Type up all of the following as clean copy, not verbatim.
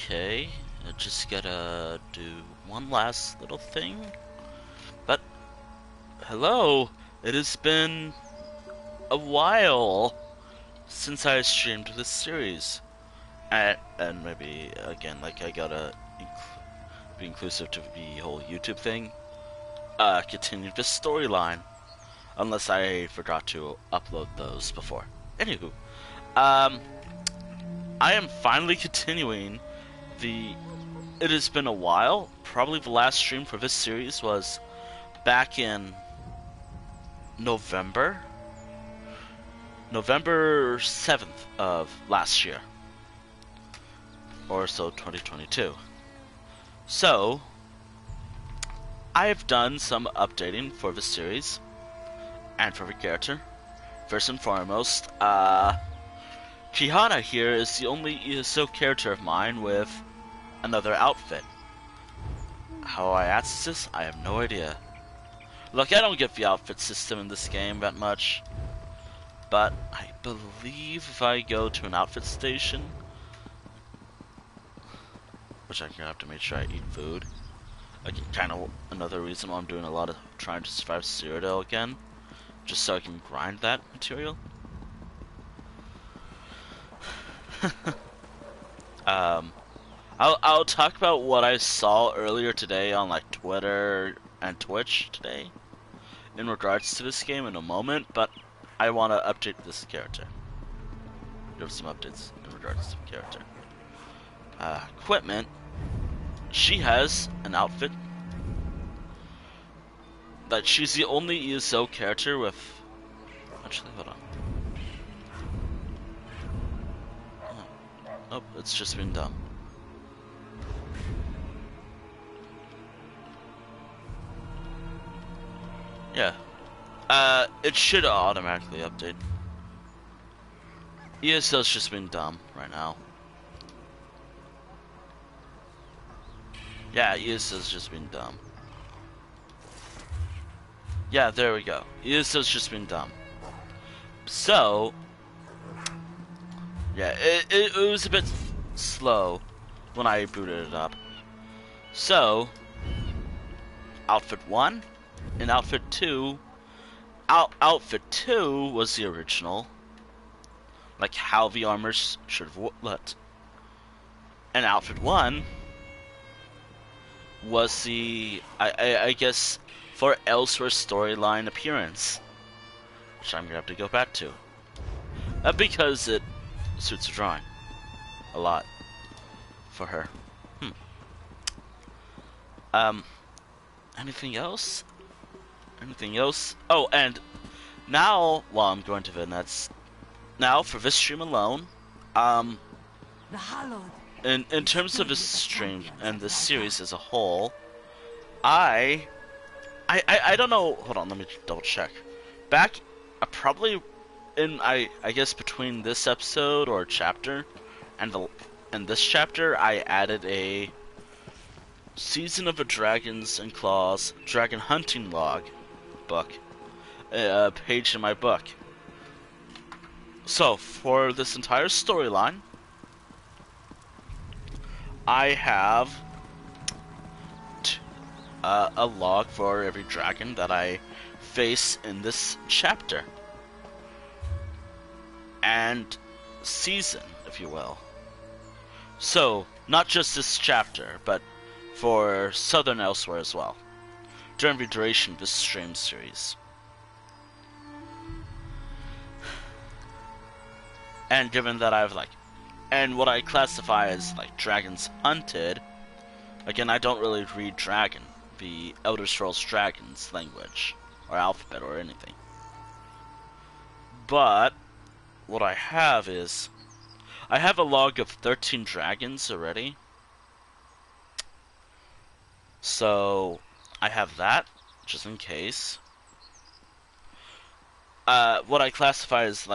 Okay, I just gotta do one last little thing. But, hello! It has been a while since I streamed this series. And maybe, again, like, I gotta be inclusive to the whole YouTube thing. Continue the storyline. Unless I forgot to upload those before. Anywho, um, I am finally continuing the... It has been a while. Probably the last stream for this series was back in November 7th of last year. Or so, 2022. So, I have done some updating for the series and for the character. First and foremost, Kihana here is the only ESO character of mine with another outfit. How I access this, I have no idea. Look, I don't get the outfit system in this game that much, but I believe if I go to an outfit station, which I'm gonna have to make sure I eat food. Again, kind of another reason why I'm doing a lot of trying to survive Cyrodiil again, just so I can grind that material. I'll talk about what I saw earlier today on like Twitter and Twitch today in regards to this game in a moment, but I want to update this character. Give some updates in regards to the character. Equipment. She has an outfit. That she's the only ESO character with... Actually, hold on. Oh, it's just been done. Yeah. It should automatically update. ESO's just been dumb right now. Yeah, ESO's just been dumb. Yeah, there we go. ESO's just been dumb. So... yeah, it was a bit slow when I booted it up. So... Outfit 1 and Outfit 2... Outfit 2 was the original. Like how the armors should have looked. And Outfit 1 was the, I guess, for Elsweyr storyline appearance. Which I'm gonna have to go back to. Because it suits the drawing. A lot. For her. Anything else? Anything else? Oh, and now, while I'm going to the nets, now for this stream alone, in terms of this stream and this series as a whole, I don't know. Hold on, let me double check. Back, probably in I guess between this episode or chapter and this chapter, I added a Season of the Dragons and Claws Dragon Hunting Log book, page in my book. So for this entire storyline, I have a log for every dragon that I face in this chapter. And season, if you will. So, not just this chapter, but for Southern Elsweyr as well, during the duration of this stream series. And given that I've and what I classify as dragons hunted, again, I don't really read dragon, the Elder Scrolls Dragons language, or alphabet, or anything. But, what I have is, I have a log of 13 dragons already. So, I have that, just in case. What I classify as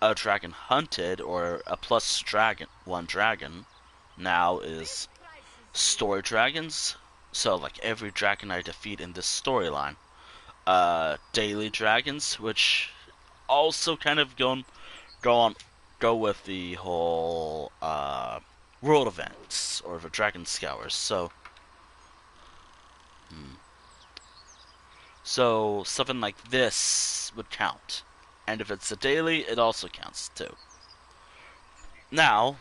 a dragon hunted, or a plus one dragon, now is story dragons. So, every dragon I defeat in this storyline. Daily dragons, which also kind of go go with the whole world events or the Dragon Scours. So something like this would count, and if it's a daily, it also counts too. Now,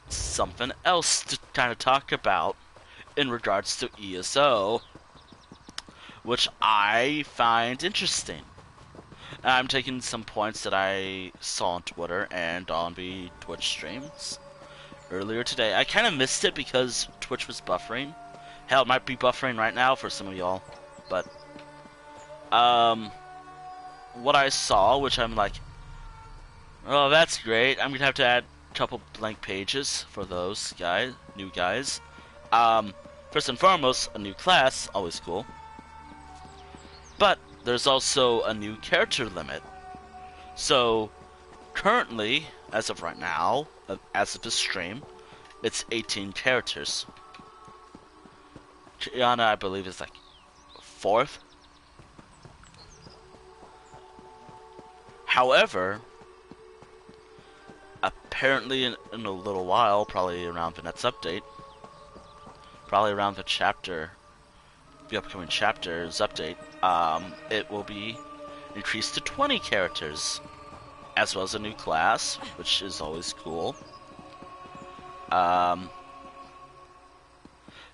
something else to kind of talk about in regards to ESO, which I find interesting. I'm taking some points that I saw on Twitter and on the Twitch streams earlier today. I kind of missed it because Twitch was buffering. Hell, it might be buffering right now for some of y'all, but what I saw, which I'm like, oh, that's great. I'm gonna have to add a couple blank pages for those guys, new guys. First and foremost, a new class, always cool. But there's also a new character limit. So currently, as of right now, as of this stream, it's 18 characters. Kihana, I believe, is like 4th. However, apparently in a little while, probably around the next update, probably around the upcoming chapter's update, it will be increased to 20 characters, as well as a new class, which is always cool.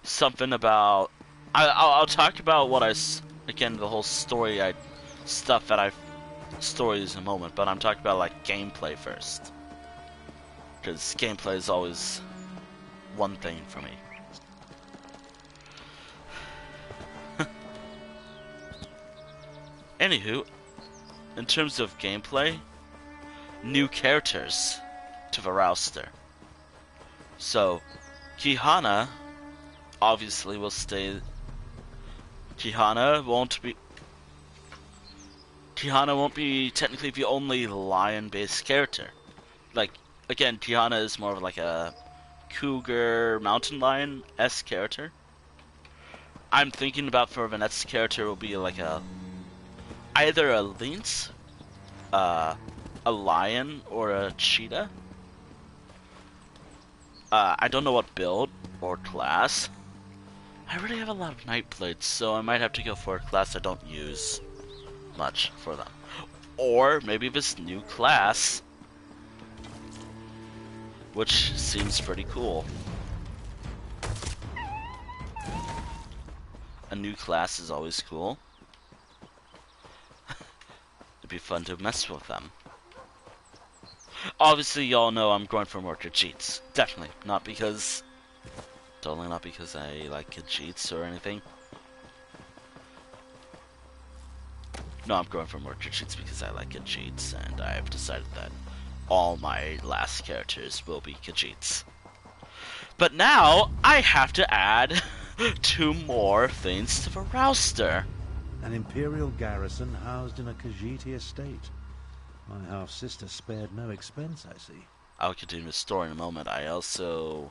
Something about... I'll talk about what again, the whole stories in a moment, but I'm talking about like gameplay first, because gameplay is always one thing for me. Anywho, in terms of gameplay, new characters to the roster. So, Kihana obviously will stay. Kihana won't be technically the only lion-based character. Like, again, Kihana is more of like a cougar, mountain lion-esque character. I'm thinking about for the next character will be like either a lynx, a lion, or a cheetah. I don't know what build or class. I already have a lot of night blades, so I might have to go for a class I don't use much for them. Or maybe this new class, which seems pretty cool. A new class is always cool. It'd be fun to mess with them. Obviously, y'all know I'm going for more Khajiits. Definitely. Totally not because I like Khajiits or anything. No, I'm going for more Khajiits because I like Khajiits, and I've decided that all my last characters will be Khajiits. But now, I have to add 2 more things to the roster. An Imperial garrison housed in a Khajiiti estate. My half-sister spared no expense, I see. I'll continue the story in a moment. I also...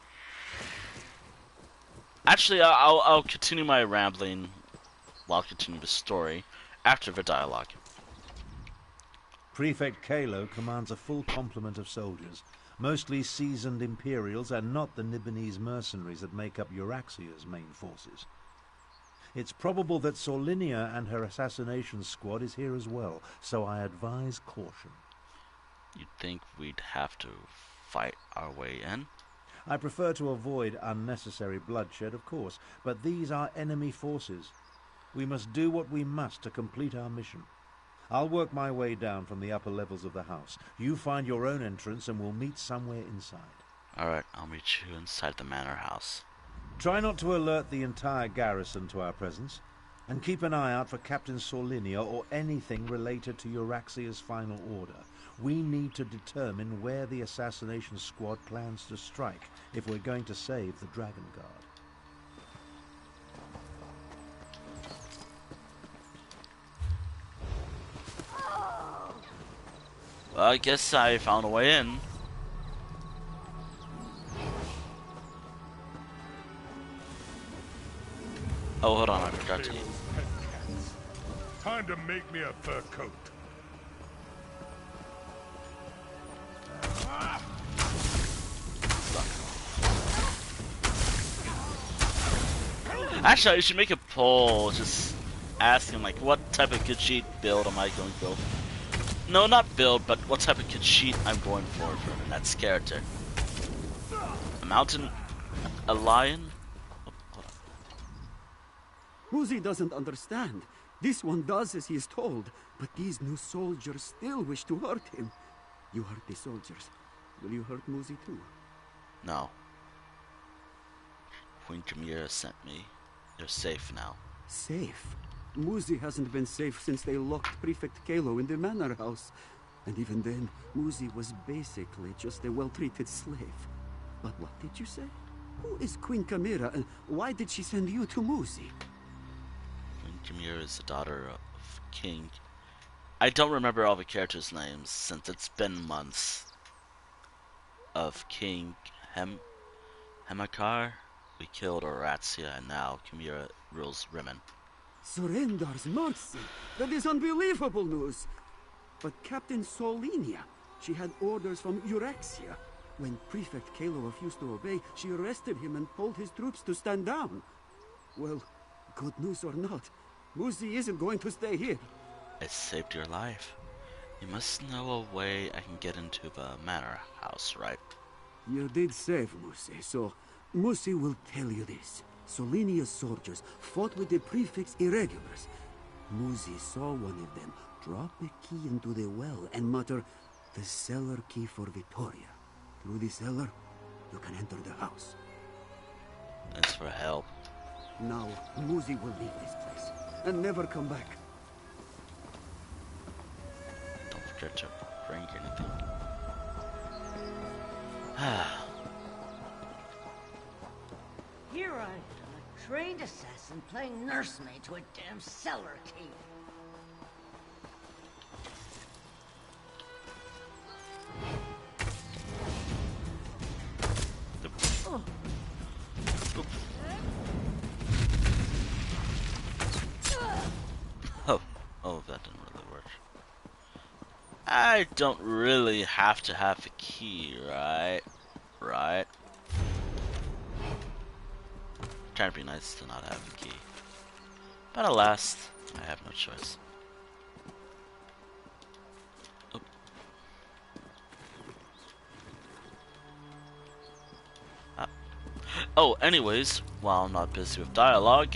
Actually, I'll continue my rambling while continuing the story after the dialogue. Prefect Kalo commands a full complement of soldiers, mostly seasoned Imperials and not the Nibonese mercenaries that make up Euraxia's main forces. It's probable that Sorlinia and her assassination squad is here as well, so I advise caution. You'd think we'd have to fight our way in? I prefer to avoid unnecessary bloodshed, of course, but these are enemy forces. We must do what we must to complete our mission. I'll work my way down from the upper levels of the house. You find your own entrance and we'll meet somewhere inside. Alright, I'll meet you inside the manor house. Try not to alert the entire garrison to our presence, and keep an eye out for Captain Sorlinia or anything related to Euraxia's final order. We need to determine where the assassination squad plans to strike if we're going to save the Dragon Guard. Well, I guess I found a way in. Oh, hold on, I forgot to eat. Time to make me a fur coat. Actually, you should make a poll, just asking like, what type of Khajiit build am I going to go? No, not build, but what type of Khajiit I'm going for Net's character. A mountain, a lion. Oh, hold on. Muzi doesn't understand. This one does as he is told, but these new soldiers still wish to hurt him. You hurt the soldiers. Will you hurt Muzi too? No. Queen Kihana sent me. You're safe now. Safe? Muzi hasn't been safe since they locked Prefect Kalo in the manor house. And even then, Muzi was basically just a well-treated slave. But what did you say? Who is Queen Kihana, and why did she send you to Muzi? Queen Kihana is the daughter of King. I don't remember all the characters' names since it's been months. Of King Hemakar. We killed Oratia, and now Kihana rules Rimmon. Surrender's mercy! That is unbelievable news! But Captain Solinia, she had orders from Euraxia. When Prefect Kalo refused to obey, she arrested him and told his troops to stand down. Well, good news or not, Muzi isn't going to stay here. I saved your life. You must know a way I can get into the manor house, right? You did save Muzi, so Muzi will tell you this. Solinia's soldiers fought with the prefect's irregulars. Muzi saw one of them drop a key into the well and mutter, "The cellar key for Victoria. Through the cellar, you can enter the house." Thanks for help. Now, Muzi will leave this place and never come back. Don't forget to drink anything. Here I am, a trained assassin playing nursemaid to a damn cellar key. Oh, that didn't really work. I don't really have to have a key, right? Right? Trying to be nice to not have a key. But alas, I have no choice. Oh, anyways, while I'm not busy with dialogue,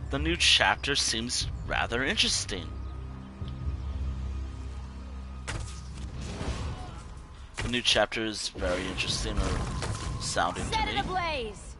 the new chapter seems rather interesting. The new chapter is very interesting or sounding to Set me. it ablaze!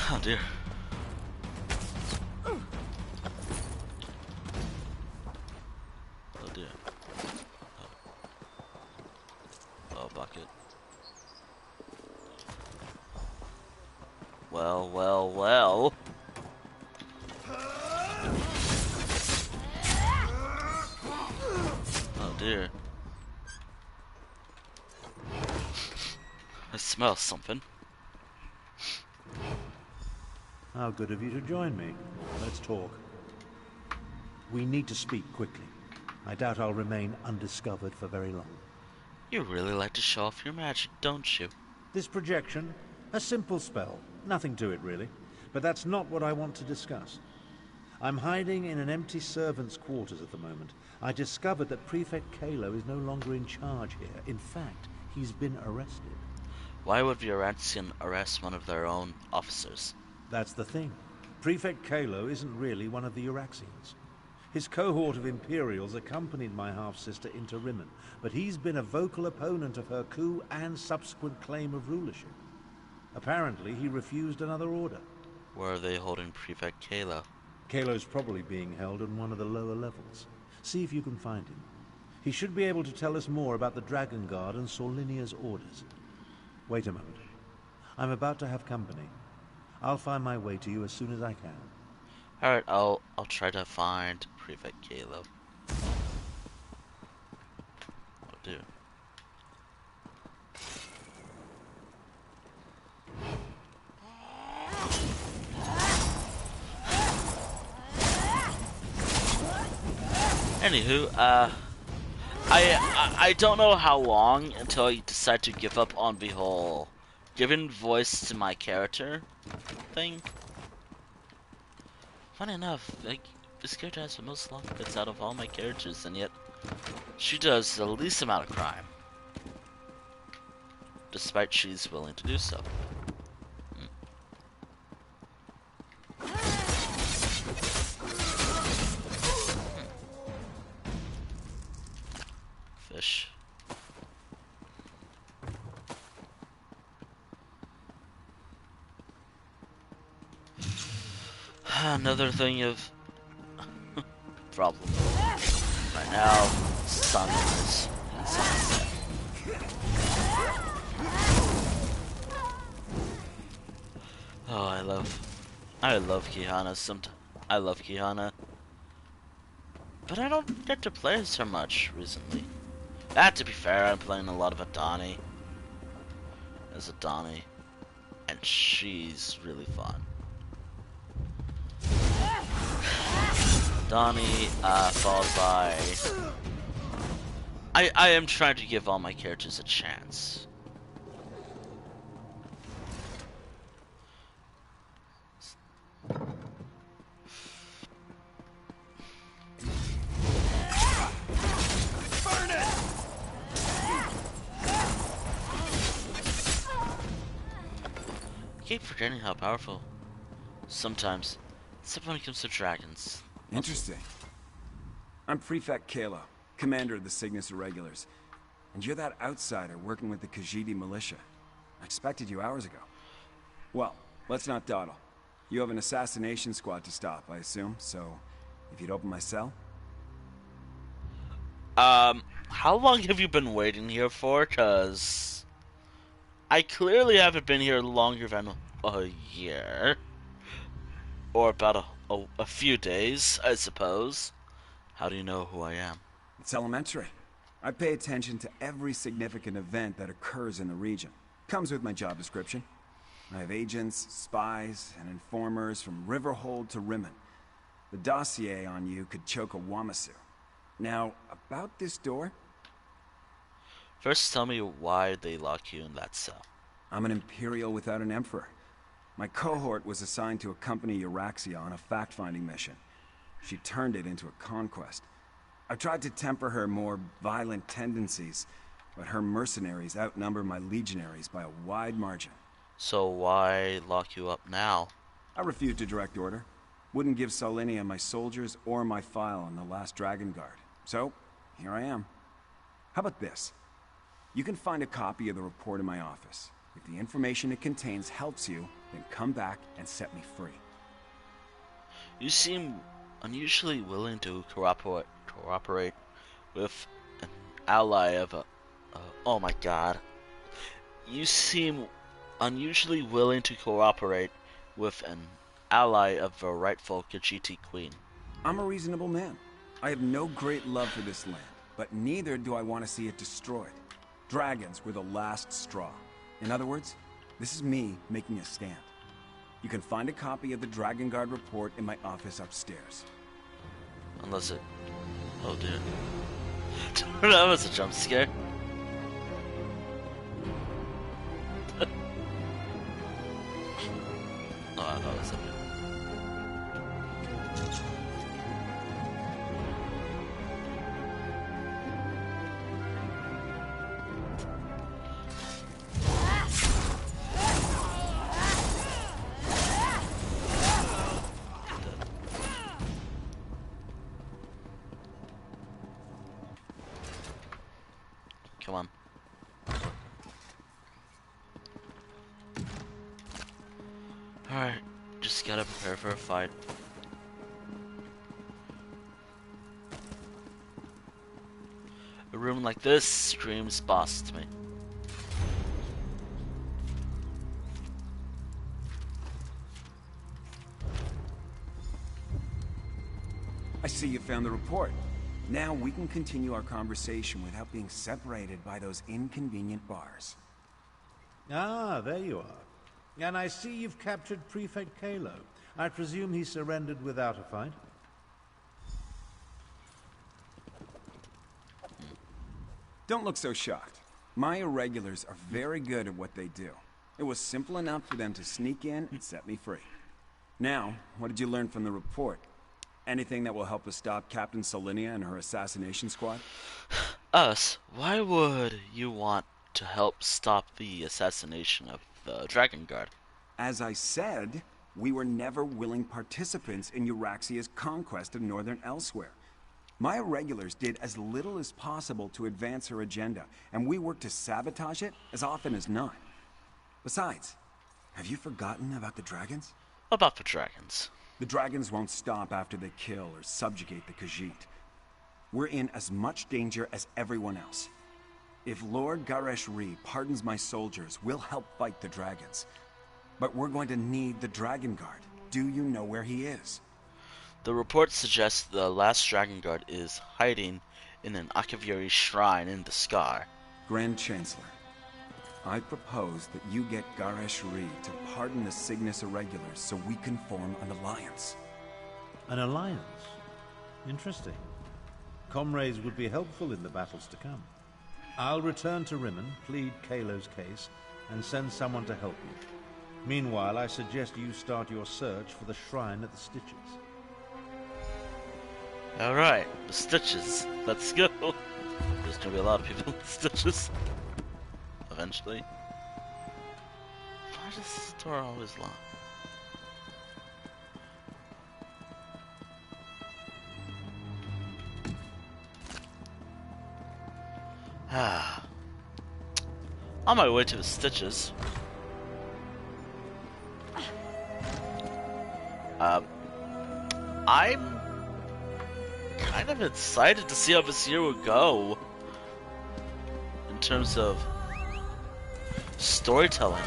Oh dear. Oh dear. Oh, bucket. Well, well, well. Oh dear. I smell something. How good of you to join me. Let's talk. We need to speak quickly. I doubt I'll remain undiscovered for very long. You really like to show off your magic, don't you? This projection, a simple spell. Nothing to it, really. But that's not what I want to discuss. I'm hiding in an empty servant's quarters at the moment. I discovered that Prefect Kalo is no longer in charge here. In fact, he's been arrested. Why would the Aratsian arrest one of their own officers? That's the thing. Prefect Kalo isn't really one of the Euraxians. His cohort of Imperials accompanied my half-sister into Rimmon, but he's been a vocal opponent of her coup and subsequent claim of rulership. Apparently, he refused another order. Where are they holding Prefect Kalo? Kalo's probably being held on one of the lower levels. See if you can find him. He should be able to tell us more about the Dragon Guard and Solinia's orders. Wait a moment. I'm about to have company. I'll find my way to you as soon as I can. Alright, I'll try to find Prefect Kalo. do. Anywho, I don't know how long until I decide to give up on the whole giving voice to my character thing. Funny enough, like, this character has the most luck bits out of all my characters, and yet she does the least amount of crime, despite she's willing to do so. Fish. Another thing of problem right now, sunrise and sunset. Oh, I love Kihana. I love Kihana, but I don't get to play as her much recently. To be fair, I'm playing a lot of Adani as Adani, and she's really fun. Donnie, followed by... I am trying to give all my characters a chance. Burn it! I keep forgetting how powerful sometimes, except when it comes to dragons. Interesting. I'm Prefect Kalo, commander of the Cygnus Irregulars. And you're that outsider working with the Khajiit militia. I expected you hours ago. Well, let's not dawdle. You have an assassination squad to stop, I assume, so if you'd open my cell? How long have you been waiting here for? 'Cause I clearly haven't been here longer than a year. Or about a few days, I suppose. How do you know who I am? It's elementary. I pay attention to every significant event that occurs in the region. Comes with my job description. I have agents, spies, and informers from Riverhold to Rimmen. The dossier on you could choke a Wamasu. Now, about this door? First, tell me why they lock you in that cell. I'm an Imperial without an Emperor. My cohort was assigned to accompany Euraxia on a fact-finding mission. She turned it into a conquest. I tried to temper her more violent tendencies, but her mercenaries outnumber my legionaries by a wide margin. So why lock you up now? I refused a direct order. Wouldn't give Solinia my soldiers or my file on the last Dragon Guard. So, here I am. How about this? You can find a copy of the report in my office. If the information it contains helps you, then come back and set me free. You seem unusually willing to cooperate with an ally of a... oh my god. You seem unusually willing to cooperate with an ally of the rightful Khajiit queen. I'm a reasonable man. I have no great love for this land, but neither do I want to see it destroyed. Dragons were the last straw. In other words, this is me making a stand. You can find a copy of the Dragon Guard report in my office upstairs. Unless it... oh dear. That was a jump scare. Oh, I thought it was something. Come on. Alright, just gotta prepare for a fight. A room like this screams boss to me. I see you found the report. Now we can continue our conversation without being separated by those inconvenient bars. Ah, there you are. And I see you've captured Prefect Kalo. I presume he surrendered without a fight? Don't look so shocked. My irregulars are very good at what they do. It was simple enough for them to sneak in and set me free. Now, what did you learn from the report? Anything that will help us stop Captain Solinia and her assassination squad? Us? Why would you want to help stop the assassination of the Dragon Guard? As I said, we were never willing participants in Euraxia's conquest of northern Elsweyr. My irregulars did as little as possible to advance her agenda, and we worked to sabotage it as often as not. Besides, have you forgotten about the dragons? About the dragons. The dragons won't stop after they kill or subjugate the Khajiit. We're in as much danger as everyone else. If Lord Garesh-Ri pardons my soldiers, we'll help fight the dragons. But we're going to need the Dragon Guard. Do you know where he is? The report suggests the last Dragon Guard is hiding in an Akaviri shrine in the Scar. Grand Chancellor, I propose that you get Garesh-Ri to pardon the Cygnus Irregulars so we can form an alliance. An alliance? Interesting. Comrades would be helpful in the battles to come. I'll return to Rimmon, plead Kalo's case, and send someone to help you. Meanwhile, I suggest you start your search for the shrine at the Stitches. Alright, the Stitches. Let's go. There's gonna be a lot of people in the Stitches. Eventually. Why is this door always locked? On my way to the Stitches. I'm kind of excited to see how this year will go in terms of storytelling.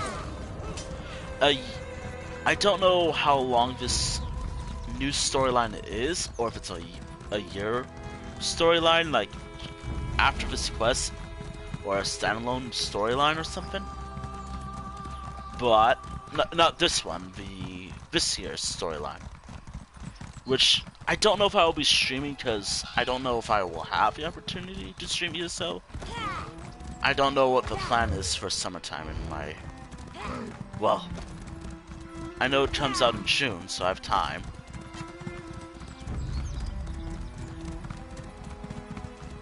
I don't know how long this new storyline is, or if it's a year storyline, like after this quest, or a standalone storyline or something. But not this one, this year's storyline, which I don't know if I will be streaming because I don't know if I will have the opportunity to stream ESO. I don't know what the plan is for summertime in my... Well, I know it comes out in June, so I have time.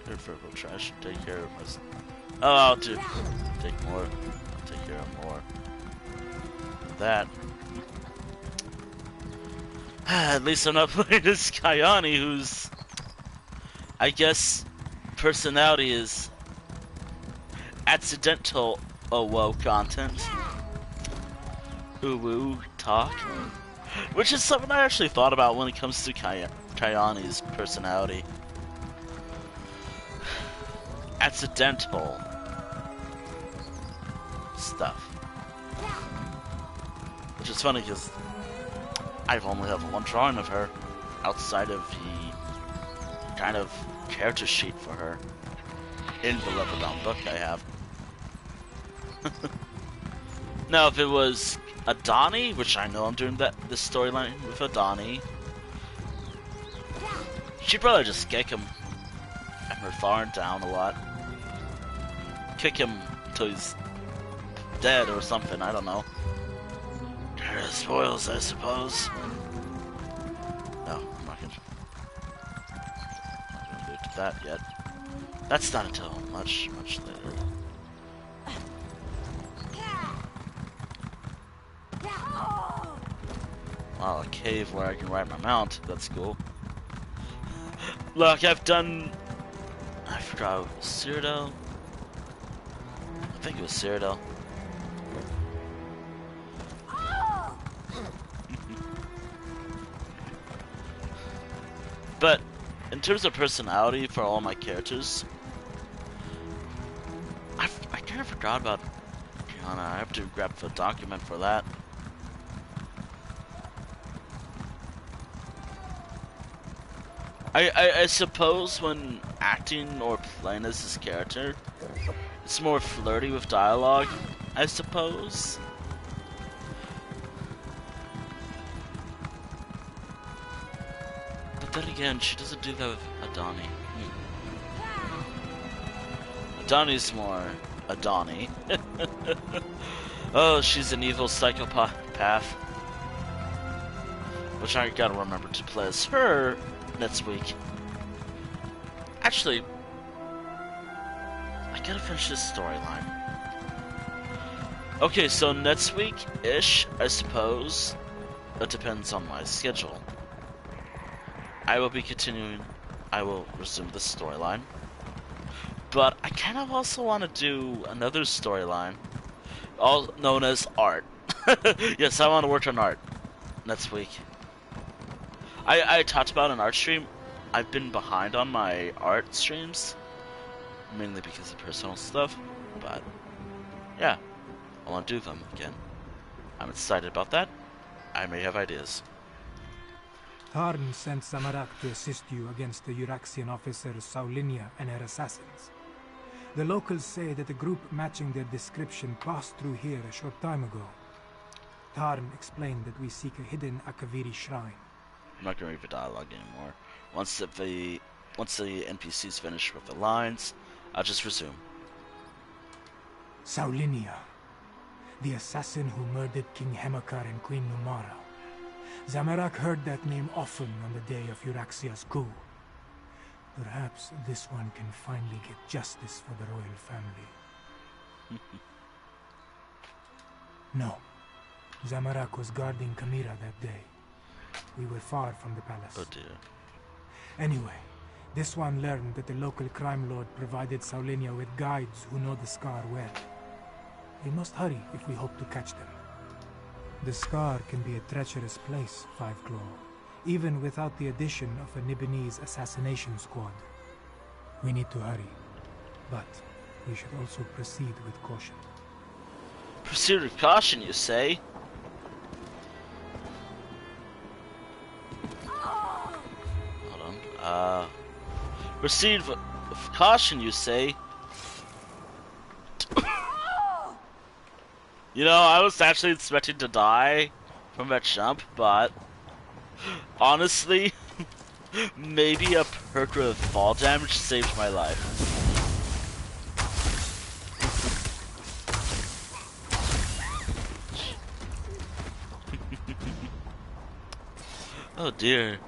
Here, verbal trash. Take care of my... Oh, I'll take more. I'll take care of more. That. At least I'm not playing this Kihana, whose, I guess, personality is accidental WoW content. Ooh talk. Which is something I actually thought about when it comes to Kihana's personality. Accidental stuff. Which is funny because I've only have one drawing of her outside of the kind of character sheet for her in the level down book I have. Now, if it was Adani, which I know I'm doing this storyline with Adani, she'd probably just kick him and her far down a lot. Kick him until he's dead or something, I don't know. Spoils, I suppose. No, I'm not gonna do that yet. That's not until much later. Oh, a cave where I can ride my mount. That's cool. Look, I've done... I forgot, Cyrodiil? I think it was Cyrodiil. But, in terms of personality for all my characters, I kind of forgot about Kihana. I have to grab the document for that. I suppose when acting or playing as this character, it's more flirty with dialogue, I suppose. But then again, she doesn't do that with Adani. Adani's more Adani. Oh, she's an evil psychopath. Which I gotta remember to play as her next week. Actually, I gotta finish this storyline. Okay, so next week-ish, I suppose. It depends on my schedule. I will be continuing. I will resume the storyline. But I kind of also want to do another storyline, all known as art. Yes, I want to work on art next week. I talked about an art stream. I've been behind on my art streams, mainly because of personal stuff, but yeah, I want to do them again. I'm excited about that. I may have ideas. Tarn sent Samarak to assist you against the Euraxian officers Saulinia and her assassins. The locals say that a group matching their description passed through here a short time ago. Tarn explained that we seek a hidden Akaviri shrine. I'm not gonna read the dialogue anymore. Once the NPCs finish with the lines, I'll just resume. Saulinia, the assassin who murdered King Hemakar and Queen Numara. Zamarak heard that name often on the day of Euraxia's coup. Perhaps this one can finally get justice for the royal family. No. Zamarak was guarding Kamira that day. We were far from the palace. Oh dear. Anyway, this one learned that the local crime lord provided Saulinia with guides who know the Scar well. We must hurry if we hope to catch them. The Scar can be a treacherous place, Five Claw, even without the addition of a Nibonese assassination squad. We need to hurry, but we should also proceed with caution. Proceed with caution, you say? Hold on. Proceed with caution, you say? You know, I was actually expecting to die from that jump, but honestly, maybe a perk with fall damage saved my life. Oh dear.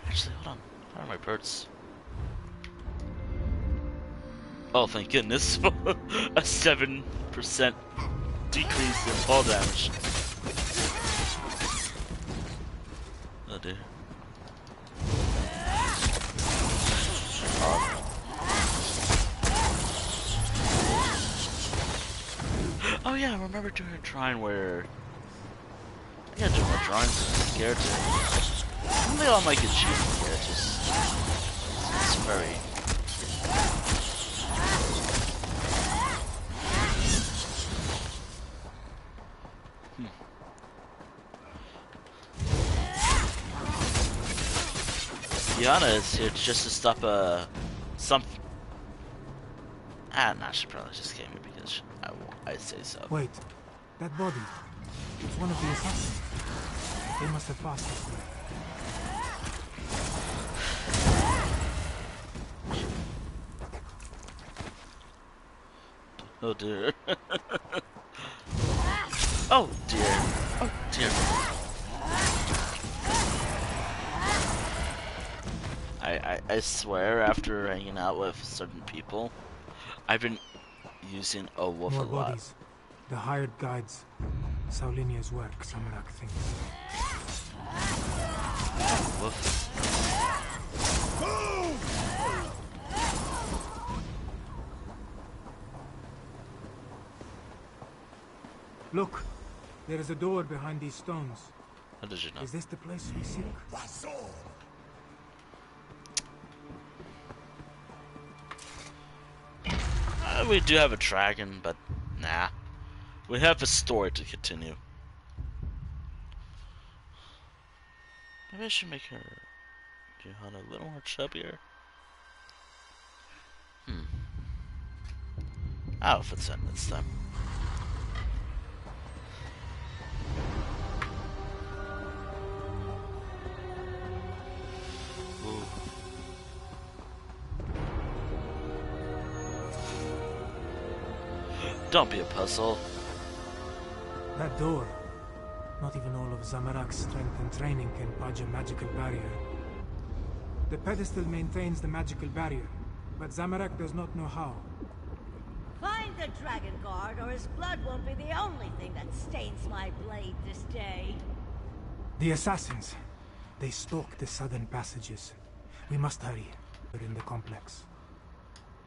Actually, hold on. Where are my perks? Oh, thank goodness. A 7% decrease in fall damage. Oh dear. Oh yeah, I remember doing a drawing where... I gotta do more drawings of this character. Only all my good shooting characters. It's very... Kihana is here just to stop some. Nah, she probably just came here because I say so. Wait, that body. It's one of the assassins. They must have passed this way. Oh dear. Oh dear. Oh dear. I swear, after hanging out with certain people, I've been using a wolf More a lot. bodies. The hired guides. Saulinia's work, Samarak thinks. Woof. Look, there is a door behind these stones. How did you know? Is this the place we seek? We do have a dragon, but nah. We have a story to continue. Maybe I should make her Kihana a little more chubbier. I'll fit that next time. Ooh. Don't be a puzzle. That door. Not even all of Zamorak's strength and training can budge a magical barrier. The pedestal maintains the magical barrier, but Zamorak does not know how. Find the Dragon Guard, or his blood won't be the only thing that stains my blade this day. The assassins. They stalk the southern passages. We must hurry. We're in the complex.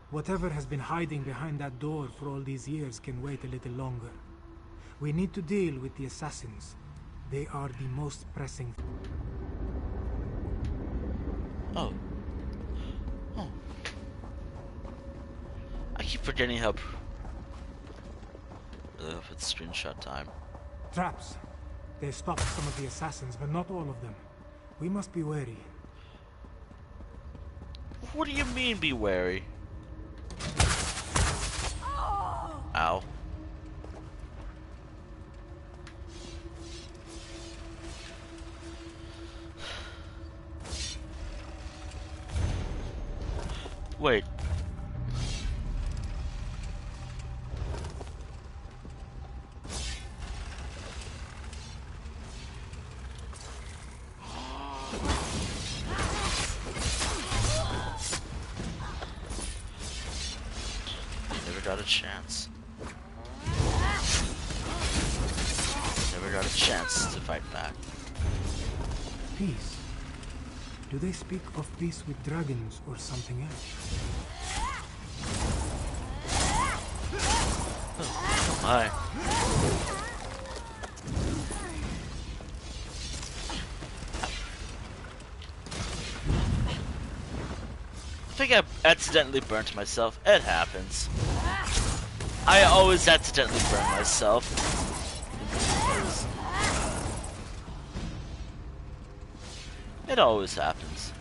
Whatever has been hiding behind that door for all these years can wait a little longer. We need to deal with the assassins. They are the most pressing. Oh. Oh. I keep forgetting how... Really hope it's screenshot time. Traps. They stopped some of the assassins, but not all of them. We must be wary. What do you mean, be wary? Ow. Wait. Never got a chance. Never got a chance to fight back. Peace. Do they speak of peace with dragons or something else? Oh my. I think I accidentally burnt myself. It happens. I always accidentally burn myself. It always happens.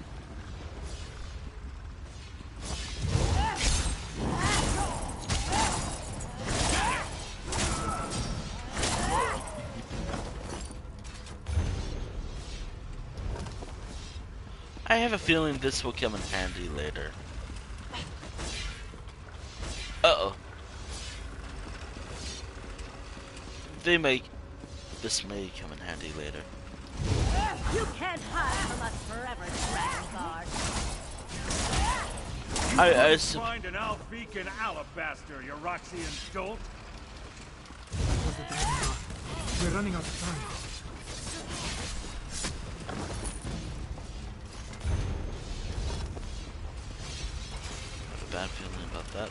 I have a feeling this will come in handy later. Uh-oh. This may come in handy later. You can't hide from us forever, Dragon Guard. I Find an Albeacon alabaster, you Roxian dolt. That was the Dragon Guard. We're running out of time. Bad feeling about that.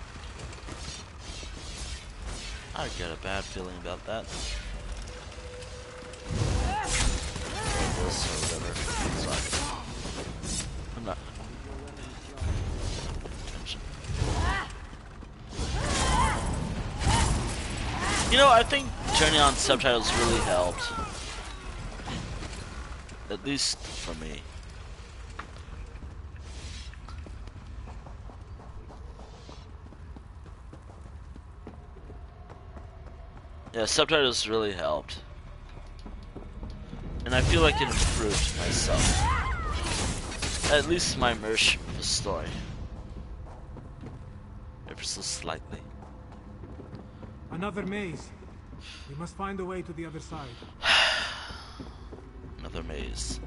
I get a bad feeling about that. Or this or whatever. It's fine. I'm not. Attention. You know, I think turning on subtitles really helped. At least for me. Yeah, subtitles really helped. And I feel like it improved myself. At least my immersion of the story. Ever so slightly. Another maze. We must find a way to the other side. Another maze.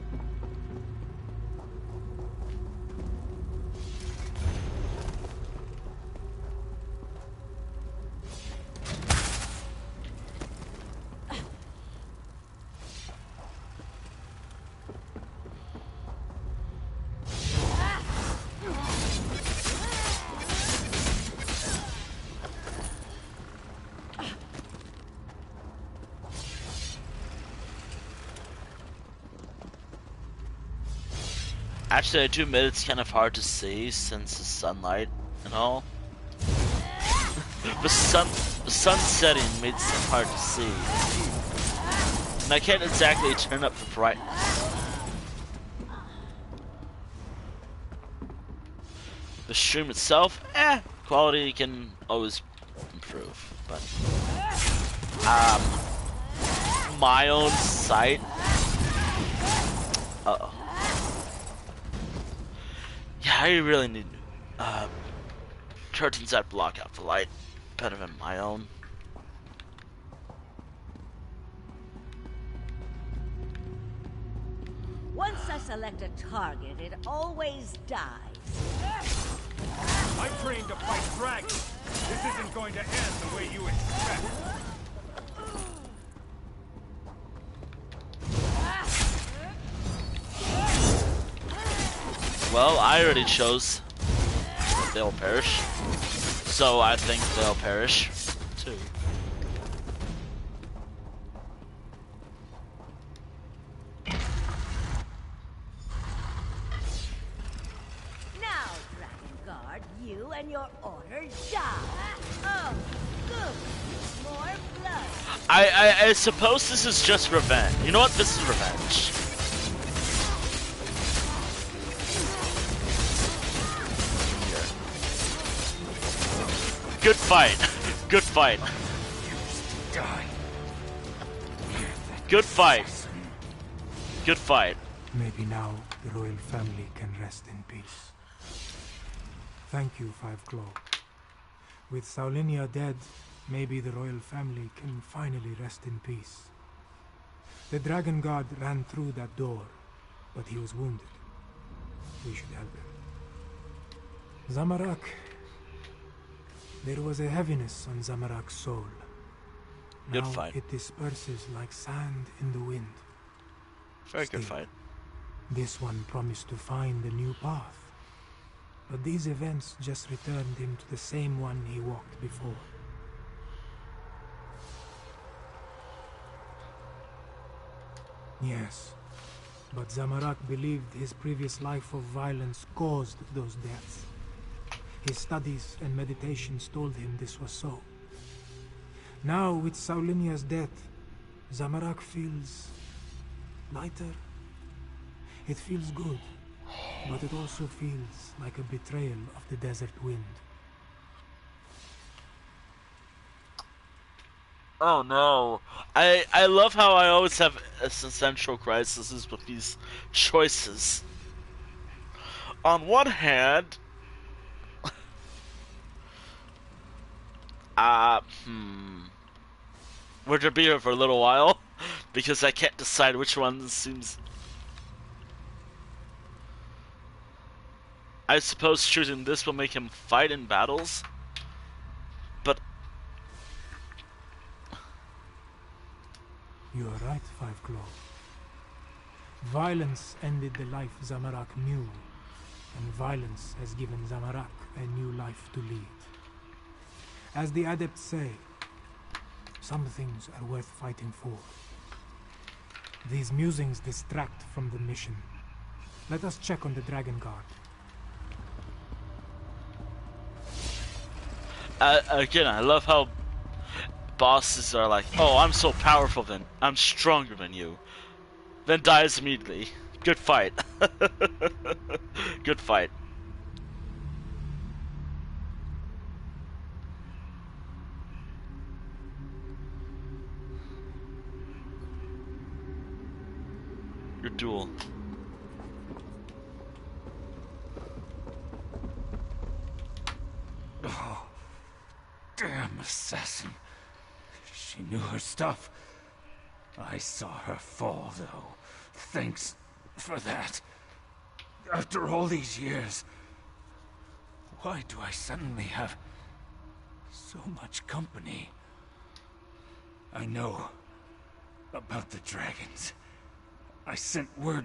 Actually, I do admit it's kind of hard to see since the sunlight and all. The sun setting made it hard to see. And I can't exactly turn up the brightness. The stream itself, quality can always improve, but my own site. Uh-oh. Yeah, I really need curtains that block out the light better than my own. Once I select a target, it always dies. I'm trained to fight dragons. This isn't going to end the way you expect. Well, I already chose that they'll perish, so I think they'll perish too. Now, Dragon Guard, you and your order die. Oh, good. More blood. I suppose this is just revenge. You know what? This is revenge. Good fight. Good fight. Good fight. Good fight. Maybe now the royal family can rest in peace. Thank you, Five Claw. With Saulinia dead, maybe the royal family can finally rest in peace. The Dragon God ran through that door, but he was wounded. We should help him. Zamarak. There was a heaviness on Zamarak's soul. Good Now fight. it disperses like sand in the wind. Very good Still, fight. This one promised to find a new path. But these events just returned him to the same one he walked before. Yes, but Zamarak believed his previous life of violence caused those deaths. His studies and meditations told him this was so. Now, with Saulinia's death, Zamarak feels lighter. It feels good, but it also feels like a betrayal of the desert wind. Oh no. I love how I always have existential crises with these choices. On one hand, we're gonna be here for a little while because I can't decide which one seems. I suppose choosing this will make him fight in battles, but You are right, Five Claw. Violence ended the life Zamarak knew, and violence has given Zamarak a new life to lead. As the adepts say, some things are worth fighting for. These musings distract from the mission. Let us check on the Dragon Guard. Again, I love how bosses are like, oh, I'm so powerful then, I'm stronger than you. Then dies immediately. Good fight. Good fight. Your duel. Oh, damn assassin. She knew her stuff. I saw her fall, though. Thanks for that. After all these years, why do I suddenly have so much company? I know about the dragons. I sent word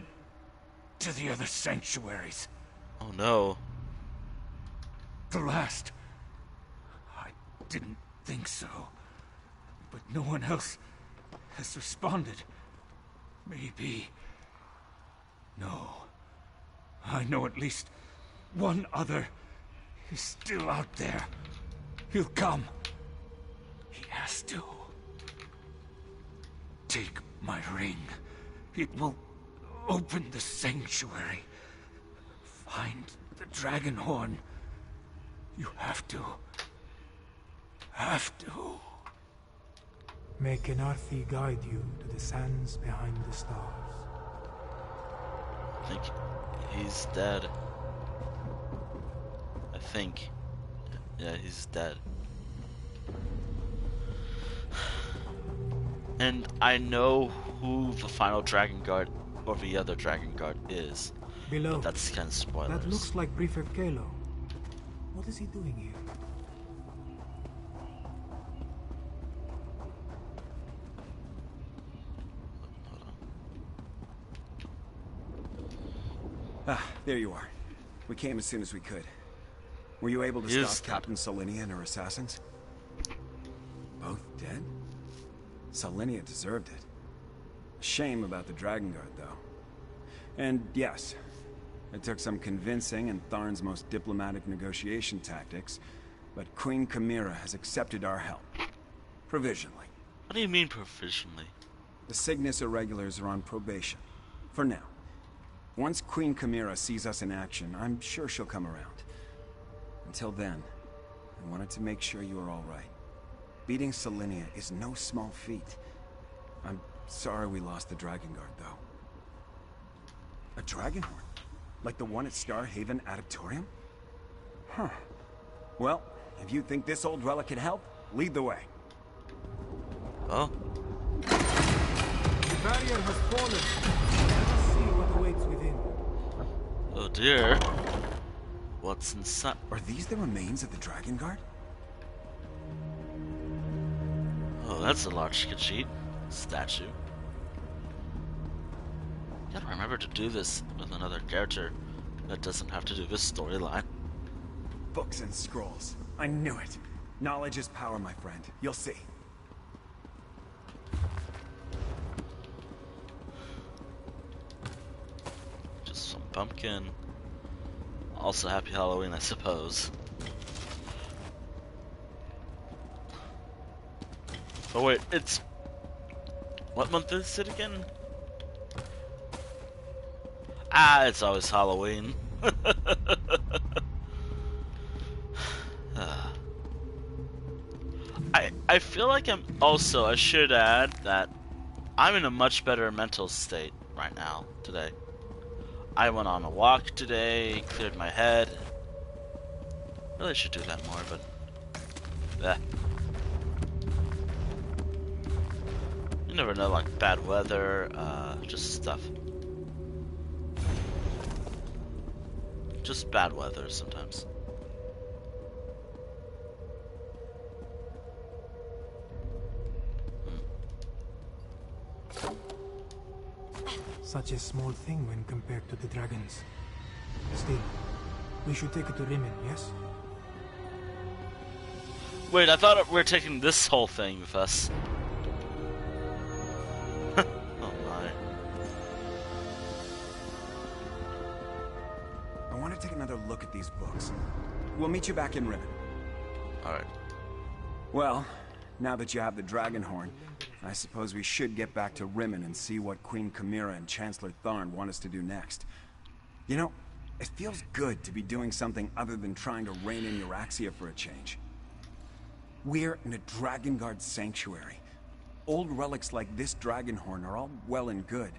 to the other sanctuaries. Oh no. The last. I didn't think so. But no one else has responded. Maybe. No. I know at least one other is still out there. He'll come. He has to. Take my ring. It will open the sanctuary. Find the dragon horn You have to. Have to. May Kenarthi guide you to the sands behind the stars. I think he's dead. I think. Yeah, he's dead. And I know who the final Dragon Guard or the other Dragon Guard is. Below. But that's kind of spoilers. That looks like Prefect Kalo. What is he doing here? Ah, there you are. We came as soon as we could. Were you able to stop Captain Solinia and her assassins? Both dead? Solinia deserved it. Shame about the Dragon Guard, though. And yes, it took some convincing and Tharn's most diplomatic negotiation tactics, but Queen Chimera has accepted our help. Provisionally. What do you mean provisionally? The Cygnus Irregulars are on probation. For now. Once Queen Chimera sees us in action, I'm sure she'll come around. Until then, I wanted to make sure you are all right. Beating Solinia is no small feat. I'm sorry we lost the Dragon Guard, though. A Dragon Horn? Like the one at Star Haven Auditorium? Huh. Well, if you think this old relic can help, lead the way. Oh? The barrier has fallen. Let us see what awaits within. Oh dear. What's inside? Are these the remains of the Dragon Guard? Oh, that's a large Khajiit statue. Gotta remember to do this with another character that doesn't have to do this storyline. Books and scrolls. I knew it. Knowledge is power, my friend. You'll see. Just some pumpkin. Also, happy Halloween, I suppose. Oh wait, it's... What month is it again? Ah, it's always Halloween. I feel like I'm... Also, I should add that I'm in a much better mental state right now, today. I went on a walk today, cleared my head. Really should do that more, but... You never know, like bad weather, just stuff. Just bad weather sometimes. Such a small thing when compared to the dragons. Still, we should take it to Rimmon, yes? Wait, I thought we were taking this whole thing with us. Oh my. I want to take another look at these books. We'll meet you back in Rimmon. Alright. Well, now that you have the Dragon Horn, I suppose we should get back to Rimmon and see what Queen Chimera and Chancellor Tharn want us to do next. You know, it feels good to be doing something other than trying to rein in Euraxia for a change. We're in a Dragon Guard sanctuary. Old relics like this Dragon Horn are all well and good,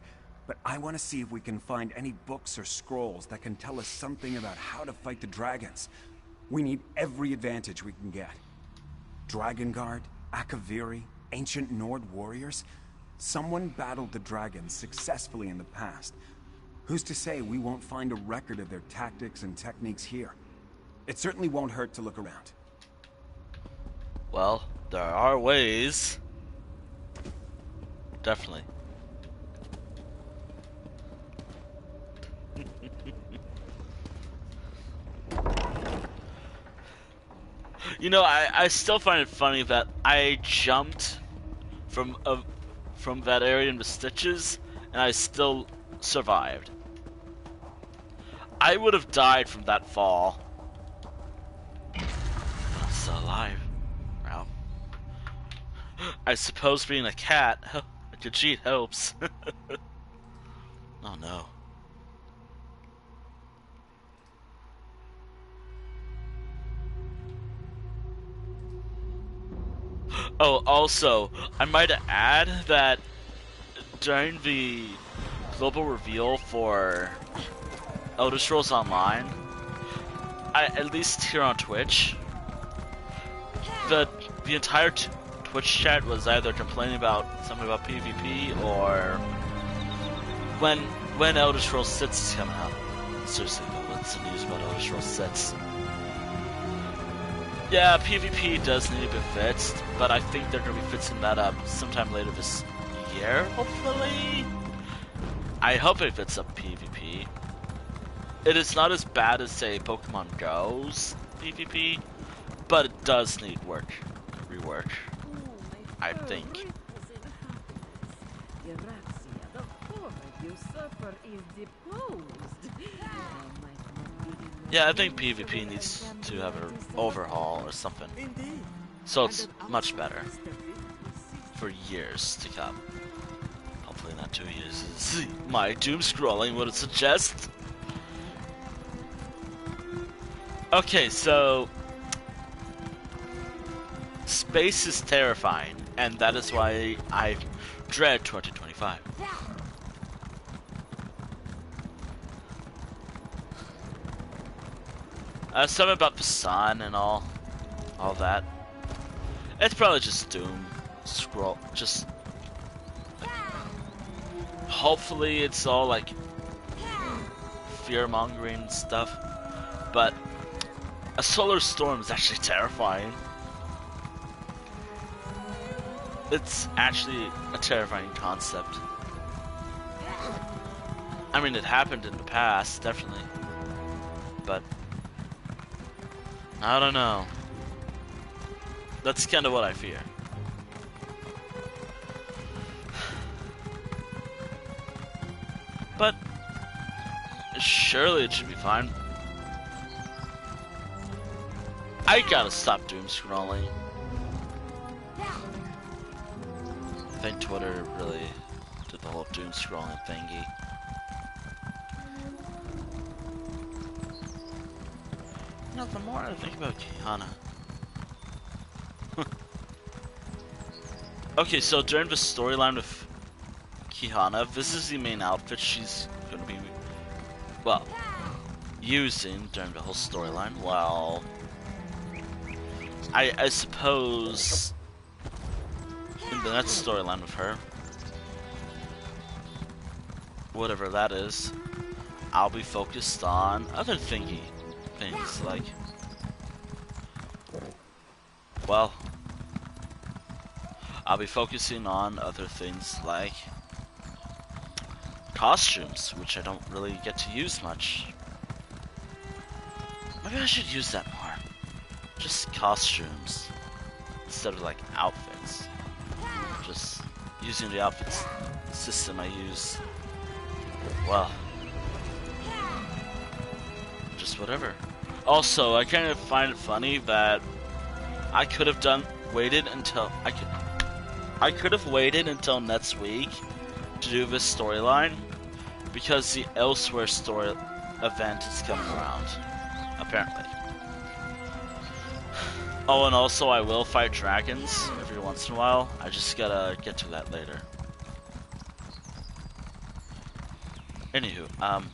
but I want to see if we can find any books or scrolls that can tell us something about how to fight the dragons. We need every advantage we can get. Dragon Guard, Akaviri, ancient Nord warriors. Someone battled the dragons successfully in the past. Who's to say we won't find a record of their tactics and techniques here? It certainly won't hurt to look around. Well, there are ways. Definitely. You know, I still find it funny that I jumped from that area into Stitches, and I still survived. I would have died from that fall. I'm still alive. Wow. I suppose being a cat, a Khajiit helps. Oh no. Oh, also, I might add that during the global reveal for Elder Scrolls Online, at least here on Twitch, the entire Twitch chat was either complaining about something about PvP or when Elder Scrolls 6 is coming out. Seriously though, what's the news about Elder Scrolls 6? Yeah, PvP does need to be fixed, but I think they're going to be fixing that up sometime later this year, hopefully? I hope it fits up PvP. It is not as bad as, say, Pokemon Go's PvP, but it does need rework, I think. Yeah, I think PvP needs to have an overhaul or something, so it's much better for years to come. Hopefully not 2 years. My doom scrolling would suggest. Okay, so space is terrifying, and that is why I dread 2025. Something about the sun and all that. It's probably just doom scroll. Just hopefully it's all like fear-mongering stuff, but a solar storm is actually terrifying. It's actually a terrifying concept. I mean, it happened in the past, definitely, but I don't know. That's kind of what I fear. But surely it should be fine. I gotta stop doom scrolling. I think Twitter really did the whole doom scrolling thingy. You know, the more I think about Kihana. Okay, so during the storyline with Kihana, this is the main outfit she's gonna be, well, using during the whole storyline. Well, I suppose in the next storyline with her, whatever that is, I'll be focused on other things like, well, I'll be focusing on other things like costumes, which I don't really get to use much. Maybe I should use that more. Just costumes instead of like outfits. Just using the outfits system I use. Well, just whatever. Also, I kind of find it funny that I could have waited until I could have waited until next week to do this storyline because the Elsweyr story event is coming around, apparently. Oh, and also I will fight dragons every once in a while. I just gotta get to that later. Anywho,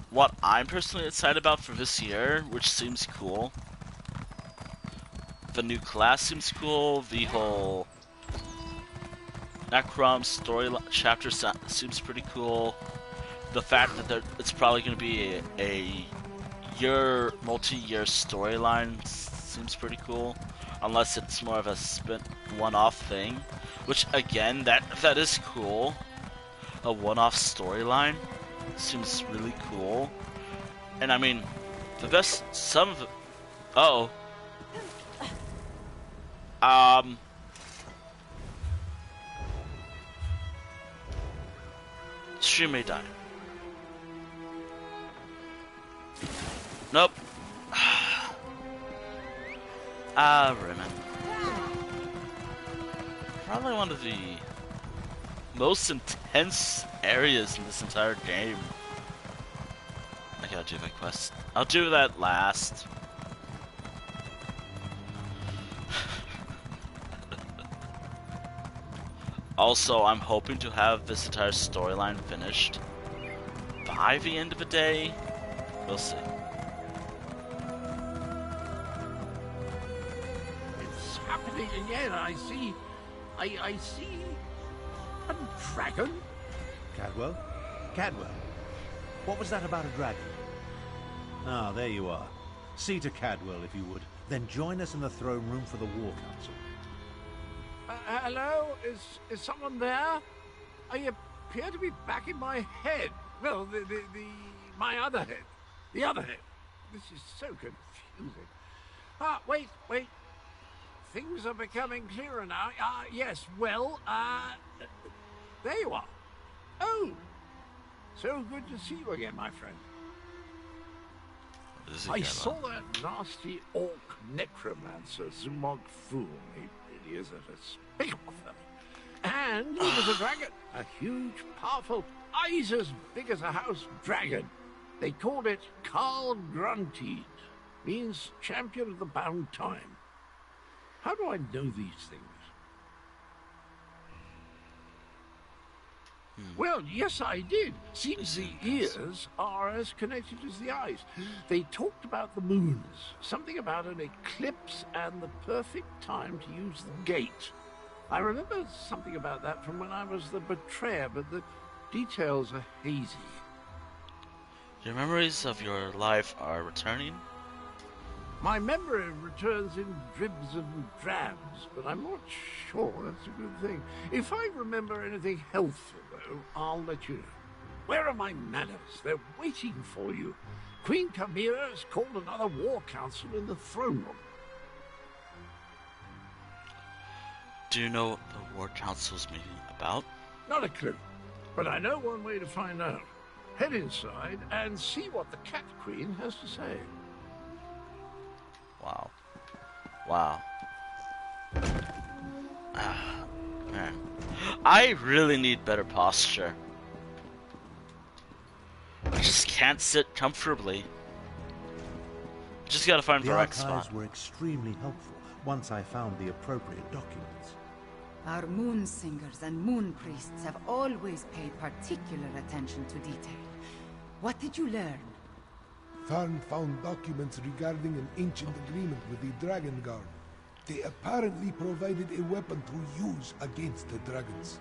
what I'm personally excited about for this year, which seems cool. The new class seems cool. The whole Necrom story chapter seems pretty cool. The fact that it's probably going to be a multi-year storyline seems pretty cool, unless it's more of a one-off thing, which again that is cool. A one-off storyline seems really cool, and I mean stream may die. Nope. Raymond. Probably one of the most intense areas in this entire game. I gotta do my quest. I'll do that last. Also, I'm hoping to have this entire storyline finished by the end of the day. We'll see. It's happening again. I see a dragon. Cadwell? Cadwell? What was that about a dragon? Ah, there you are. See to Cadwell, if you would. Then join us in the throne room for the War Council. Hello? Is someone there? I appear to be back in my head. Well, my other head. The other head. This is so confusing. Wait. Things are becoming clearer now. Yes, well, there you are. Oh, so good to see you again, my friend. I saw that nasty orc necromancer, Zumog Fool. He really is a despicable fellow. And he was a dragon. A huge, powerful, eyes as big as a house dragon. They called it Carl Grunted. Means champion of the bound time. How do I know these things? Well, yes, I did. Seems the ears are as connected as the eyes. They talked about the moons, something about an eclipse and the perfect time to use the gate. I remember something about that from when I was the betrayer, but the details are hazy. Your memories of your life are returning? My memory returns in dribs and drabs, but I'm not sure that's a good thing. If I remember anything helpful, though, I'll let you know. Where are my manners? They're waiting for you. Queen Chimera has called another war council in the throne room. Do you know what the War Council's meeting about? Not a clue, but I know one way to find out. Head inside and see what the Cat Queen has to say. Wow. Man. I really need better posture. I just can't sit comfortably. Just gotta find the right spot. The archives were extremely helpful once I found the appropriate documents. Our moon singers and moon priests have always paid particular attention to detail. What did you learn? Tharn found documents regarding an ancient agreement with the Dragon Guard. They apparently provided a weapon to use against the dragons.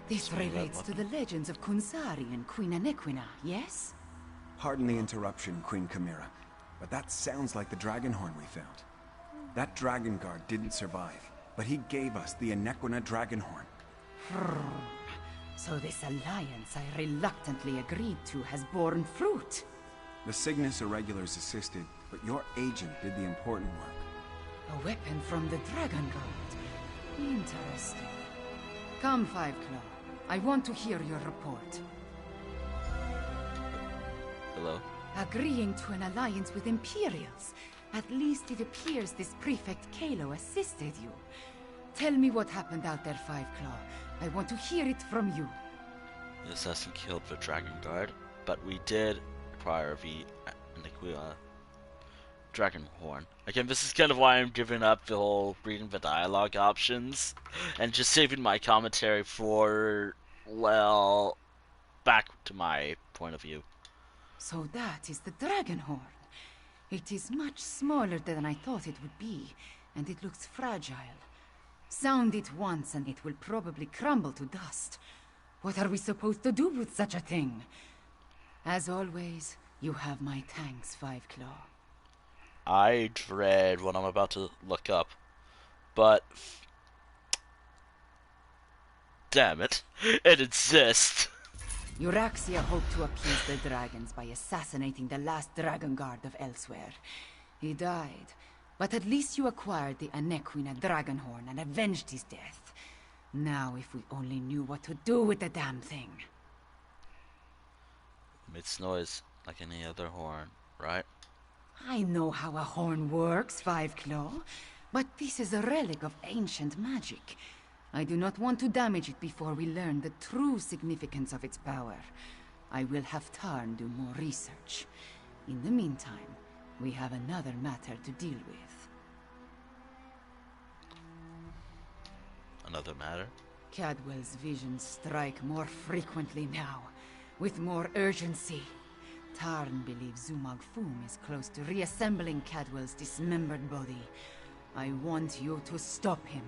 This relates to the legends of Kunsari and Queen Anequina, yes? Pardon the interruption, Queen Chimera, but that sounds like the dragon horn we found. That Dragon Guard didn't survive, but he gave us the Anequina dragon horn. So this alliance I reluctantly agreed to has borne fruit. The Cygnus Irregulars assisted, but your agent did the important work. A weapon from the Dragon Guard. Interesting. Come, Five Claw. I want to hear your report. Hello? Agreeing to an alliance with Imperials. At least it appears this Prefect Kalo assisted you. Tell me what happened out there, Five Claw. I want to hear it from you. The assassin killed the Dragon Guard, but we did acquire the Anequina dragon horn. Again, this is kind of why I'm giving up the whole reading the dialogue options and just saving my commentary for, well, back to my point of view. So that is the dragon horn. It is much smaller than I thought it would be, and it looks fragile. Sound it once and it will probably crumble to dust. What are we supposed to do with such a thing? As always, you have my thanks, Five Claw. I dread what I'm about to look up, but damn it, it exists. Euraxia hoped to appease the dragons by assassinating the last Dragon Guard of Elsweyr. He died, but at least you acquired the Anequina dragon horn and avenged his death. Now if we only knew what to do with the damn thing. It makes noise like any other horn, right? I know how a horn works, Five Claw, but this is a relic of ancient magic. I do not want to damage it before we learn the true significance of its power. I will have Tarn do more research. In the meantime, we have another matter to deal with. Another matter? Cadwell's visions strike more frequently now, with more urgency. Tarn believes Zumog Fum is close to reassembling Cadwell's dismembered body. I want you to stop him.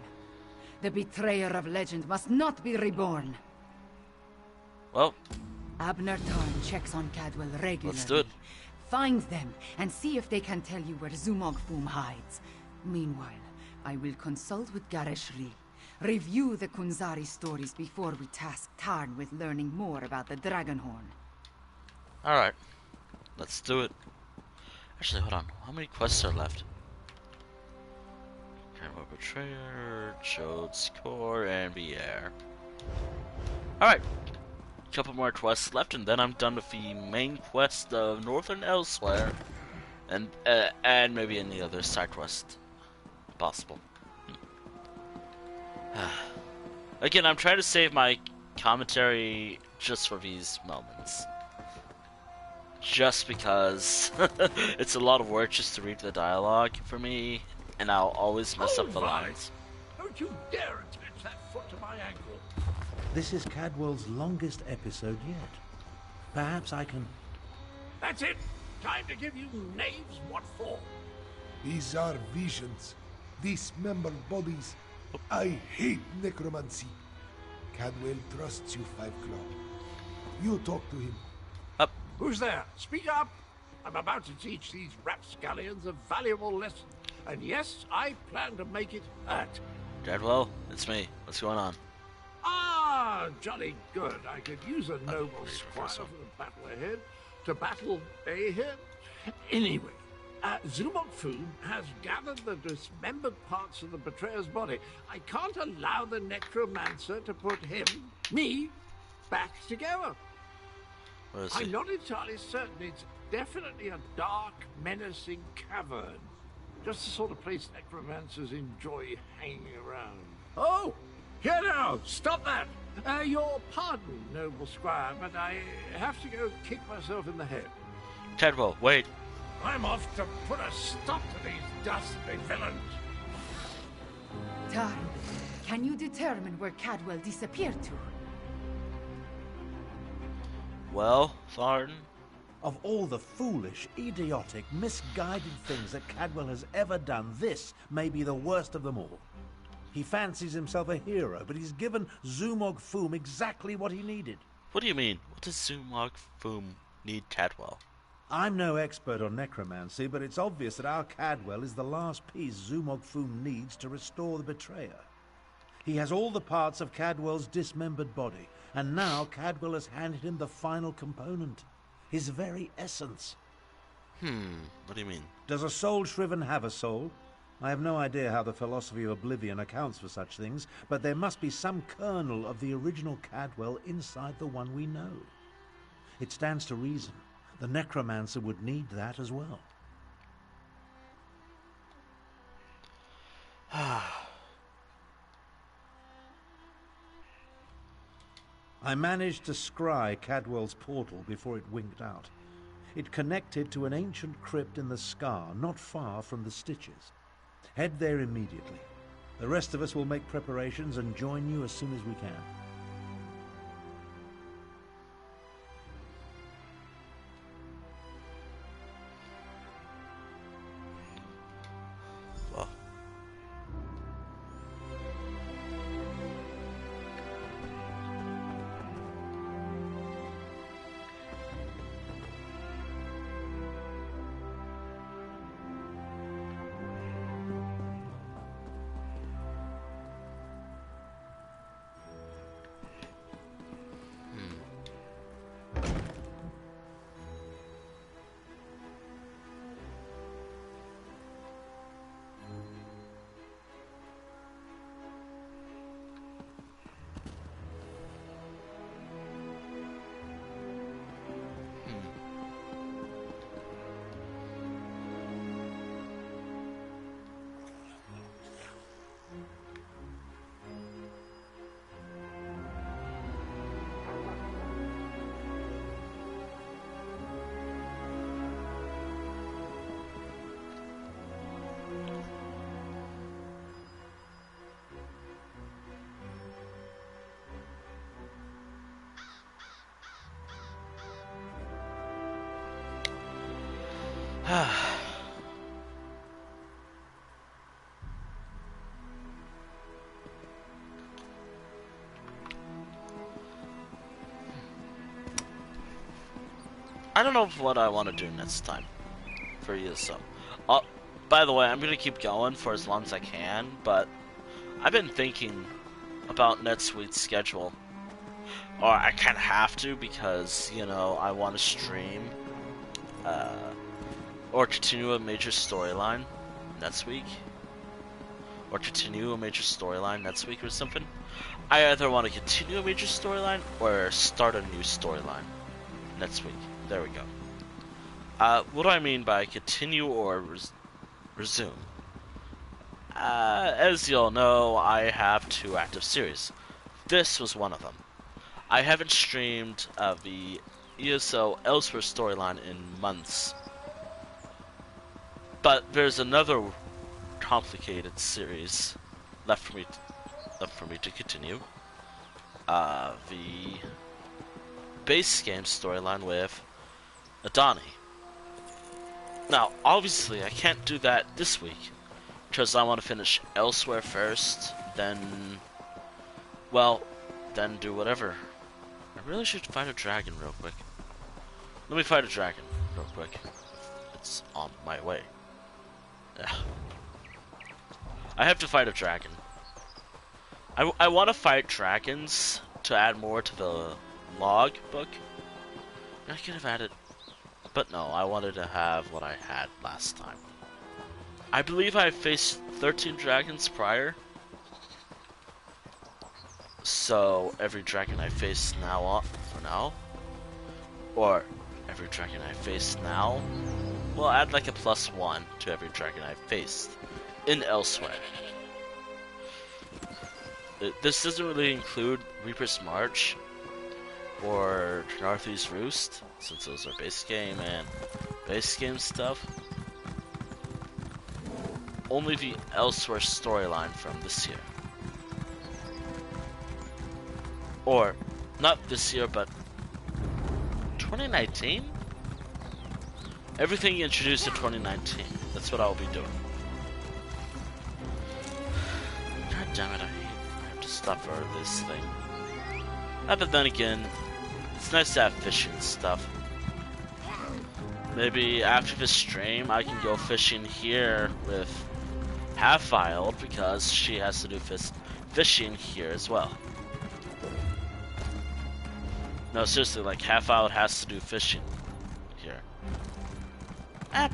The betrayer of legend must not be reborn. Well, Abner Tarn checks on Cadwell regularly. let's do it. Find them and see if they can tell you where Zumog Fum hides. Meanwhile, I will consult with Gareshri. Review the Kunzari stories before we task Tarn with learning more about the Dragonhorn. Alright. Let's do it. Actually, hold on. How many quests are left? Carnival Betrayer, Jode's Core, and Vier. Alright. Couple more quests left, and then I'm done with the main quest of Northern Elsweyr. And maybe any other side quest possible. Again, I'm trying to save my commentary just for these moments. Just because it's a lot of work just to read the dialogue for me, and I'll always mess up the lines. Don't you dare attach that foot to my ankle. This is Cadwell's longest episode yet. Perhaps I can... That's it. Time to give you knaves what for. These are visions. Dismembered bodies. I hate necromancy. Cadwell trusts you, Five Claw. You talk to him. Up. Who's there? Speak up. I'm about to teach these rapscallions a valuable lesson. And yes, I plan to make it hurt. Cadwell, it's me. What's going on? Ah, jolly good. I could use a noble squire for the battle ahead. To battle ahead? Anyway, Zumog Fum has gathered the dismembered parts of the betrayer's body. I can't allow the necromancer to put me, back together. I'm not entirely certain. It's definitely a dark, menacing cavern. Just the sort of place necromancers enjoy hanging around. Oh! Here now! Stop that! Your pardon, noble squire, but I have to go kick myself in the head. Cadwell, wait. I'm off to put a stop to these dastardly villains. Tarn, can you determine where Cadwell disappeared to? Well, Tharn? Of all the foolish, idiotic, misguided things that Cadwell has ever done, this may be the worst of them all. He fancies himself a hero, but he's given Zumog Fum exactly what he needed. What do you mean? What does Zumog Fum need Cadwell? I'm no expert on necromancy, but it's obvious that our Cadwell is the last piece Zumog Fum needs to restore the betrayer. He has all the parts of Cadwell's dismembered body, and now Cadwell has handed him the final component, his very essence. What do you mean? Does a soul shriven have a soul? I have no idea how the philosophy of oblivion accounts for such things, but there must be some kernel of the original Cadwell inside the one we know. It stands to reason the necromancer would need that as well. I managed to scry Cadwell's portal before it winked out. It connected to an ancient crypt in the Scar, not far from the Stitches. Head there immediately. The rest of us will make preparations and join you as soon as we can. Well. I don't know what I want to do next time for ESO. By the way, I'm gonna keep going for as long as I can, but I've been thinking about next week's schedule. Or I kind of have to because, you know, I want to stream or continue a major storyline next week. Or continue a major storyline next week or something. I either want to continue a major storyline or start a new storyline next week. There we go. What do I mean by continue or resume? As you all know, I have 2 active series. This was one of them. I haven't streamed the ESO Elsweyr storyline in months. But there's another complicated series left for me to continue. The base game storyline with Adani. Now, obviously, I can't do that this week because I want to finish Elsweyr first, then do whatever. I really should fight a dragon real quick. Let me fight a dragon real quick. It's on my way. Yeah. I have to fight a dragon. I want to fight dragons to add more to the log book. I could have added, but no, I wanted to have what I had last time. I believe I faced 13 dragons prior. So every dragon I face now, or every dragon I face now, will add like a +1 to every dragon I faced in Elsweyr. This doesn't really include Reaper's March or Narthi's Roost, since those are base game and base game stuff. Only the Elsweyr storyline from this year. Or, not this year, but 2019? Everything introduced in 2019. That's what I'll be doing. God damn it, I have to stop for this thing. But then again, it's nice to have fishing stuff. Maybe after this stream, I can go fishing here with Half-Filed, because she has to do fishing here as well. No, seriously, like, Half-Filed has to do fishing here.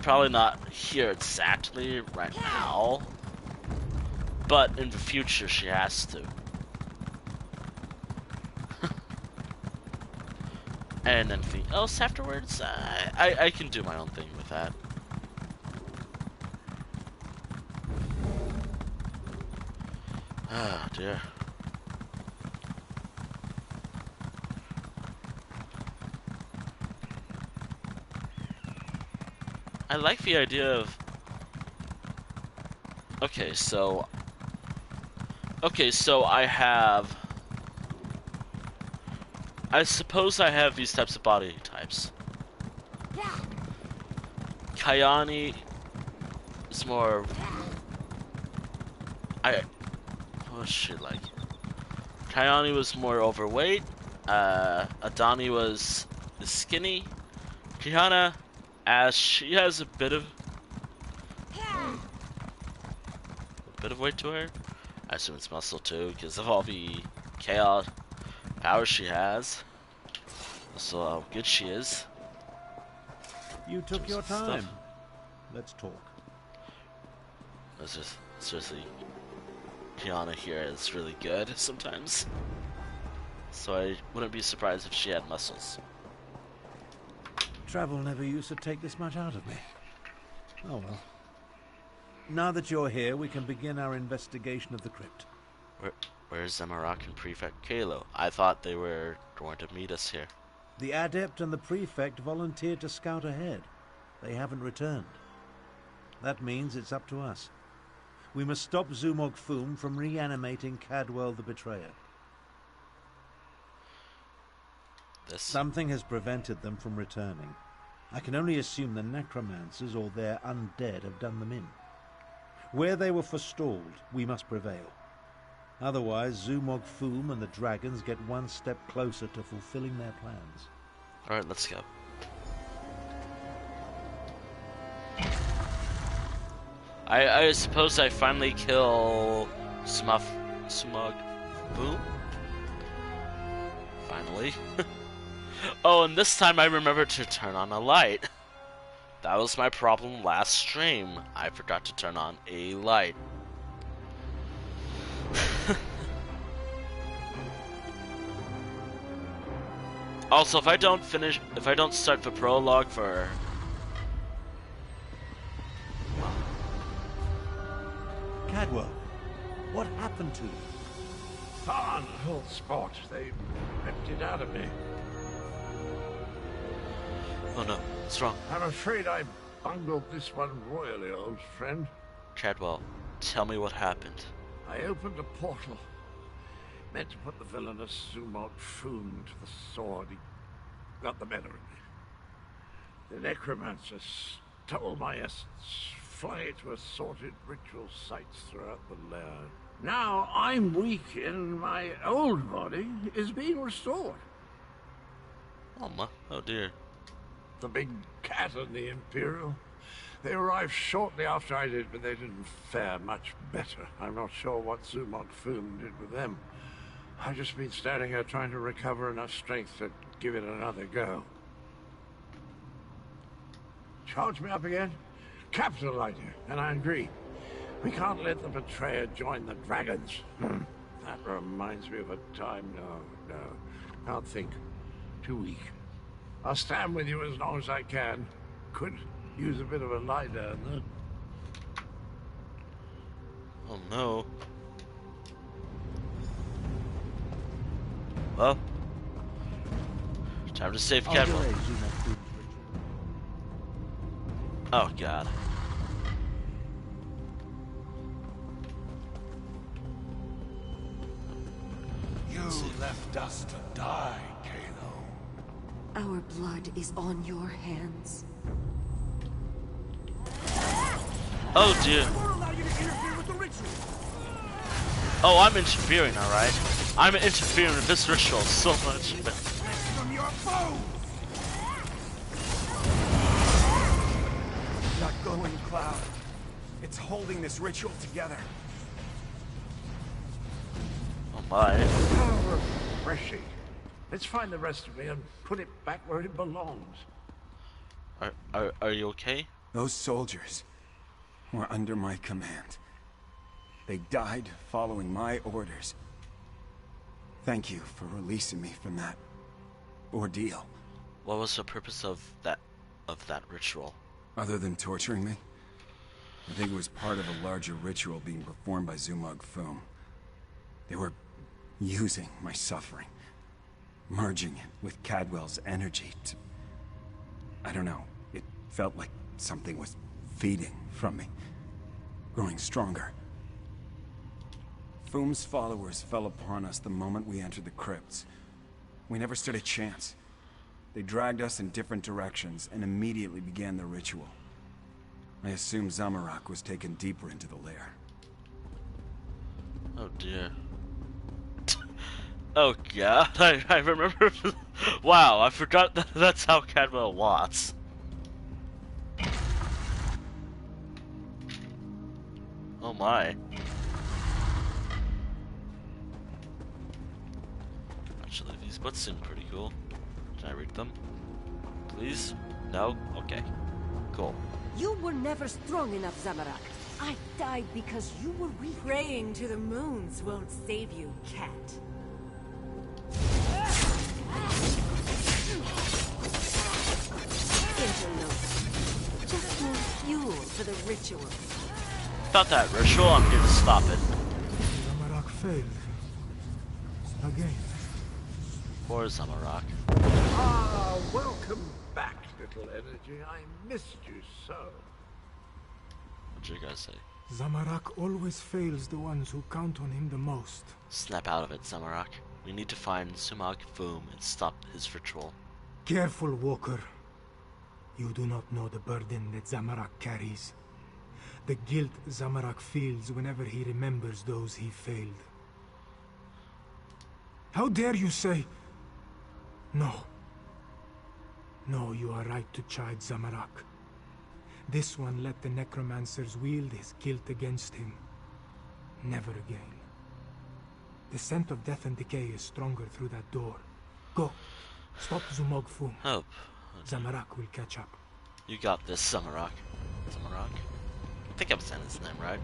Probably not here exactly right now, but in the future she has to. And anything else afterwards, I can do my own thing with that. Oh dear. I like the idea of... Okay, so I suppose I have these types of body types. Kihana is more... What was she like? Kihana was more overweight. Adani was skinny. Kihana, as she has a bit of weight to her. I assume it's muscle too, because of all the chaos power she has. So how good she is. You took your time. Let's talk. It's just seriously, Kihana here is really good sometimes. So I wouldn't be surprised if she had muscles. Travel never used to take this much out of me. Oh well. Now that you're here, we can begin our investigation of the crypt. Where's the Moroccan prefect Kalo? I thought they were going to meet us here. The adept and the prefect volunteered to scout ahead. They haven't returned. That means it's up to us. We must stop Zumog Foom from reanimating Cadwell the Betrayer. Something has prevented them from returning. I can only assume the necromancers or their undead have done them in. Where they were forestalled, we must prevail. Otherwise, Zumog Foom and the dragons get one step closer to fulfilling their plans. Alright, let's go. I suppose I finally kill Smug Boom? Finally. Oh, and this time I remembered to turn on a light. That was my problem last stream. I forgot to turn on a light. Also, if I don't start the prologue for... Cadwell, what happened to you? Fun, old sport. They ripped it out of me. Oh no, what's wrong? I'm afraid I bungled this one royally, old friend. Cadwell, tell me what happened. I opened a portal. Meant to put the villainous Zumog Foom to the sword. He got the better of me. The necromancer stole my essence, flung it to assorted ritual sites throughout the lair. Now I'm weak and my old body is being restored. Oh dear. The big cat and the Imperial. They arrived shortly after I did, but they didn't fare much better. I'm not sure what Zumog Foom did with them. I've just been standing here trying to recover enough strength to give it another go. Charge me up again? Capital idea, and I agree. We can't let the betrayer join the dragons. That reminds me of a time. No. Can't think. Too weak. I'll stand with you as long as I can. Could use a bit of a lie down, though. Oh no. Well, time to save Cadwell. Oh god. You left us to die, Kano. Our blood is on your hands. Oh dear. Oh, I'm interfering, alright. I'm interfering with this ritual so much. From your foes! Not going, Cloud. It's holding this ritual together. Oh my. How refreshing. Let's find the rest of me and put it back where it belongs. Are you okay? Those soldiers were under my command. They died following my orders. Thank you for releasing me from that ordeal. What was the purpose of that ritual? Other than torturing me? I think it was part of a larger ritual being performed by Zumog Foom. They were using my suffering, merging it with Cadwell's energy to... I don't know, it felt like something was feeding from me, growing stronger. Foom's followers fell upon us the moment we entered the crypts. We never stood a chance. They dragged us in different directions and immediately began the ritual. I assume Zamorak was taken deeper into the lair. Oh dear. Oh god, I remember. Wow, I forgot that that's how Cadwell was. Oh my. Actually, these books seem pretty cool. Can I read them? Please? No? Okay. Cool. You were never strong enough, Zamorak. I died because you were weak. Praying to the moons won't save you, cat. Interlope. Just more fuel for the ritual. About that ritual, I'm going to stop it. Zamorak failed. Again. Poor Zamorak. Ah, welcome back, little energy. I missed you so. What'd you guys say? Zamorak always fails the ones who count on him the most. Snap out of it, Zamorak. We need to find Zumog Foom and stop his ritual. Careful, Walker. You do not know the burden that Zamorak carries. The guilt Zamorak feels whenever he remembers those he failed. How dare you say... No. No, you are right to chide Zamorak. This one let the necromancers wield his guilt against him. Never again. The scent of death and decay is stronger through that door. Go. Stop Zumog Fum. Hope. Zamorak will catch up. You got this, Zamorak. Zamorak? I think I'm saying his name right.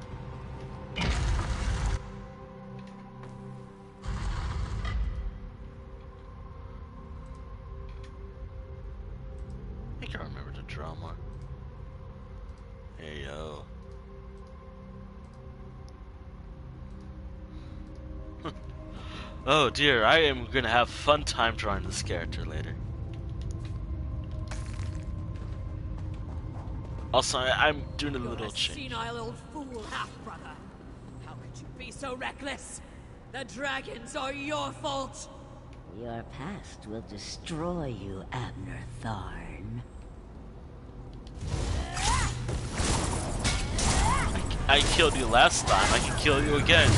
I can remember to draw more. Hey yo. Oh dear, I am gonna have a fun time drawing this character later. Also, I'm doing a little change. Senile old fool, half-brother. How could you be so reckless? The dragons are your fault. Your past will destroy you, Abner Tharn. I killed you last time, I can kill you again.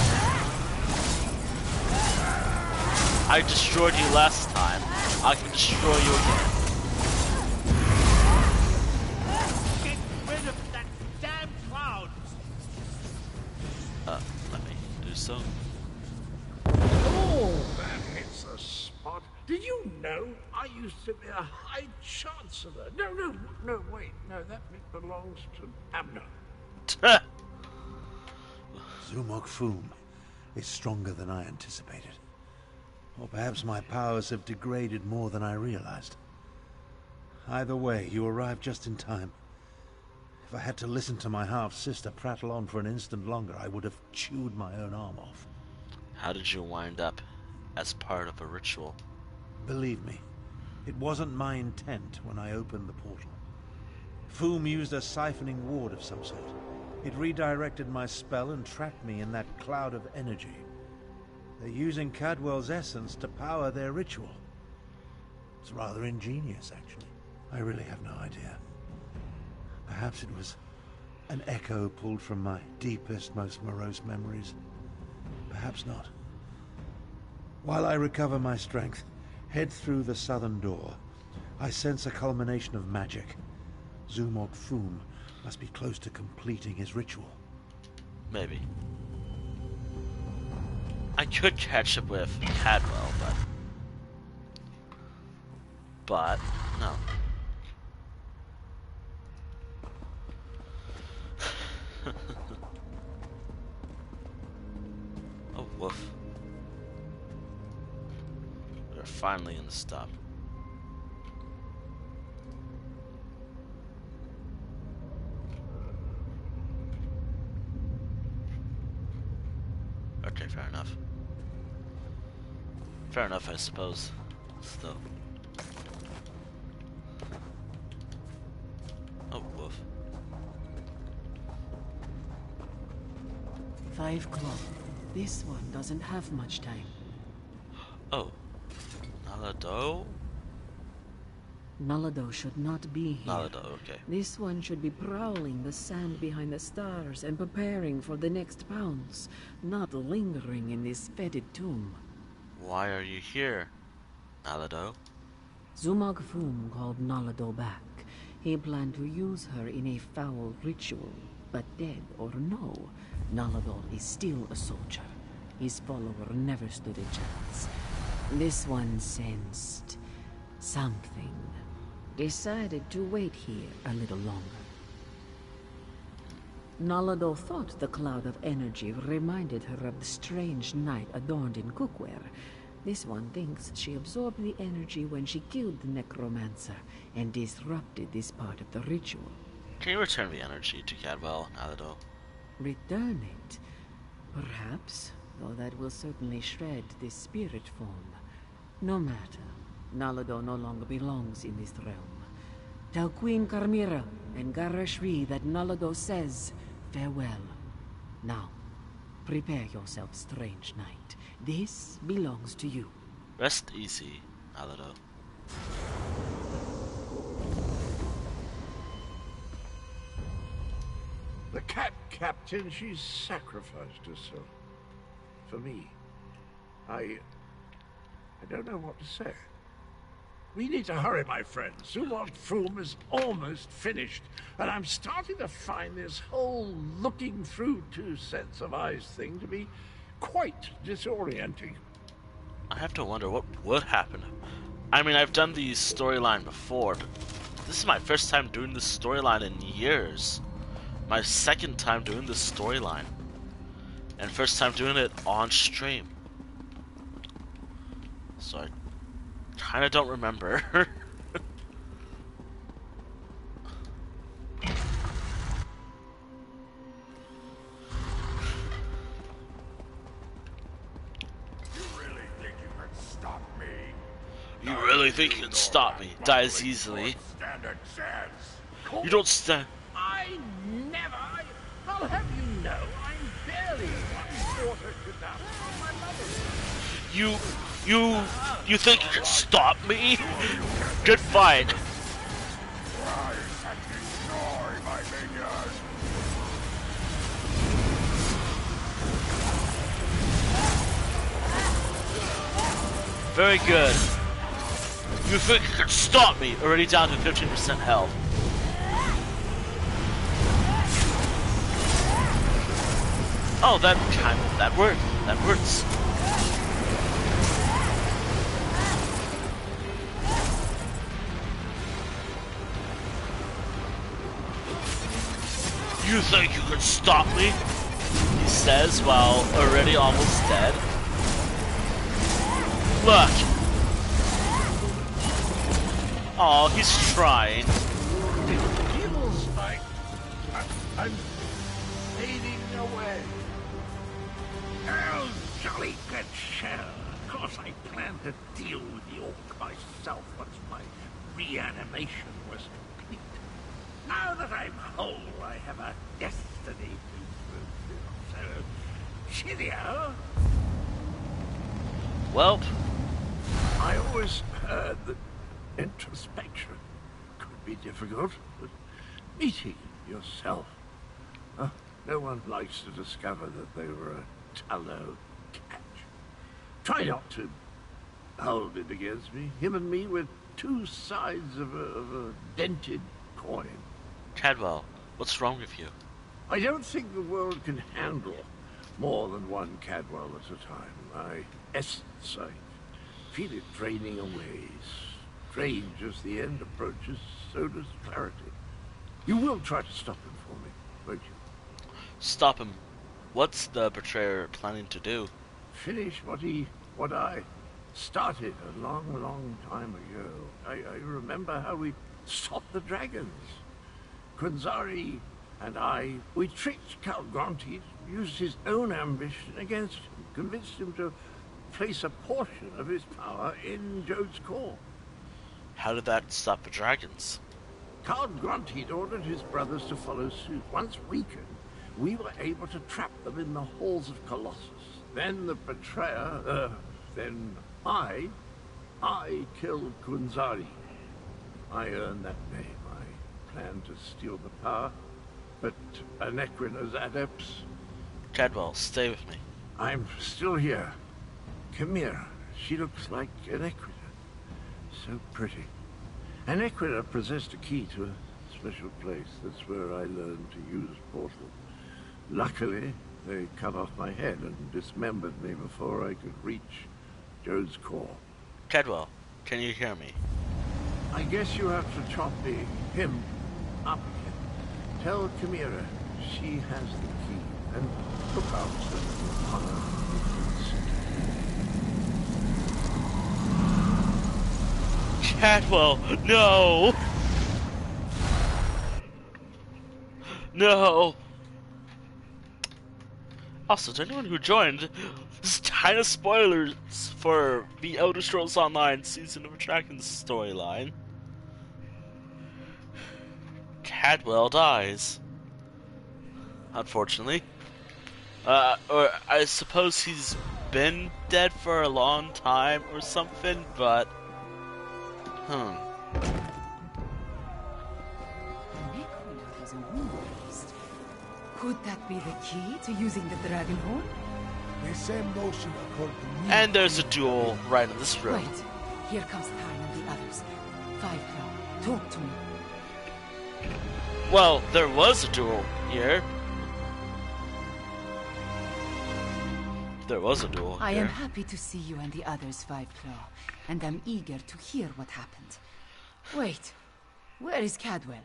I destroyed you last time, I can destroy you again. Get rid of that damn cloud! Let me do so. Oh, that hits the spot. Did you know I used to be a High Chancellor? No, wait. No, that bit belongs to Abner. Zumog Fum is stronger than I anticipated. Or perhaps my powers have degraded more than I realized. Either way, you arrived just in time. If I had to listen to my half-sister prattle on for an instant longer, I would have chewed my own arm off. How did you wind up as part of a ritual? Believe me, it wasn't my intent when I opened the portal. Fum used a siphoning ward of some sort. It redirected my spell and trapped me in that cloud of energy. They're using Cadwell's essence to power their ritual. It's rather ingenious, actually. I really have no idea. Perhaps it was an echo pulled from my deepest, most morose memories. Perhaps not. While I recover my strength, head through the southern door, I sense a culmination of magic. Zumog Fum must be close to completing his ritual. Maybe. I could catch up with Cadwell, but no. Oh, woof. We're finally in the stop. Okay, fair enough. Fair enough, I suppose. Still. Oh, woof. 5 o'clock. This one doesn't have much time. Oh. Nalado? Nalado should not be here. Nalado, okay. This one should be prowling the sand behind the stars and preparing for the next pounce, not lingering in this fetid tomb. Why are you here, Nalado? Zumog Fum called Nalado back. He planned to use her in a foul ritual, but dead or no, Nalado is still a soldier. His follower never stood a chance. This one sensed something. Decided to wait here a little longer. Nalado thought the cloud of energy reminded her of the strange night adorned in cookware. This one thinks she absorbed the energy when she killed the necromancer and disrupted this part of the ritual. Can you return the energy to Cadwell, Nalado? Return it? Perhaps, though that will certainly shred this spirit form. No matter. Nalado no longer belongs in this realm. Tell Queen Carmira and Garashri that Nalado says farewell. Now, prepare yourself, strange knight. This belongs to you. Rest easy, Nalado. cat captain, she sacrificed herself. For me. I don't know what to say. We need to hurry, my friends. Zumwalt Froom is almost finished, and I'm starting to find this whole looking through two sets of eyes thing to be quite disorienting. I have to wonder what would happen. I mean, I've done the storyline before, but this is my first time doing this storyline in years. My second time doing this storyline. And first time doing it on stream. So I kinda don't remember. You really think you can stop me? Die as easily. You don't stand. I'll have you know, I'm barely 1/4 enough for my mother. You think you can stop me? Good fight. Very good. You think you can stop me? Already down to 15% health. Oh, that worked. That works. You think you can stop me? He says while already almost dead. Look. Oh, he's trying. It feels like I'm fading away. Oh, jolly good show. Of course I planned to deal with the orc myself once my reanimation was complete. Now that I'm whole, I have a destiny to fulfill. So, cheerio. Welp. I always heard that introspection could be difficult, but meeting yourself. No one likes to discover that they were a tallow catch. Try not to hold it against me. Him and me were two sides of a dented coin. Cadwell, what's wrong with you? I don't think the world can handle more than one Cadwell at a time. My essence, I feel it draining away. Strange as the end approaches, so does clarity. You will try to stop him for me, won't you? Stop him. What's the betrayer planning to do? Finish what I started a long time ago. I remember how we stopped the dragons. Kunzari and we tricked Kalgronti, used his own ambition against him, convinced him to place a portion of his power in Jode's core. How did that stop the dragons? Kalgronti ordered his brothers to follow suit. Once weakened, we were able to trap them in the halls of Colossus. Then the betrayer, then I killed Kunzari. I earned that name. I planned to steal the power, but Anequina's adepts... Cadwell, stay with me. I'm still here. Chimera, she looks like Anequina. So pretty. Anequina possessed a key to a special place. That's where I learned to use portals. Luckily, they cut off my head and dismembered me before I could reach Jode's core. Cadwell, can you hear me? I guess you have to chop him up again. Tell Chimera she has the key, and look out for honor. Cadwell, no! No! Also, to anyone who joined, this is kind of spoilers for the Elder Scrolls Online Season of Dragons storyline. Cadwell dies. Unfortunately. Or I suppose he's been dead for a long time or something, but... Anequina was a wound beast. Could that be the key to using the dragon horn? The same notion occurred to me. And there's a duel right in this room. Wait, here comes Tarn and the others. Five Claw, talk to me. Well, there was a duel here. There was a duel I here. am happy to see you and the others, Five Claw, and I'm eager to hear what happened. Wait, where is Cadwell?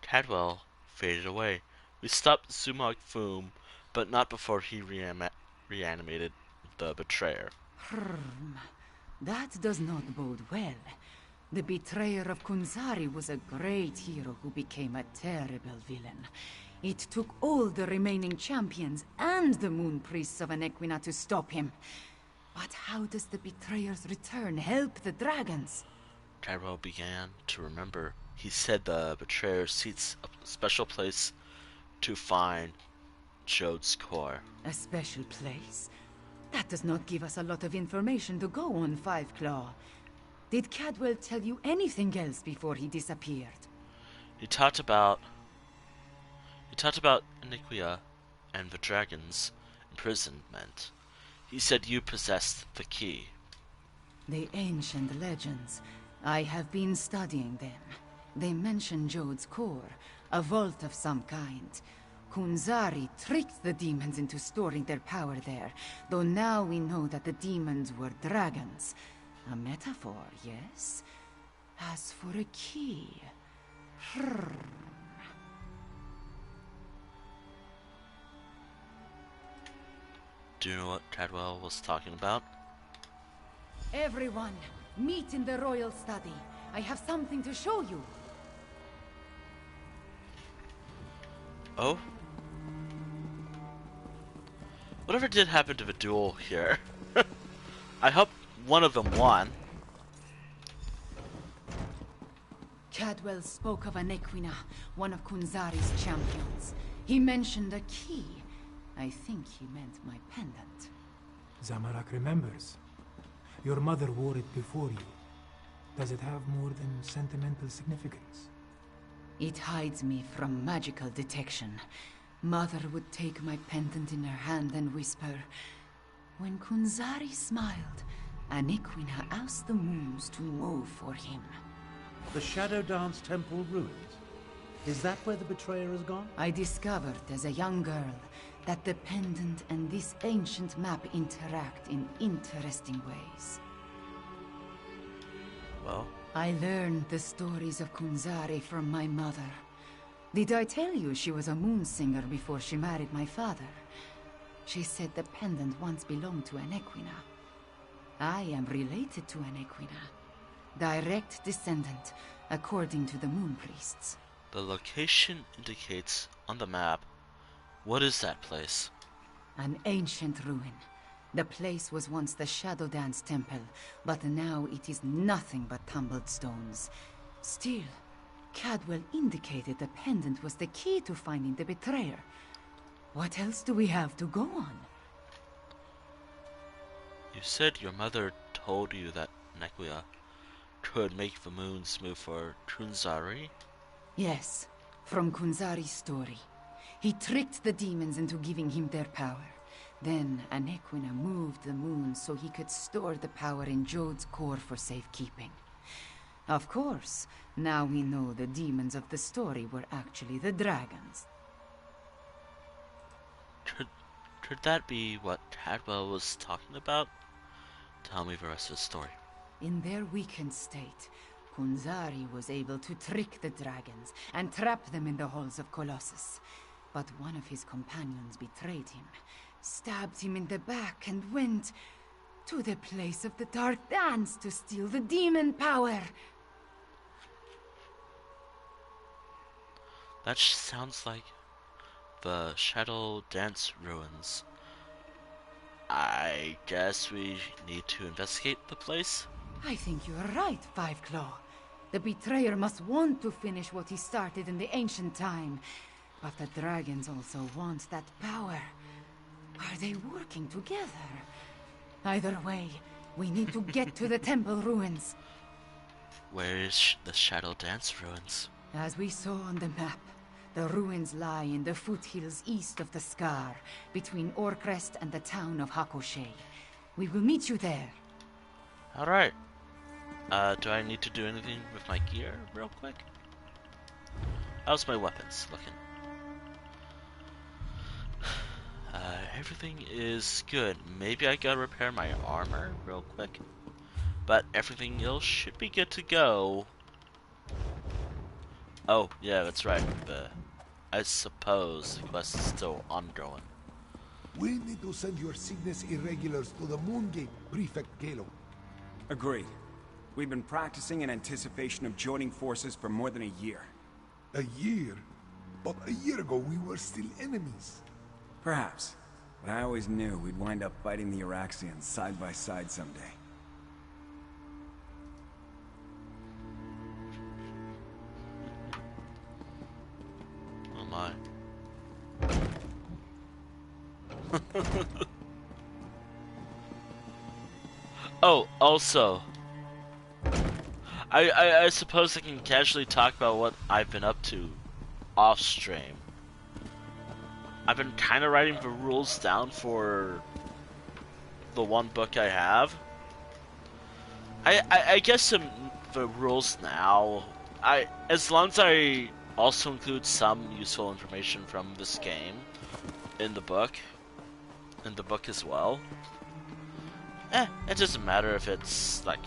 Cadwell faded away. We stopped Zumog Foom, but not before he reanimated the betrayer. That does not bode well. The betrayer of Kunzari was a great hero who became a terrible villain. It took all the remaining champions and the moon priests of Anequina to stop him. But how does the betrayer's return help the dragons? Cadwell began to remember. He said the betrayer seeks a special place to find Jode's core. A special place? That does not give us a lot of information to go on, Five Claw. Did Cadwell tell you anything else before he disappeared? He talked about Iniquia and the dragon's imprisonment. He said you possessed the key. The ancient legends. I have been studying them. They mention Jode's core, a vault of some kind. Kunzari tricked the demons into storing their power there, though now we know that the demons were dragons. A metaphor, yes? As for a key... Do you know what Cadwell was talking about? Everyone, meet in the royal study. I have something to show you. Oh? Whatever did happen to the duel here? I hope one of them won. Cadwell spoke of Anequina, one of Kunzari's champions. He mentioned a key. I think he meant my pendant. Zamorak remembers. Your mother wore it before you. Does it have more than sentimental significance? It hides me from magical detection. Mother would take my pendant in her hand and whisper, "When Kunzari smiled, Anequina asked the moons to move for him." The Shadow Dance Temple ruins? Is that where the betrayer has gone? I discovered as a young girl that the pendant and this ancient map interact in interesting ways. Well? I learned the stories of Kunzari from my mother. Did I tell you she was a moon singer before she married my father? She said the pendant once belonged to Anequina. I am related to Anequina. Direct descendant, according to the moon priests. The location indicates on the map. What is that place? An ancient ruin. The place was once the Shadow Dance Temple, but now it is nothing but tumbled stones. Still, Cadwell indicated the pendant was the key to finding the betrayer. What else do we have to go on? You said your mother told you that Nequia could make the moons move for Kunzari? Yes, from Kunzari's story. He tricked the demons into giving him their power. Then Anequina moved the moon so he could store the power in Jode's core for safekeeping. Of course, now we know the demons of the story were actually the dragons. Could that be what Cadwell was talking about? Tell me the rest of the story. In their weakened state, Kunzari was able to trick the dragons and trap them in the halls of Colossus. But one of his companions betrayed him, stabbed him in the back, and went to the place of the Dark Dance to steal the demon power. That sounds like the Shadow Dance ruins. I guess we need to investigate the place? I think you're right, Five Claw. The betrayer must want to finish what he started in the ancient time. But the dragons also want that power. Are they working together? Either way, we need to get to the temple ruins. Where is the Shadow Dance ruins? As we saw on the map, The ruins lie in the foothills east of the Scar, between Orcrest and the town of Hakoshe. We will meet you there. Alright. Do I need to do anything with my gear real quick? How's my weapons looking? Everything is good. Maybe I gotta repair my armor real quick. But everything else should be good to go. Oh, yeah, that's right. I suppose the quest is still ongoing. We need to send your Cygnus irregulars to the Moongate, Prefect Kalo. Agreed. We've been practicing in anticipation of joining forces for more than a year. A year? But a year ago we were still enemies. Perhaps. But I always knew we'd wind up fighting the Araxians side by side someday. Oh my. Oh, also, I suppose I can casually talk about what I've been up to off stream. I've been kind of writing the rules down for the one book I have. I guess the rules now, as long as I also include some useful information from this game in the book as well. It doesn't matter if it's like,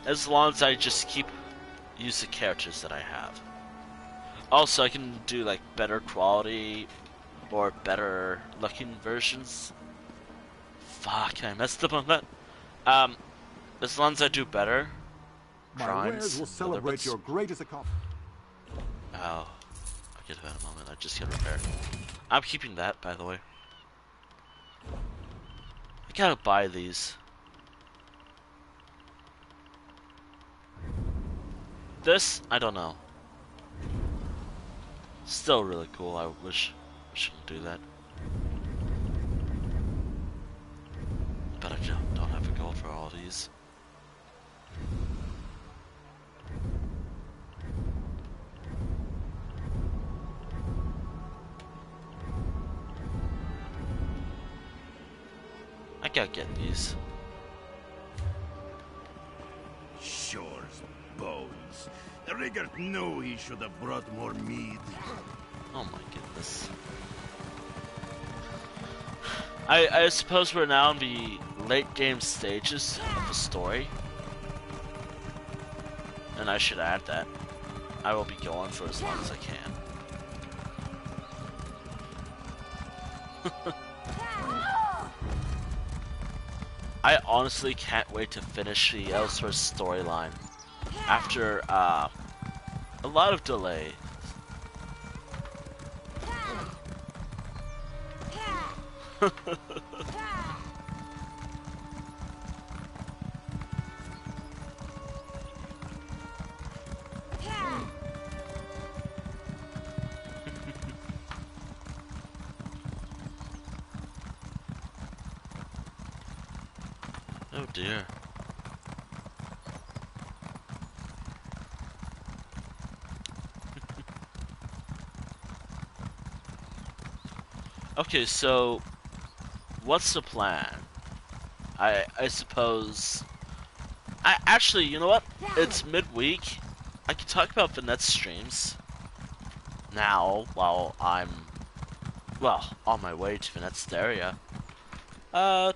as long as I just use the characters that I have. Also, I can do like better quality or better looking versions. Fuck, I messed up on that. As long as I do better My wares will celebrate your greatest accomplishment. Oh, I'll get to that in a moment. I just get repaired. I'm keeping that, by the way. I gotta buy these. This, I don't know. Still really cool. I wish I could do that. But I don't have a gold for all these. I gotta get these. Shore's bones. Rigert knew he should have brought more mead. Oh my goodness. I suppose we're now in the late game stages of the story. And I should add that. I will be going for as long as I can. I honestly can't wait to finish the Elsweyr storyline after a lot of delay. Oh dear. Okay, so what's the plan? I suppose actually, you know what? It's midweek. I can talk about the next streams now while I'm on my way to the next area.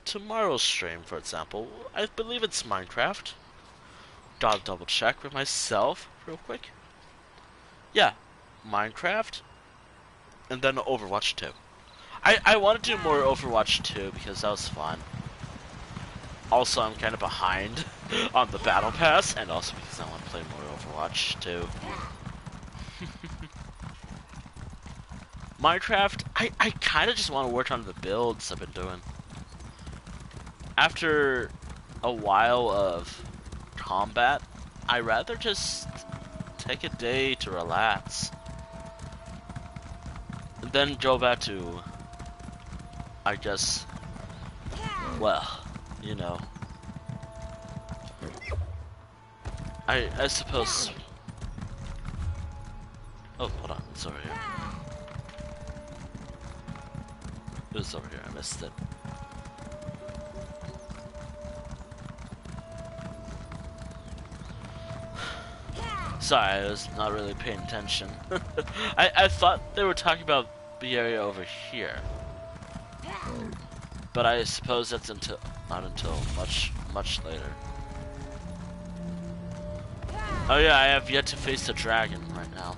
Tomorrow's stream, for example, I believe it's Minecraft. Gotta double check with myself real quick. Yeah, Minecraft, and then Overwatch 2. I want to do more Overwatch 2 because that was fun. Also, I'm kind of behind on the Battle Pass, and also because I want to play more Overwatch 2. Minecraft, I kind of just want to work on the builds I've been doing. After a while of combat, I'd rather just take a day to relax. And then go back to, I guess, well, you know. I suppose... Oh, hold on, it's over here. It was over here, I missed it. Sorry, I was not really paying attention. I thought they were talking about the area over here. But I suppose that's not until much later. Oh yeah, I have yet to face the dragon right now.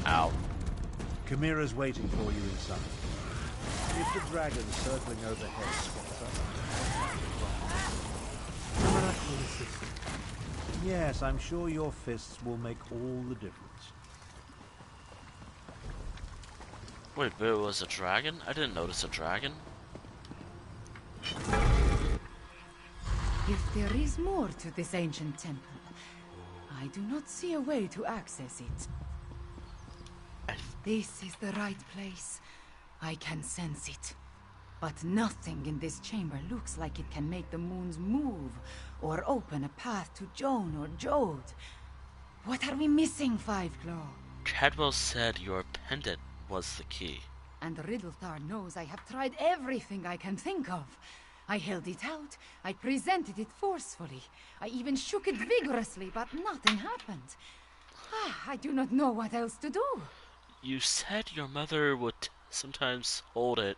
Ow. Chimera's waiting for you inside. If the dragon circling overhead spots us, yes, I'm sure your fists will make all the difference. Wait, there was a dragon? I didn't notice a dragon. If there is more to this ancient temple, I do not see a way to access it. This is the right place. I can sense it. But nothing in this chamber looks like it can make the moons move, or open a path to Joan or Jode. What are we missing, Fiveclaw? Cadwell said your pendant was the key. And Riddlethar knows I have tried everything I can think of. I held it out, I presented it forcefully, I even shook it vigorously, but nothing happened. I do not know what else to do. You said your mother would sometimes hold it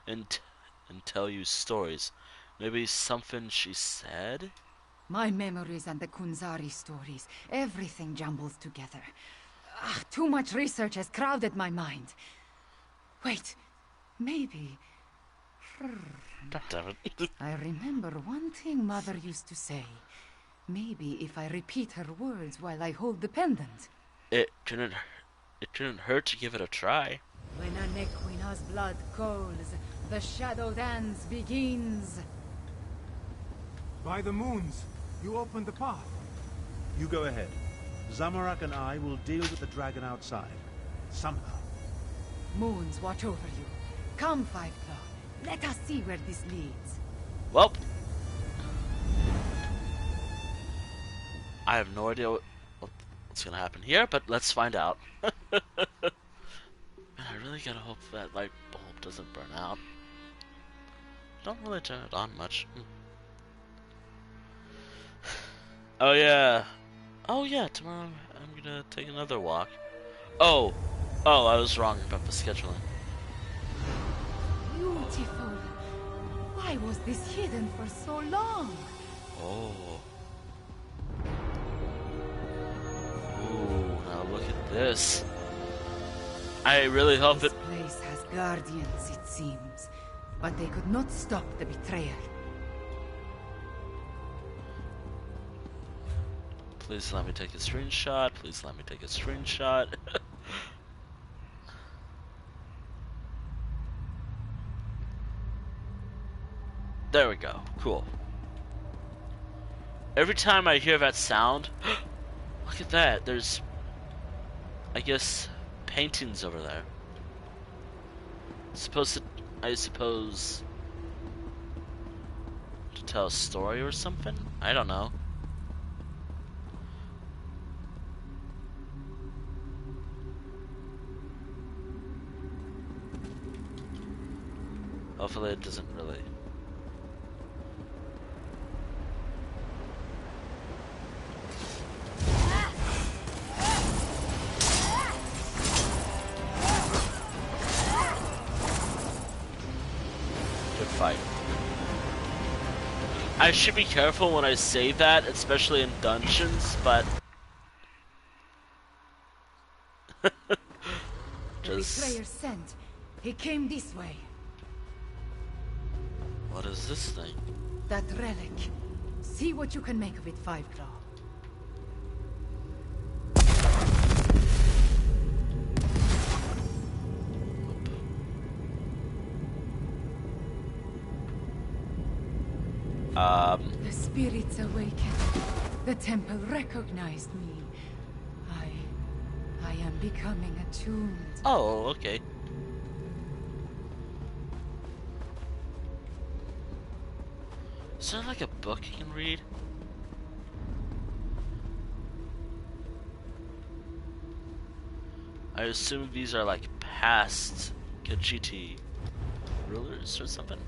and tell you stories. Maybe something she said? My memories and the Kunzari stories, everything jumbles together. Too much research has crowded my mind. Wait, maybe... I remember one thing Mother used to say. Maybe if I repeat her words while I hold the pendant. It couldn't hurt to give it a try. When an Equina's blood calls, the shadow dance begins. By the moons, you opened the path. You go ahead. Zamorak and I will deal with the dragon outside. Somehow. Moons watch over you. Come, Fiveclaw. Let us see where this leads. Well, I have no idea what's gonna happen here, but let's find out. Man, I really gotta hope that light bulb doesn't burn out. Don't really turn it on much. Oh yeah. Oh yeah, tomorrow I'm gonna take another walk. Oh, I was wrong about the scheduling. Beautiful. Why was this hidden for so long? Oh. Ooh, now look at this. I really hope This place has guardians, it seems. But they could not stop the betrayal. Please let me take a screenshot. Please let me take a screenshot. There we go. Cool. Every time I hear that sound, look at that. There's, I guess, paintings over there. I suppose, to tell a story or something? I don't know. Hopefully it doesn't really... Good fight. I should be careful when I say that, especially in dungeons, but... The betrayer sent. He came this way. What is this thing? That relic. See what you can make of it, Fiveclaw. The spirits awakened. The temple recognized me. I am becoming attuned. Oh, okay. Is there like a book you can read? I assume these are like past Khajiit rulers or something?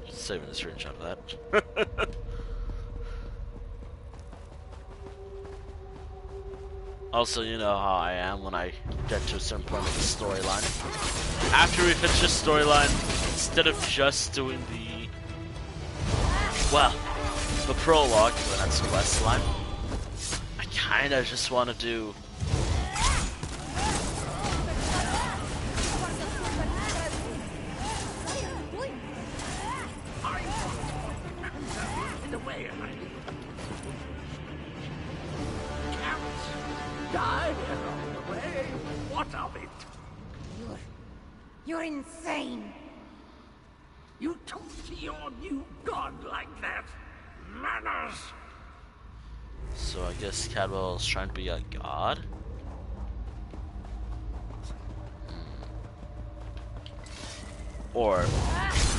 Saving a screenshot of that. Also, you know how I am when I get to a certain point of the storyline. After we finish the storyline, instead of just doing the prologue, so that's the quest line, I kinda just want to do What of it? You're insane. You talk to your new god like that? Manners! So I guess Cadwell is trying to be a god? Or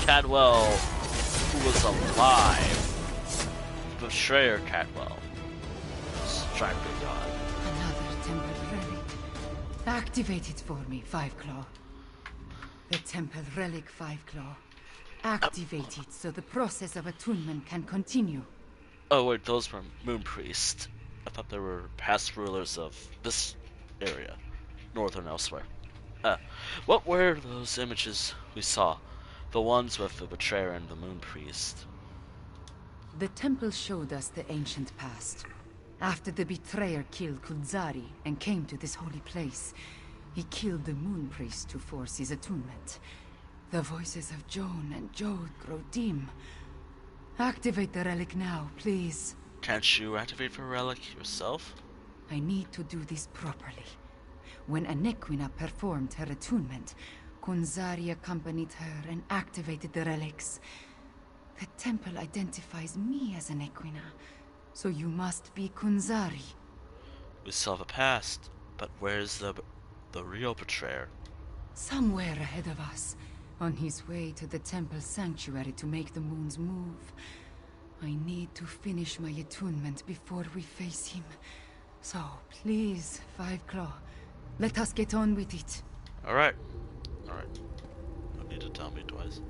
Cadwell, who was alive, Betrayer Cadwell, is trying to be a god. Another temple relic. Activate it for me, Five Claw. The temple relic, Five Claw. Activate it so the process of attunement can continue. Oh wait, those were Moon Priest. I thought they were past rulers of this area, northern Elsweyr. What were those images we saw? The ones with the Betrayer and the Moon Priest. The temple showed us the ancient past. After the Betrayer killed Kulzari and came to this holy place, he killed the Moon Priest to force his attunement. The voices of Joan and Jode grow dim. Activate the relic now, please. Can't you activate the relic yourself? I need to do this properly. When an Equina performed her attunement, Kunzari accompanied her and activated the relics. The temple identifies me as an Equina, so you must be Kunzari. We saw the past, but where's the real Betrayer? Somewhere ahead of us, on his way to the temple sanctuary to make the moons move. I need to finish my attunement before we face him. So, please, Five Claw, let us get on with it. Alright. Alright. No need to tell me twice.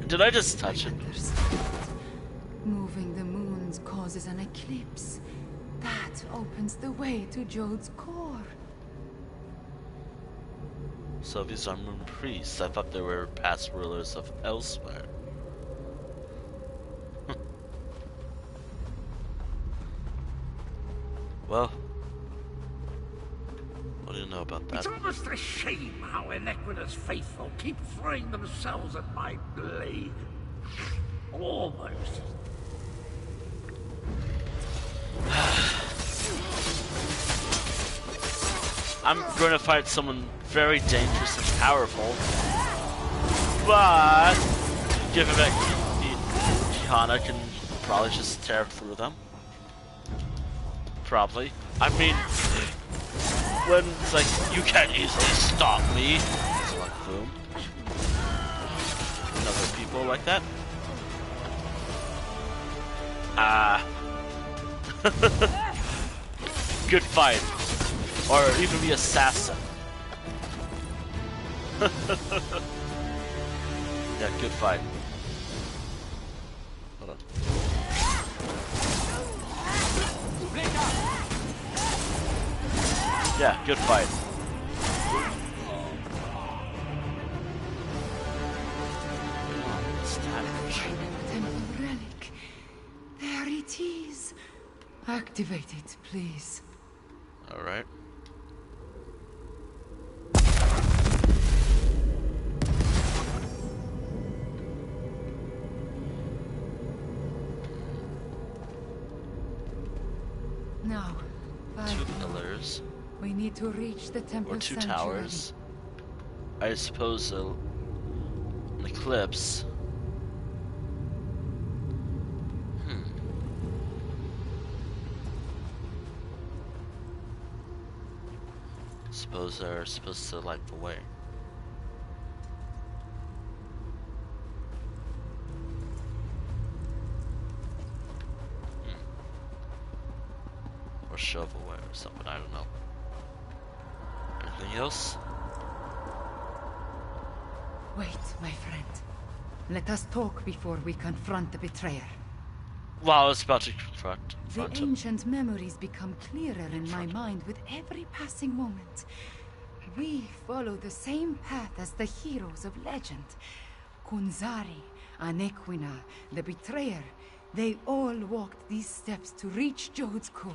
Did I just touch it? Moving the moons causes an eclipse. That opens the way to Jode's core. So these are Moon Priests. I thought they were past rulers of Elsweyr. Well, what do you know about that? It's almost a shame how Inequina's faithful keep throwing themselves at my blade. Almost. I'm going to fight someone very dangerous and powerful, but given that Kihana can probably just tear through them. Probably. I mean, when it's like, you can't easily stop me. It's like, boom. And other people like that. Good fight. Or even the assassin. Yeah, good fight. Hold on. Yeah, good fight. Temple relic. There it is. Activate it, please. Alright. Now, Two pillars. we need to reach the temple Or two sanctuary. towers. I suppose an eclipse. Suppose they're supposed to light the way. shovelware or something, I don't know. Anything else? Wait, my friend. Let us talk before we confront the betrayer. Well, I was about to confront The him. ancient memories become clearer in my mind with every passing moment. We follow the same path as the heroes of legend. Kunzari, Anequina, the betrayer. They all walked these steps to reach Jode's core.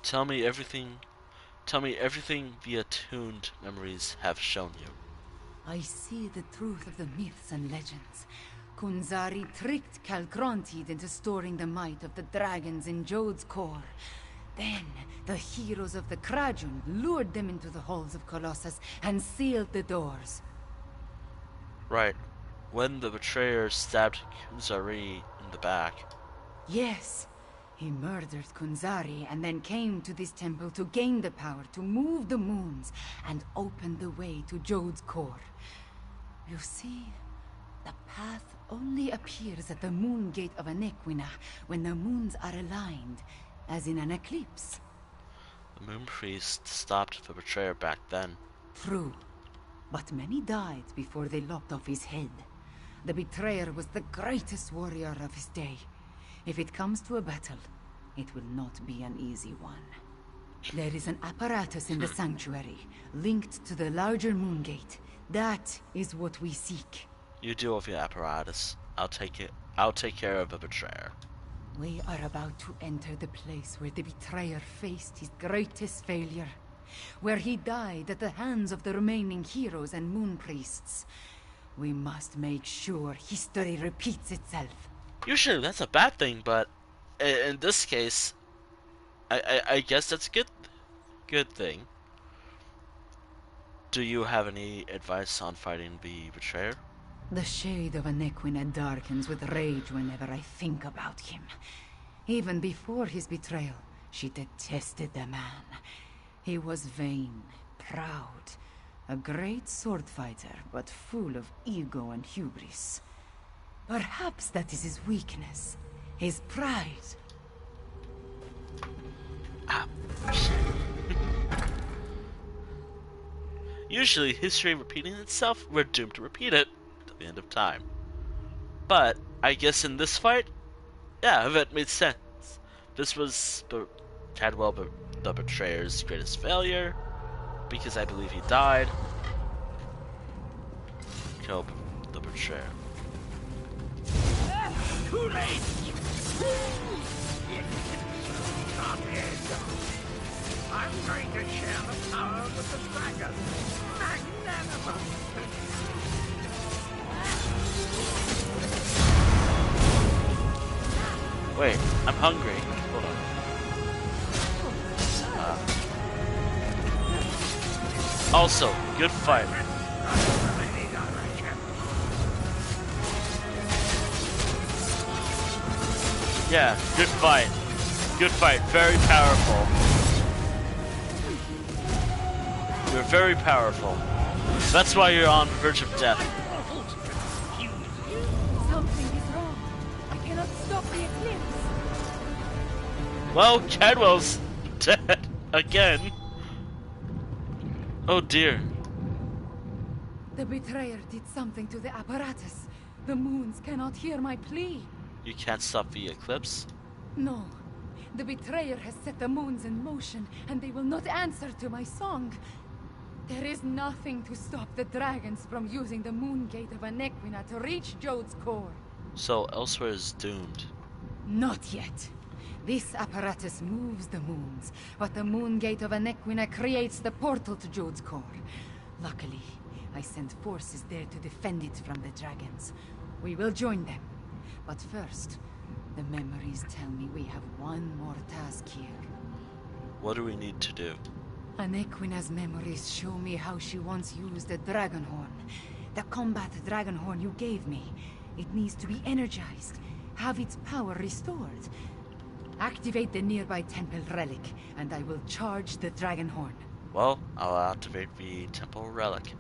Tell me everything the attuned memories have shown you. I see the truth of the myths and legends. Kunzari tricked Kalkrantid into storing the might of the dragons in Jode's core. Then, the heroes of the Krajun lured them into the halls of Colossus and sealed the doors. Right. When the betrayer stabbed Kunzari in the back. Yes. He murdered Kunzari and then came to this temple to gain the power to move the moons and open the way to Jode's core. You see, the path only appears at the moon gate of Anequina when the moons are aligned, as in an eclipse. The moon priest stopped the betrayer back then. True. But many died before they lopped off his head. The betrayer was the greatest warrior of his day. If it comes to a battle, it will not be an easy one. There is an apparatus in the sanctuary, linked to the larger moon gate. That is what we seek. You deal with your apparatus. I'll take care of the betrayer. We are about to enter the place where the betrayer faced his greatest failure. Where he died at the hands of the remaining heroes and moon priests. We must make sure history repeats itself. Usually that's a bad thing, but in this case, I guess that's a good thing. Do you have any advice on fighting the betrayer? The shade of Anequina darkens with rage whenever I think about him. Even before his betrayal, she detested the man. He was vain, proud, a great sword fighter, but full of ego and hubris. Perhaps that is his weakness, his pride. Usually, history repeating itself, we're doomed to repeat it to the end of time. But, I guess in this fight, yeah, that made sense. This was Cadwell, the betrayer's greatest failure, because I believe he died. Kill the betrayer. Too late! I'm going to share the power with the dragon. Magnanimous! Wait, I'm hungry. Hold on. Also, good fight. Yeah, good fight. Good fight. Very powerful. You're very powerful. That's why you're on the verge of death. Something is wrong. I cannot stop the eclipse. Well, Cadwell's dead again. Oh dear. The betrayer did something to the apparatus. The moons cannot hear my plea. You can't stop the eclipse? No. The betrayer has set the moons in motion, and they will not answer to my song. There is nothing to stop the dragons from using the moon gate of Anequina to reach Jode's core. So Elsweyr is doomed. Not yet. This apparatus moves the moons, but the moon gate of Anequina creates the portal to Jode's core. Luckily, I sent forces there to defend it from the dragons. We will join them. But first, the memories tell me we have one more task here. What do we need to do? Anequina's memories show me how she once used the dragon horn. The combat dragon horn you gave me. It needs to be energized, have its power restored. Activate the nearby temple relic, and I will charge the dragon horn. Well, I'll activate the temple relic.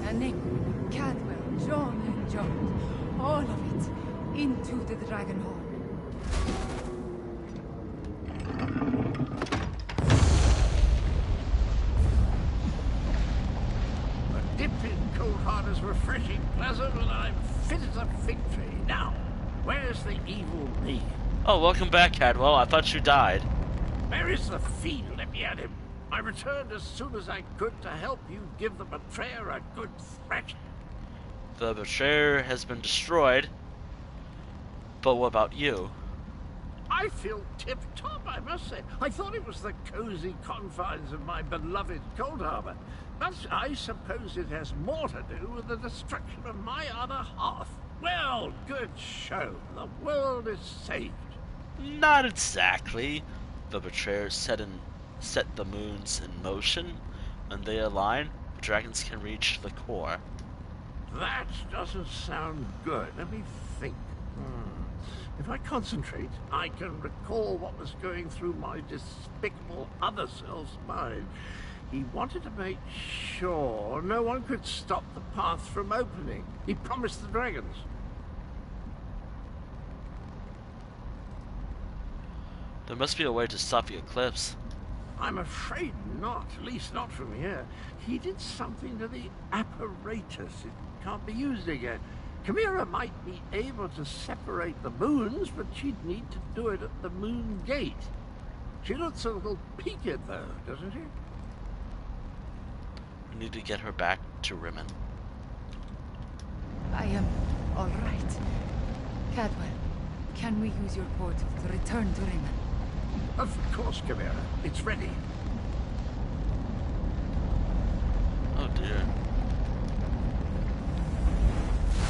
Anequina, Cadwell, John, and the dragon horn. A dip in cold water's refreshing, pleasant, and I'm fit as a fig tree. Now, where's the evil me? Oh, welcome back, Cadwell. I thought you died. Where is the fiend? Let me at him. I returned as soon as I could to help you give the betrayer a good thrashing. The betrayer has been destroyed. But what about you? I feel tip-top, I must say. I thought it was the cozy confines of my beloved Cold Harbor. But I suppose it has more to do with the destruction of my other half. Well, good show. The world is saved. Not exactly. The betrayer set the moons in motion. When they align, the dragons can reach the core. That doesn't sound good. Let me think. If I concentrate, I can recall what was going through my despicable other self's mind. He wanted to make sure no one could stop the path from opening. He promised the dragons. There must be a way to stop the eclipse. I'm afraid not, at least not from here. He did something to the apparatus. It can't be used again. Kihana might be able to separate the moons, but she'd need to do it at the moon gate. She looks a little peaked, though, doesn't she? We need to get her back to Rimmen. I am all right. Cadwell, can we use your portal to return to Rimmen? Of course, Kihana. It's ready. Oh dear.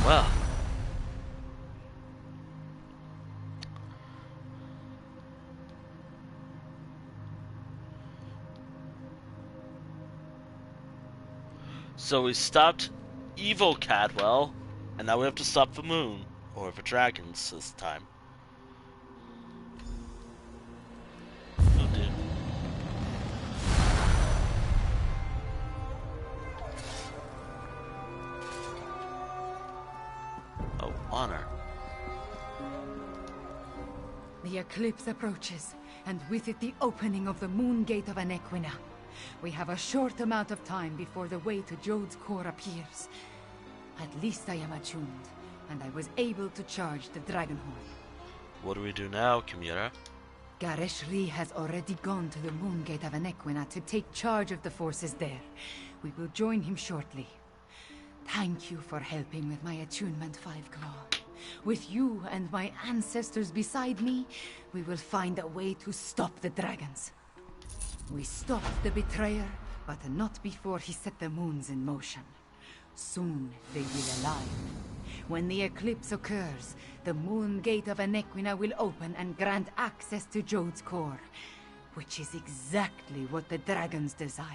Well. So we stopped evil Cadwell, and now we have to stop the moon, or the dragons this time. Oh dear. Oh, honor. The eclipse approaches, and with it the opening of the moon gate of Anequina. We have a short amount of time before the way to Jode's core appears. At least I am attuned, and I was able to charge the Dragonhorn. What do we do now, Kihana? Gareshri has already gone to the moon gate of Anequina to take charge of the forces there. We will join him shortly. Thank you for helping with my attunement, Five Claw. With you and my ancestors beside me, we will find a way to stop the dragons. We stopped the betrayer, but not before he set the moons in motion. Soon they will align. When the eclipse occurs, the moon gate of Anequina will open and grant access to Jode's core, which is exactly what the dragons desire.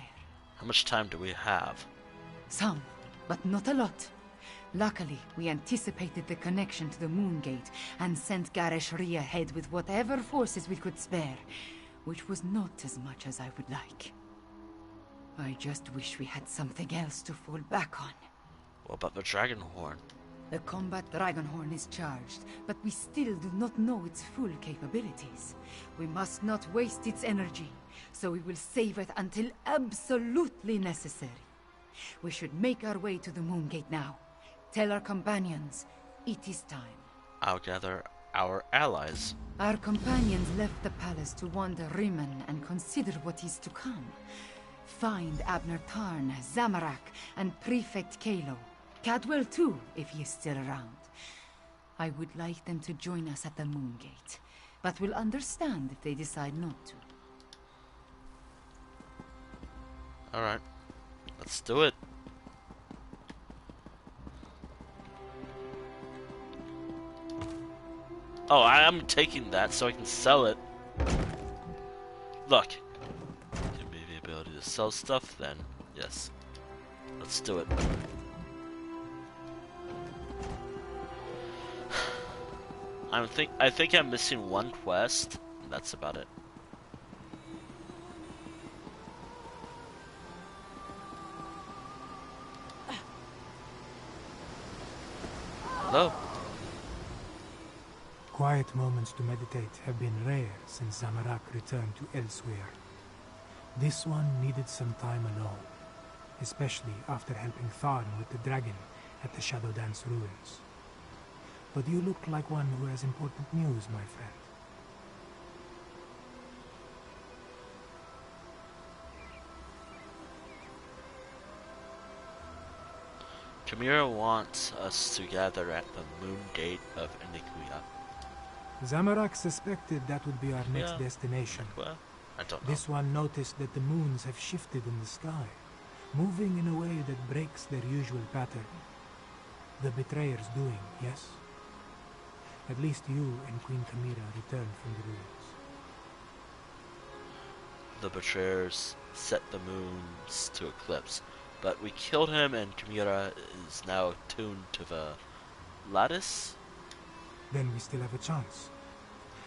How much time do we have? Some, but not a lot. Luckily, we anticipated the connection to the moon gate and sent Gareshri ahead with whatever forces we could spare, which was not as much as I would like. I just wish we had something else to fall back on. What about the Dragonhorn? The combat Dragonhorn is charged, but we still do not know its full capabilities. We must not waste its energy, so we will save it until absolutely necessary. We should make our way to the moon gate now. Tell our companions, it is time. I'll gather our allies. Our companions left the palace to wander Rimmen and consider what is to come. Find Abner Tarn, Zamorak, and Prefect Kalo. Cadwell too, if he is still around. I would like them to join us at the moon gate, but will understand if they decide not to. Alright, let's do it. Oh, I'm taking that so I can sell it. Look. Give me the ability to sell stuff, then yes. Let's do it. I think I'm missing one quest, and that's about it. Hello? Quiet moments to meditate have been rare since Zamorak returned to Elsweyr. This one needed some time alone, especially after helping Tharn with the dragon at the Shadow Dance ruins. But you look like one who has important news, my friend. Kihana wants us to gather at the moon gate of Iniquia. Zamorak suspected that would be our next destination. I don't know. This one noticed that the moons have shifted in the sky, moving in a way that breaks their usual pattern. The betrayer's doing, yes? At least you and Queen Kihana returned from the ruins. The betrayers set the moons to eclipse, but we killed him and Kihana is now attuned to the lattice? Then we still have a chance.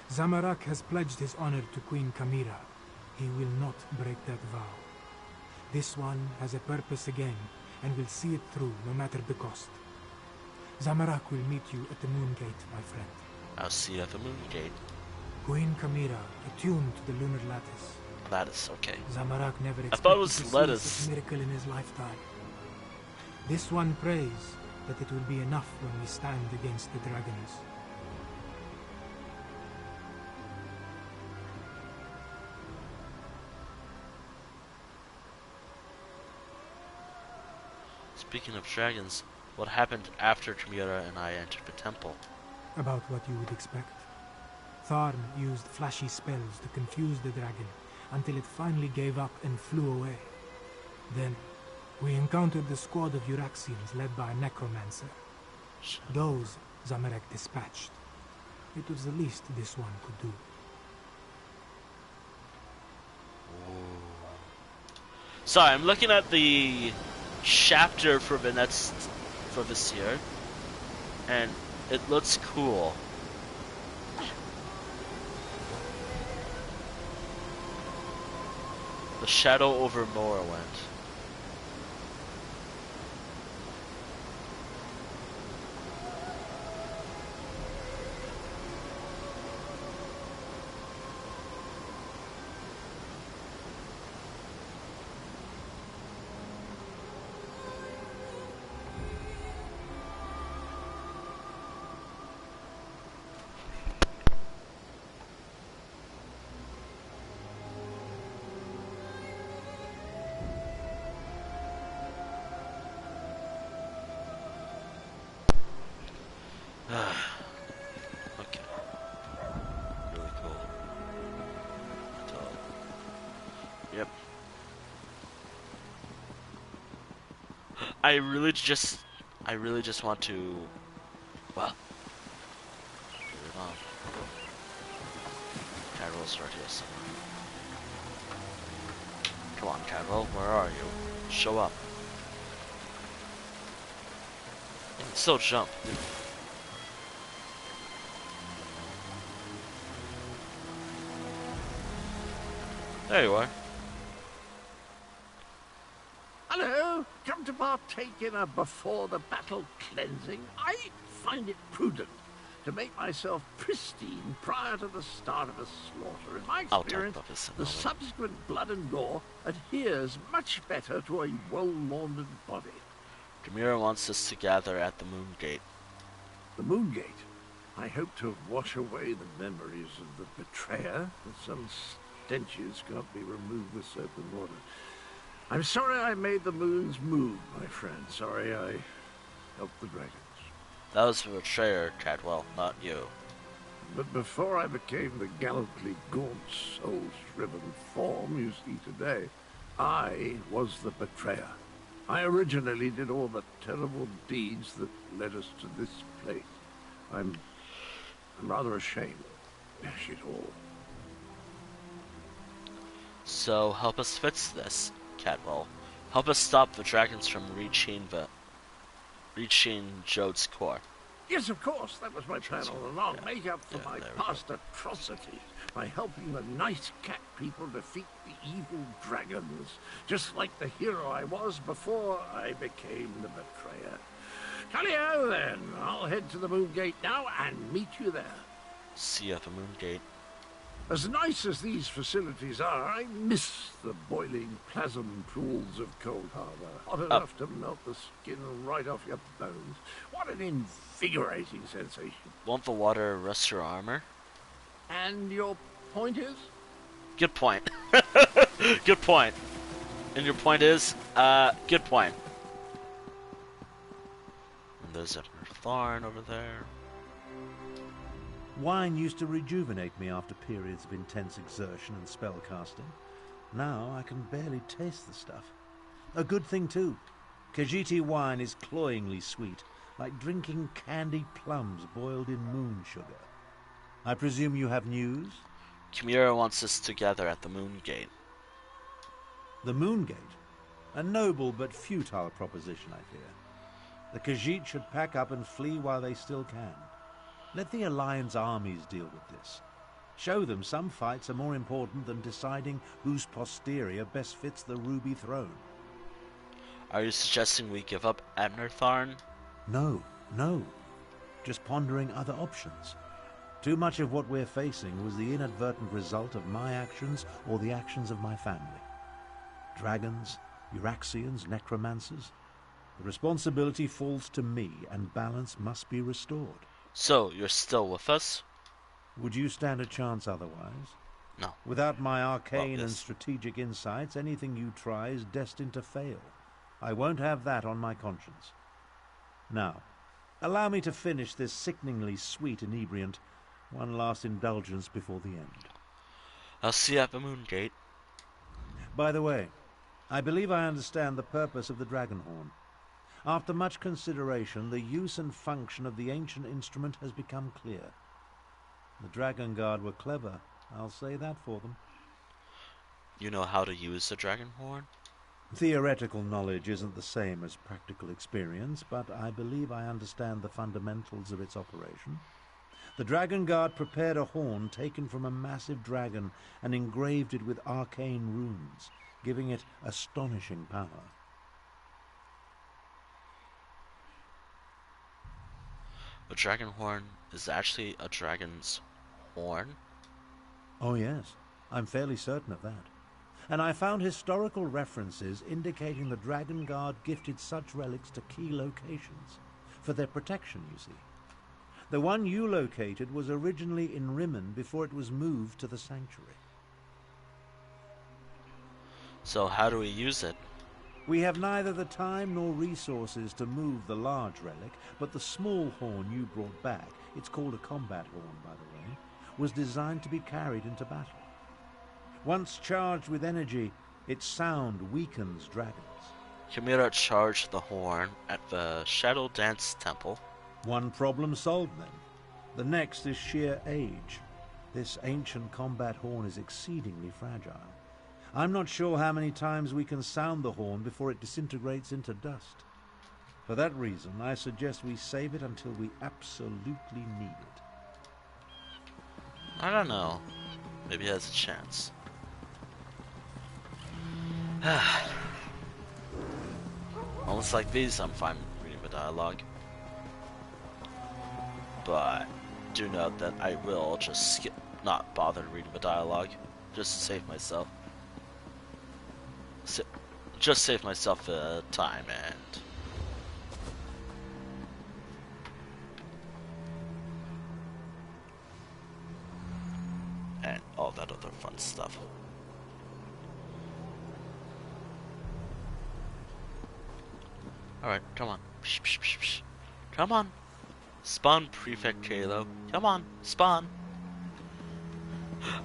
Zamorak has pledged his honor to Queen Kihana. He will not break that vow. This one has a purpose again, and will see it through no matter the cost. Zamorak will meet you at the Moon Gate, my friend. I'll see you at the Moon Gate. Queen Kihana, attuned to the lunar lattice. Lattice, okay. Zamorak never I thought it expected was to see lettuce. such a miracle in his lifetime. This one prays that it will be enough when we stand against the dragons. Speaking of dragons, what happened after Kihana and I entered the temple? About what you would expect. Tharn used flashy spells to confuse the dragon until it finally gave up and flew away. Then, we encountered the squad of Uraxians led by a necromancer. Those Zamorak dispatched. It was the least this one could do. Sorry, I'm looking at the chapter for the next, for this year, and it looks cool. The Shadow over Morrowind. Okay. Really cool. Yep. I really just want to, well, get it on. Cadwell's right here somewhere. Come on, Cadwell, where are you? Show up. You can still jump. There you are. Hello, come to partake in a before-the-battle cleansing? I find it prudent to make myself pristine prior to the start of a slaughter. In my experience, the subsequent blood and gore adheres much better to a well-laundered body. Kihana wants us to gather at the Moon Gate. The Moon Gate? I hope to wash away the memories of the betrayer, that some stenches can't be removed with soap and water. I'm sorry I made the moons move, my friend. Sorry I helped the dragons. That was the betrayer, Cadwell, not you. But before I became the gallantly gaunt, soul-shriven form you see today, I was the betrayer. I originally did all the terrible deeds that led us to this place. I'm rather ashamed. Dash it all. So help us fix this, Cadwell. Help us stop the dragons from reaching Jode's core. Yes, of course. That was my plan all along. Make up for my past atrocities by helping the nice cat people defeat the evil dragons, just like the hero I was before I became the betrayer. Tally-ho, then. I'll head to the Moon Gate now and meet you there. See you at the Moon Gate. As nice as these facilities are, I miss the boiling plasm pools of Cold Harbor. Hot enough to melt the skin right off your bones. What an invigorating sensation. Won't the water rust your armor? And your point is? Good point. Good point. And your point is? Good point. And there's Edward Thorn over there. Wine used to rejuvenate me after periods of intense exertion and spellcasting. Now I can barely taste the stuff. A good thing too. Khajiiti wine is cloyingly sweet, like drinking candied plums boiled in moon sugar. I presume you have news? Chimera wants us to gather at the Moon Gate. The Moon Gate? A noble but futile proposition, I fear. The Khajiit should pack up and flee while they still can. Let the Alliance armies deal with this. Show them some fights are more important than deciding whose posterior best fits the Ruby Throne. Are you suggesting we give up Abnertharn? No. Just pondering other options. Too much of what we're facing was the inadvertent result of my actions or the actions of my family. Dragons, Euraxians, necromancers. The responsibility falls to me, and balance must be restored. So, you're still with us? Would you stand a chance otherwise? No. Without my arcane and strategic insights, anything you try is destined to fail. I won't have that on my conscience. Now, allow me to finish this sickeningly sweet inebriant. One last indulgence before the end. I'll see you at the Moon Gate. By the way, I believe I understand the purpose of the Dragonhorn. After much consideration, the use and function of the ancient instrument has become clear. The Dragon Guard were clever, I'll say that for them. You know how to use the Dragonhorn? Theoretical knowledge isn't the same as practical experience, but I believe I understand the fundamentals of its operation. The Dragon Guard prepared a horn taken from a massive dragon and engraved it with arcane runes, giving it astonishing power. The Dragonhorn is actually a dragon's horn? Oh yes, I'm fairly certain of that. And I found historical references indicating the Dragon Guard gifted such relics to key locations, for their protection, you see. The one you located was originally in Rimmen before it was moved to the sanctuary. So how do we use it? We have neither the time nor resources to move the large relic, but the small horn you brought back, it's called a combat horn, by the way, was designed to be carried into battle. Once charged with energy, its sound weakens dragons. Chimera charged the horn at the Shadow Dance Temple. One problem solved then. The next is sheer age. This ancient combat horn is exceedingly fragile. I'm not sure how many times we can sound the horn before it disintegrates into dust. For that reason, I suggest we save it until we absolutely need it. I don't know. Maybe it has a chance. Moments like these, I'm fine reading the dialogue. But do note that I will just not bother reading the dialogue, just to save myself. Just save myself time and all that other fun stuff. Alright, come on. Psh, psh, psh, psh. Come on. Spawn Prefect Halo. Come on, spawn.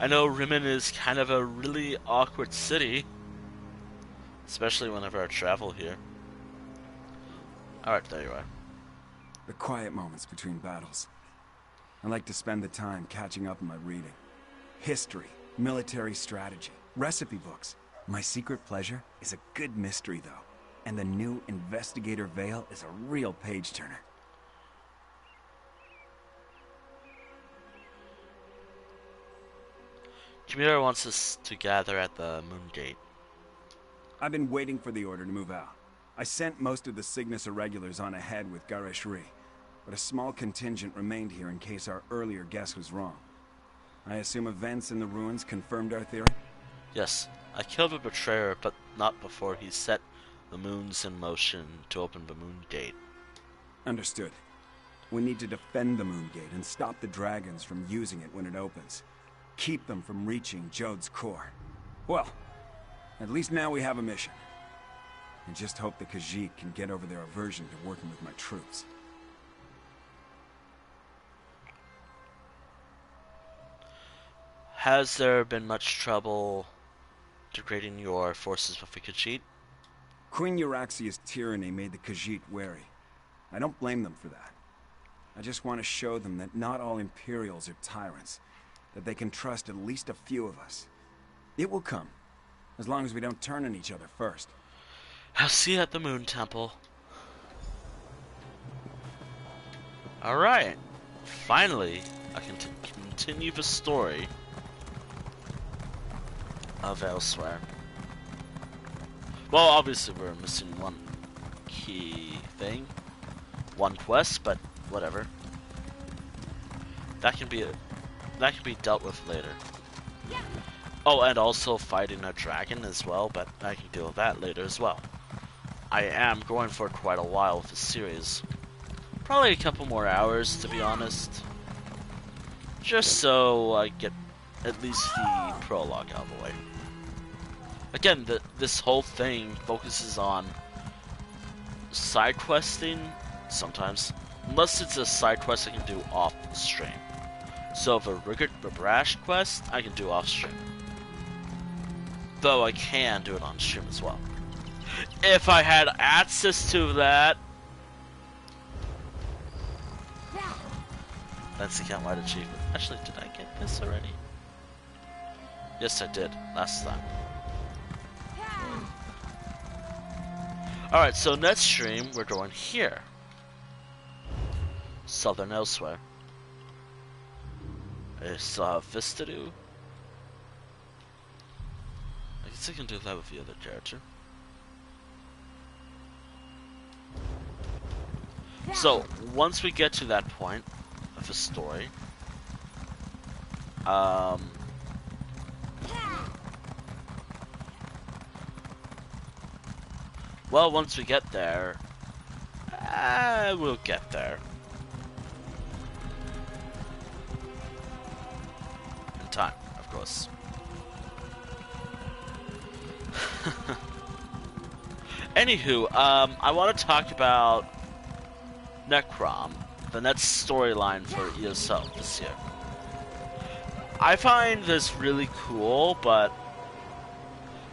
I know Rimmen is kind of a really awkward city. Especially whenever I travel here. Alright, there you are. The quiet moments between battles. I like to spend the time catching up on my reading. History, military strategy, recipe books. My secret pleasure is a good mystery, though. And the new Investigator Veil is a real page-turner. Chimera wants us to gather at the Moon Gate. I've been waiting for the order to move out. I sent most of the Cygnus Irregulars on ahead with Gareshri. but a small contingent remained here in case our earlier guess was wrong. I assume events in the ruins confirmed our theory? Yes, I killed a betrayer, but not before he set the moons in motion to open the moon gate. Understood. We need to defend the moon gate and stop the dragons from using it when it opens. Keep them from reaching Jode's core. Well, at least now we have a mission. And just hope the Khajiit can get over their aversion to working with my troops. Has there been much trouble degrading your forces with the Khajiit? Queen Euraxia's tyranny made the Khajiit wary. I don't blame them for that. I just want to show them that not all Imperials are tyrants, that they can trust at least a few of us. It will come, as long as we don't turn on each other first. I'll see you at the Moon Temple. Alright, finally, I can continue the story of Elsweyr. Well, obviously we're missing one key thing, one quest, but whatever. That can be dealt with later. Oh, and also fighting a dragon as well, but I can deal with that later as well. I am going for quite a while with this series. Probably a couple more hours, to be honest. Just so I get at least the prologue out of the way. Again, this whole thing focuses on side questing sometimes, unless it's a side quest I can do off the stream. So the Brash quest I can do off stream, though I can do it on stream as well if I had access to that. That's the count-wide achievement. Actually, did I get this already? Yes, I did last time. Alright, so next stream, we're going here. Southern Elsweyr. I still have this to do. I guess I can do that with the other character. So, once we get to that point of the story, well, once we get there, we'll get there. In time, of course. Anywho, I want to talk about Necrom, the next storyline for ESO this year. I find this really cool, but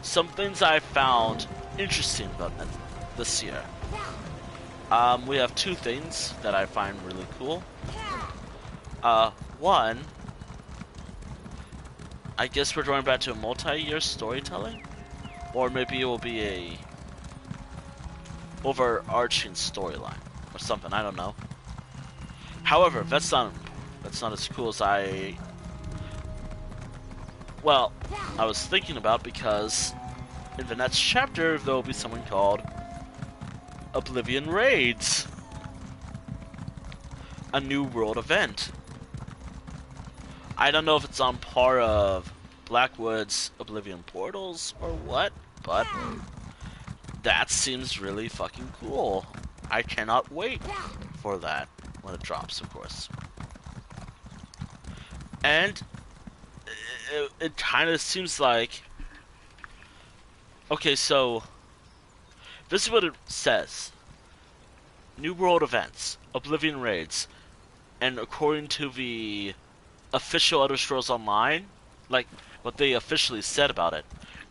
some things I found interesting about it this year. We have two things that I find really cool. One, I guess we're going back to a multi-year storytelling, or maybe it will be a overarching storyline or something. I don't know. However, that's not as cool as I was thinking about, because in the next chapter there will be something called Oblivion Raids, a new world event. I don't know if it's on par of Blackwood's Oblivion Portals or what, but that seems really fucking cool. I cannot wait for that when it drops, of course. And it kind of seems like, okay, so this is what it says: New World Events, Oblivion Raids, and according to the official Elder Scrolls Online, like what they officially said about it,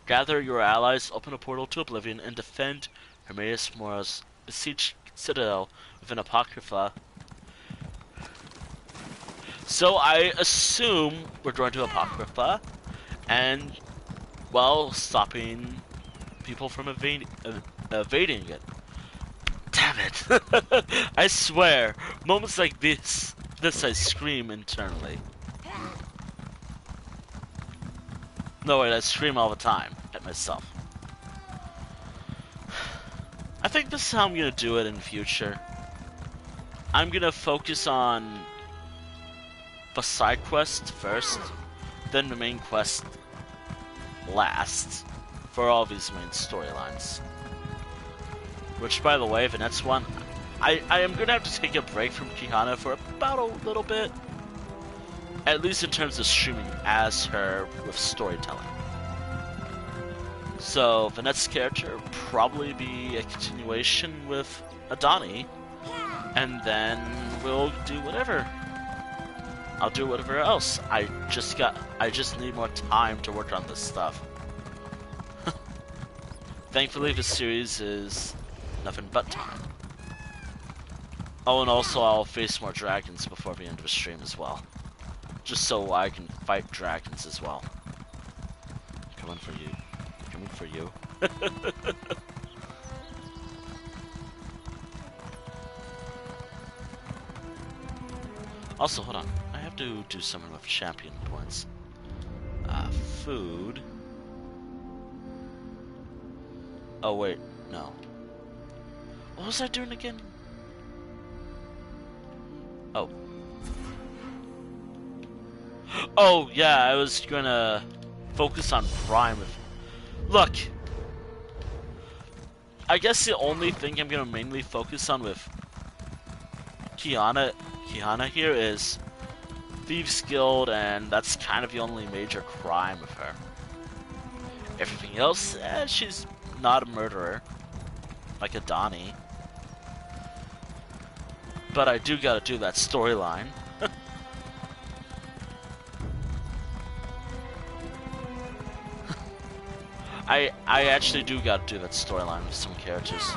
gather your allies, open a portal to Oblivion, and defend Hermaeus Mora's besieged citadel with an Apocrypha. So I assume we're going to Apocrypha, and, well, stopping people from evading it. Damn it! I swear, moments like this I scream internally. No, wait, I scream all the time at myself. I think this is how I'm gonna do it in the future. I'm gonna focus on the side quest first, then the main quest last, for all these main storylines. Which, by the way, the next one, I am gonna have to take a break from Kihana for about a little bit. At least in terms of streaming as her with storytelling. So the next character will probably be a continuation with Adani, and then we'll do whatever. I'll do whatever else. I just need more time to work on this stuff. Thankfully, this series is nothing but time. Oh, and also I'll face more dragons before the end of the stream as well. Just so I can fight dragons as well. Coming for you. Coming for you. Also, hold on. I have to do something with champion points. Food. Oh, wait. No. What was I doing again? Oh. Oh, yeah, I was gonna focus on Prime. Look! I guess the only thing I'm gonna mainly focus on with Kihana here is Thieves Guild, and that's kind of the only major crime with her. Everything else, she's not a murderer, like Adani. But I do gotta do that storyline. I actually do gotta do that storyline with some characters.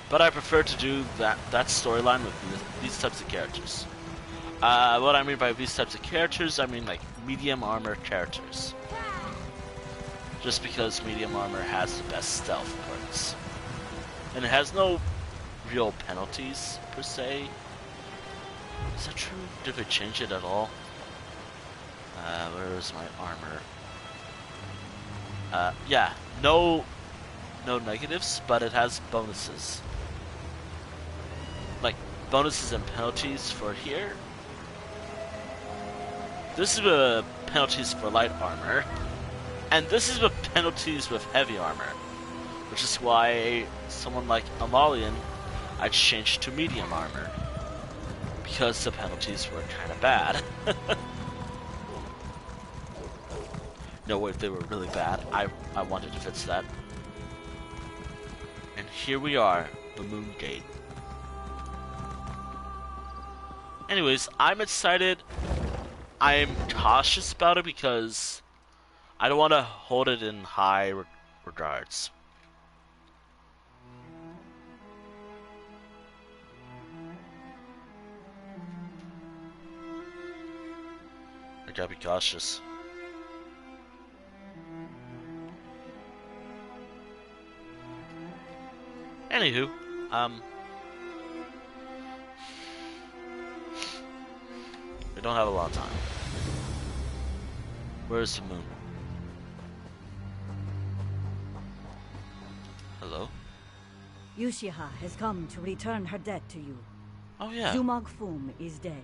But I prefer to do that storyline with these types of characters. What I mean by these types of characters, I mean like medium armor characters. Just because medium armor has the best stealth perks. And it has no real penalties, per se. Is that true? Did they change it at all? Where is my armor? Yeah, no negatives, but it has bonuses. Like, bonuses and penalties for here. This is the penalties for light armor. And this is the penalties with heavy armor. Which is why someone like Amalian, I changed to medium armor. Because the penalties were kind of bad. No, wait, they were really bad. I wanted to fix that. And here we are, the Moon Gate. Anyways, I'm excited. I'm cautious about it because I don't want to hold it in high regards. I gotta be cautious. Anywho, we don't have a lot of time. Where's the moon? Hello? Yushiha has come to return her debt to you. Oh yeah. Zumog Fum is dead,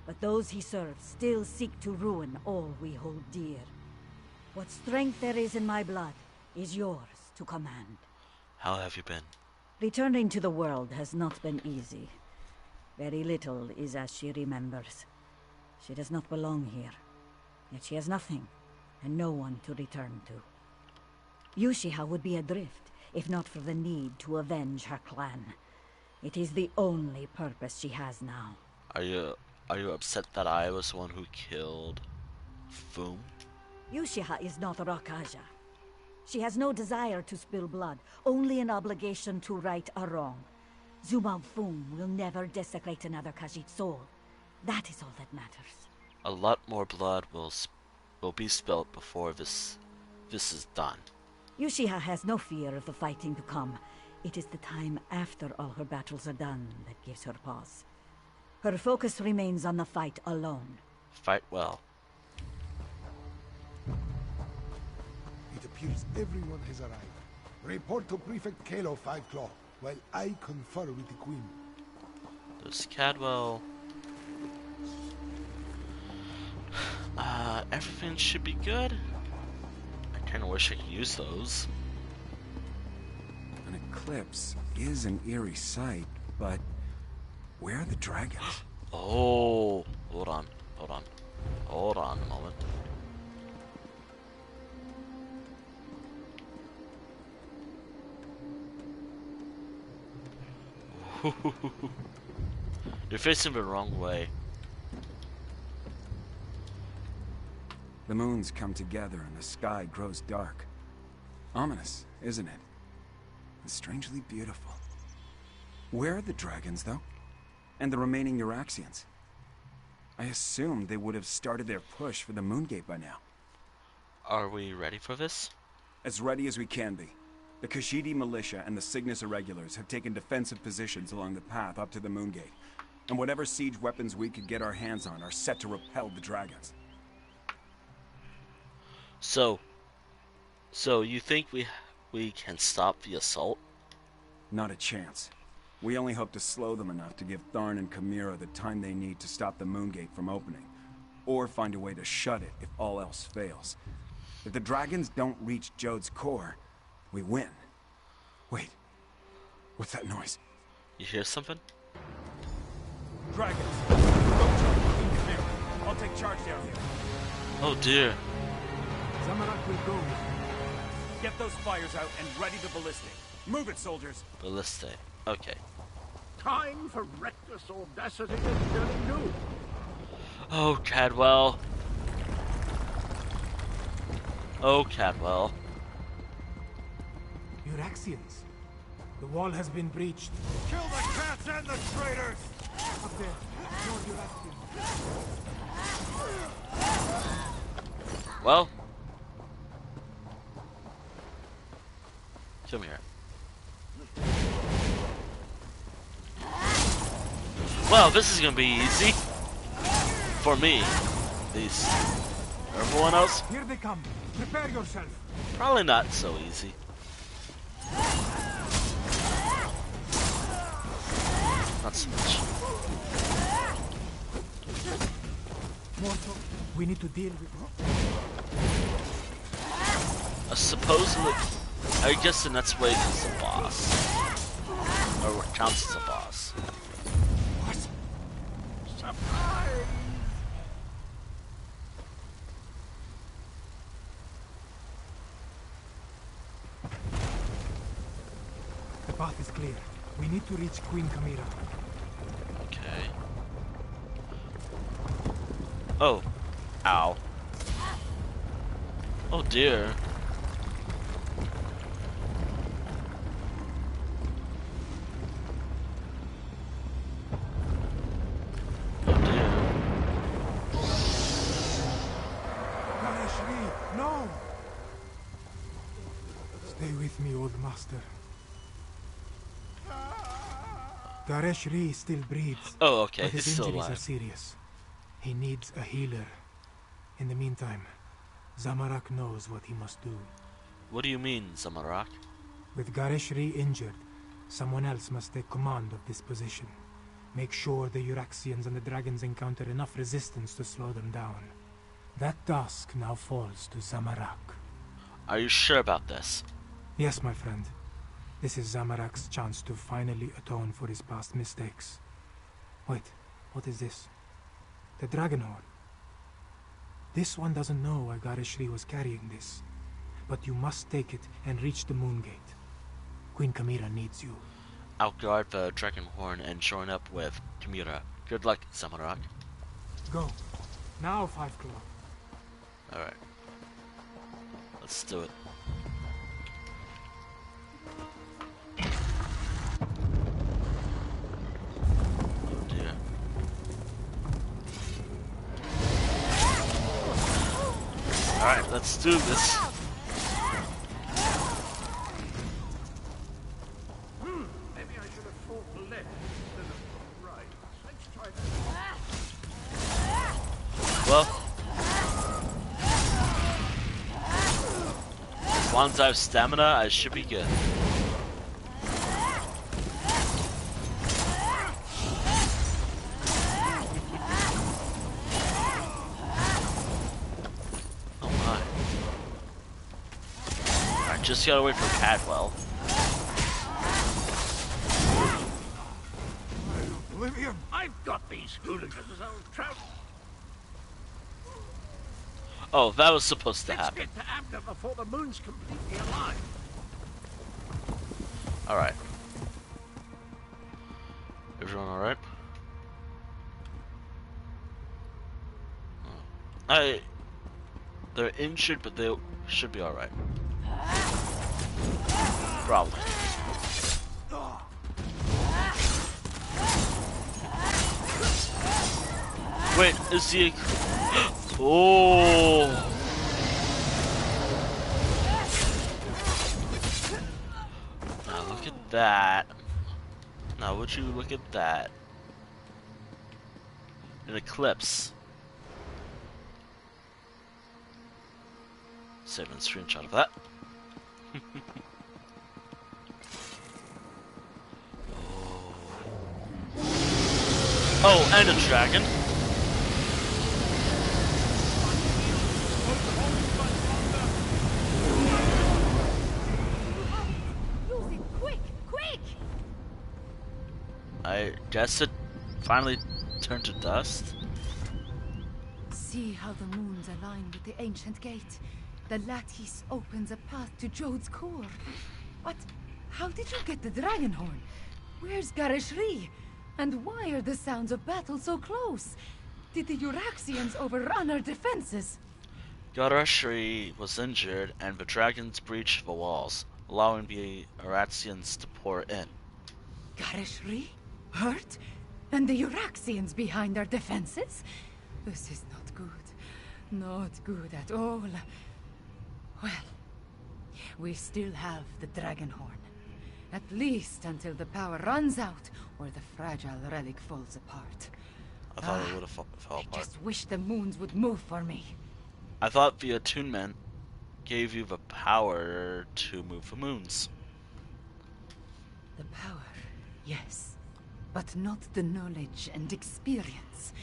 but those he serves still seek to ruin all we hold dear. What strength there is in my blood is yours to command. How have you been? Returning to the world has not been easy. Very little is as she remembers. She does not belong here. Yet she has nothing, and no one to return to. Yushiha would be adrift, if not for the need to avenge her clan. It is the only purpose she has now. Are you upset that I was the one who killed Fum? Yushiha is not Rakaja. She has no desire to spill blood, only an obligation to right a wrong. Zumog Fum will never desecrate another Khajiit soul. That is all that matters. A lot more blood will be spilled before this is done. Yushiha has no fear of the fighting to come. It is the time after all her battles are done that gives her pause. Her focus remains on the fight alone. Fight well. It appears everyone has arrived. Report to Prefect Kalo 5 Claw, while I confer with the Queen. There's Cadwell. Everything should be good. I kinda wish I could use those. An eclipse is an eerie sight, but where are the dragons? Oh, hold on a moment. You're facing the wrong way. The moons come together and the sky grows dark. Ominous, isn't it? And strangely beautiful. Where are the dragons, though? And the remaining Euraxians? I assumed they would have started their push for the Moongate by now. Are we ready for this? As ready as we can be. The Kashidi militia and the Cygnus Irregulars have taken defensive positions along the path up to the Moongate. And whatever siege weapons we could get our hands on are set to repel the dragons. So you think we can stop the assault? Not a chance. We only hope to slow them enough to give Tharn and Chimera the time they need to stop the Moongate from opening. Or find a way to shut it if all else fails. If the dragons don't reach Jode's core, we win. Wait. What's that noise? You hear something? Dragons! Don't jump, Queen Chimera. I'll take charge down here. Oh dear. Zamorak will go. Get those fires out and ready the ballistic. Move it, soldiers! Ballistic. Okay. Time for reckless audacity is nearly new. Oh, Cadwell. Oh, Cadwell. Euraxians. The wall has been breached. Kill the cats and the traitors! Up there. More Euraxians. Well. Come here. Well, this is gonna be easy. For me, at least. For everyone else, Here they come. Prepare yourself. probably not so easy. Not so much. Mortal, we need to deal with... Supposedly, I guess the next wave is the boss. Or what counts as a boss. What? Surprise! The path is clear. We need to reach Queen Chimera. Okay. Oh. Ow. Oh dear. Oh dear. Gareshri, no! Stay with me, old master. Gareshri still breathes. Oh, okay, But he's his still injuries are alive. serious. He needs a healer. In the meantime, Zamorak knows what he must do. What do you mean, Zamorak? With Gareshri injured, someone else must take command of this position. Make sure the Euraxians and the dragons encounter enough resistance to slow them down. That task now falls to Zamorak. Are you sure about this? Yes, my friend. This is Zamorak's chance to finally atone for his past mistakes. Wait, what is this? The dragon horn. This one doesn't know why Gareshri was carrying this. But you must take it and reach the Moongate. Queen Chimera needs you. I'll guard the dragon horn and join up with Chimera. Good luck, Zamorak. Go. Now, 5 Claw. Alright. Let's do it. Oh dear. Alright, let's do this. Maybe I should have fought left instead of right. Let's try that. Well, as long as I have stamina, I should be good. Oh my. Alright, just gotta wait for Cadwell. Olivia, I've got these hooligans. I'll travel. Oh, that was supposed to Let's happen. get to Abner before the moon's completely alive. Alright. Everyone alright? They're injured, but they should be alright. Probably. Wait, is he... Oh! Now look at that. Now would you look at that? An eclipse. Saving a screenshot of that. Oh, and a dragon. Use it, quick, quick! I guess it finally turned to dust. See how the moons align with the ancient gate. The lattice opens a path to Jode's core. But how did you get the dragon horn? Where's Gareshri? And why are the sounds of battle so close? Did the Euraxians overrun our defenses? Gareshri was injured, and the dragons breached the walls, allowing the Euraxians to pour in. Gareshri? Hurt? And the Euraxians behind our defenses? This is not good. Not good at all. Well, we still have the dragon horn. At least until the power runs out, or the fragile relic falls apart. I thought it would have fell apart. I just wish the moons would move for me. I thought the attunement gave you the power to move the moons. The power, yes. But not the knowledge and experience.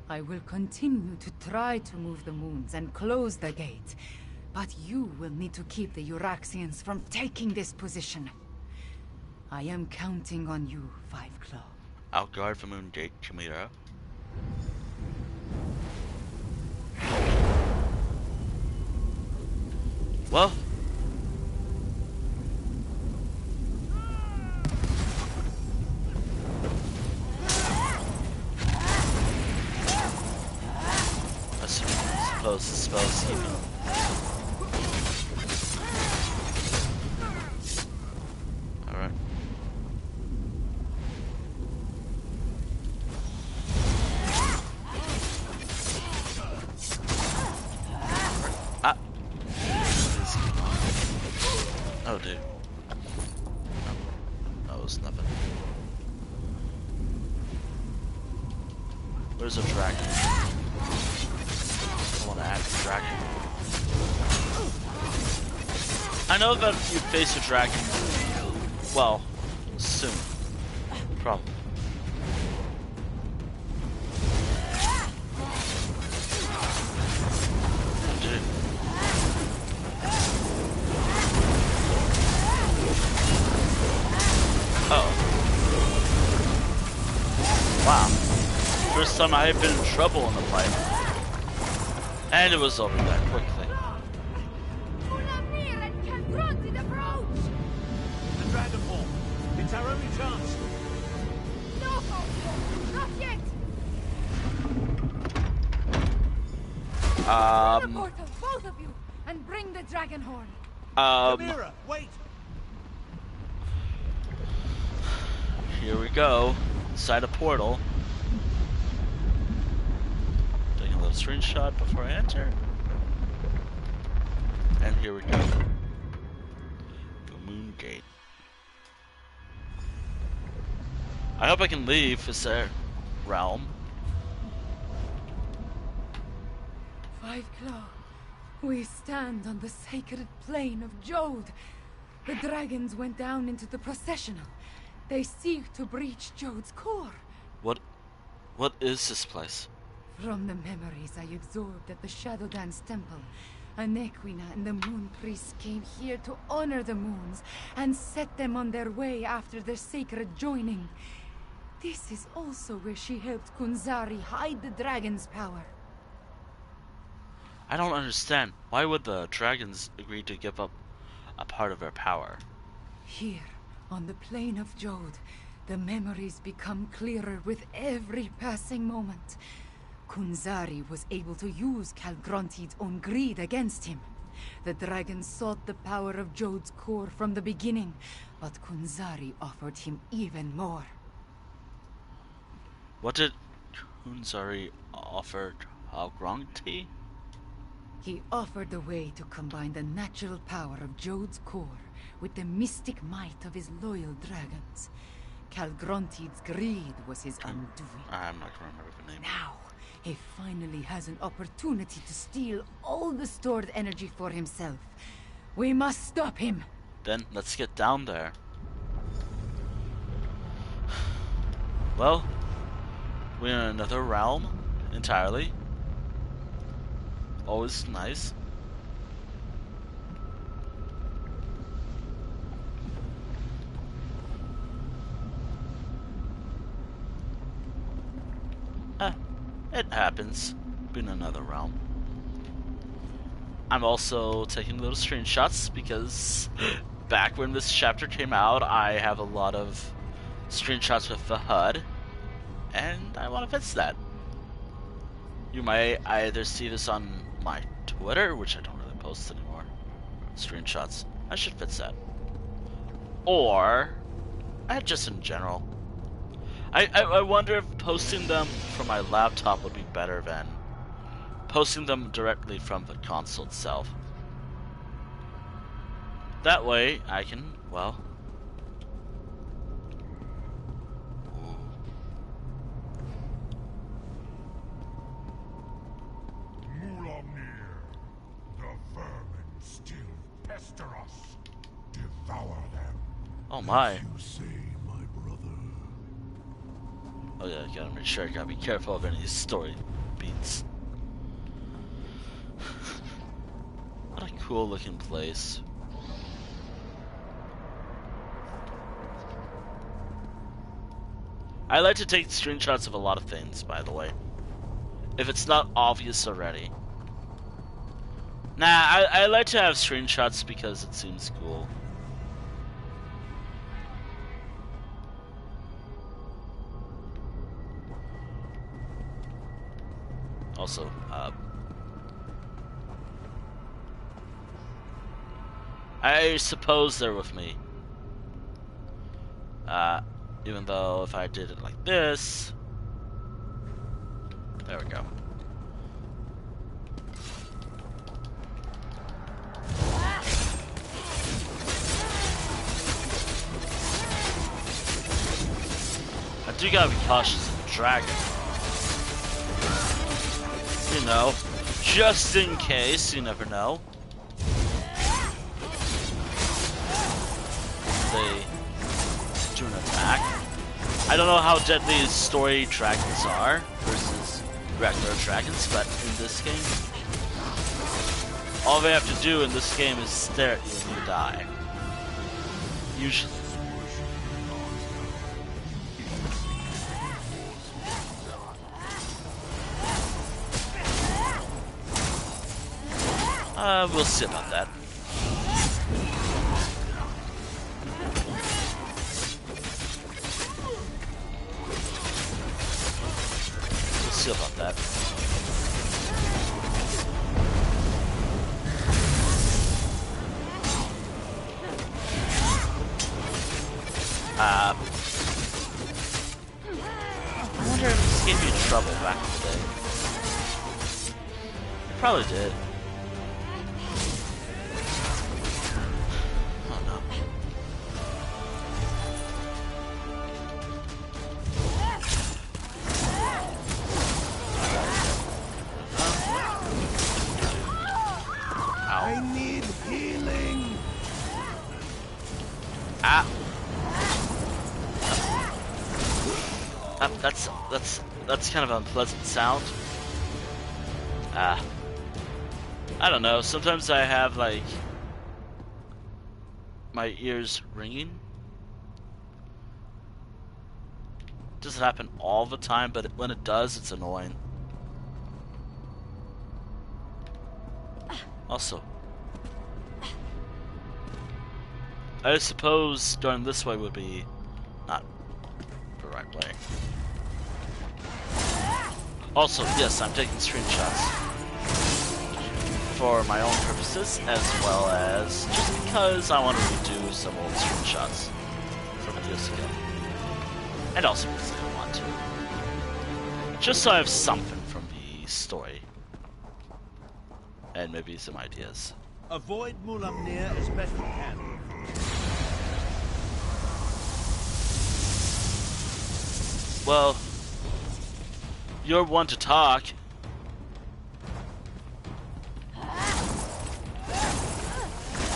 I will continue to try to move the moons and close the gate. But you will need to keep the Euraxians from taking this position. I am counting on you, Five Claw. I'll guard the moon gate, Chimera. Well. I suppose the spell's even. Alright. Ah! Oh, dude. No, that was nothing. Where's a dragon? I want to add a dragon. I know that you face a dragon, well, soon. Probably. Dude. Oh. Wow. First time I have been in trouble in the fight. And it was over that quickly. The Dragon Ball. It's our only chance. No, not yet. The portal, both of you, and bring the dragon horn. Chimera, wait. Here we go. Inside a portal. Taking a little screenshot before I enter. And here we go. The moon gate. I hope I can leave this realm. Five Claw, We stand on the sacred plane of Jode. The dragons went down into the processional. They seek to breach Jode's core. What is this place? From the memories I absorbed at the Shadow Dance Temple, Anequina and the Moon Priests came here to honor the moons and set them on their way after their sacred joining. This is also where she helped Kunzari hide the dragon's power. I don't understand. Why would the dragons agree to give up a part of their power? Here, on the plane of Jode, the memories become clearer with every passing moment. Kunzari was able to use Calgronti's own greed against him. The dragon sought the power of Jode's core from the beginning, but Kunzari offered him even more. What did Kunzari offer Calgronti? He offered a way to combine the natural power of Jode's core with the mystic might of his loyal dragons. Calgronti's greed was his undoing. I'm not gonna remember the name. Now, he finally has an opportunity to steal all the stored energy for himself. We must stop him. Then let's get down there. Well, we're in another realm entirely. Always nice. It happens. Been another realm. I'm also taking little screenshots because back when this chapter came out, I have a lot of screenshots with the HUD, and I want to fix that. You might either see this on my Twitter, which I don't really post anymore, screenshots. I should fix that. Or just in general. I wonder if posting them from my laptop would be better than posting them directly from the console itself. That way, I can, well... Mulamnir, the vermin still pester us. Devour them. Oh my. If you say, my brother. Oh yeah, I gotta make sure I gotta be careful of any story beats. What a cool looking place. I like to take screenshots of a lot of things, by the way. If it's not obvious already. Nah, I like to have screenshots because it seems cool. Also, I suppose they're with me. Even though if I did it like this... There we go. I do gotta be cautious of the dragon. You know, just in case, you never know. They do an attack. I don't know how deadly story dragons are versus regular dragons, but in this game, all they have to do in this game is stare at you and you die. Usually. We'll see about that. We'll see about that. I wonder if this gave me trouble back in the day. It probably did. Ah. That's kind of an unpleasant sound. I don't know. Sometimes I have like my ears ringing. Doesn't happen all the time, but when it does, it's annoying. Also, I suppose going this way would be not the right way. Also, yes, I'm taking screenshots for my own purposes, as well as just because I want to redo some old screenshots from years ago. And also because I want to. Just so I have something from the story. And maybe some ideas. Avoid Mulamnir as best you can. Well, you're one to talk.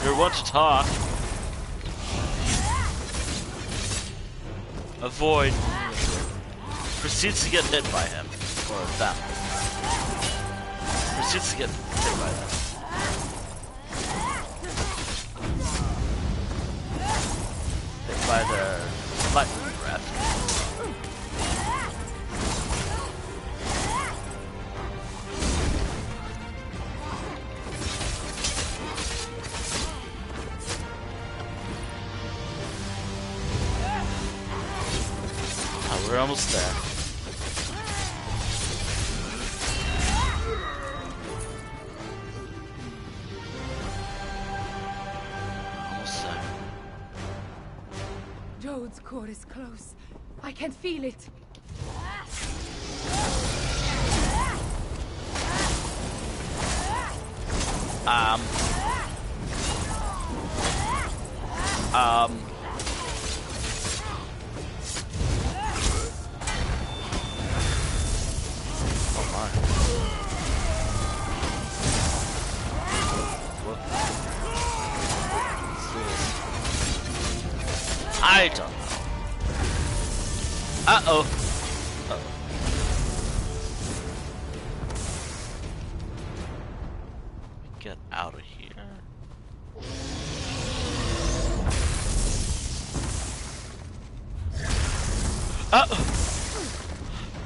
You're one to talk. Avoid. Proceeds to get hit by him. Or them. Proceeds to get hit by them. Hit by their lightning breath. We're almost there. Almost there. Jode's core is close. I can feel it. I don't know. Uh-oh. Uh-oh. Get out of here.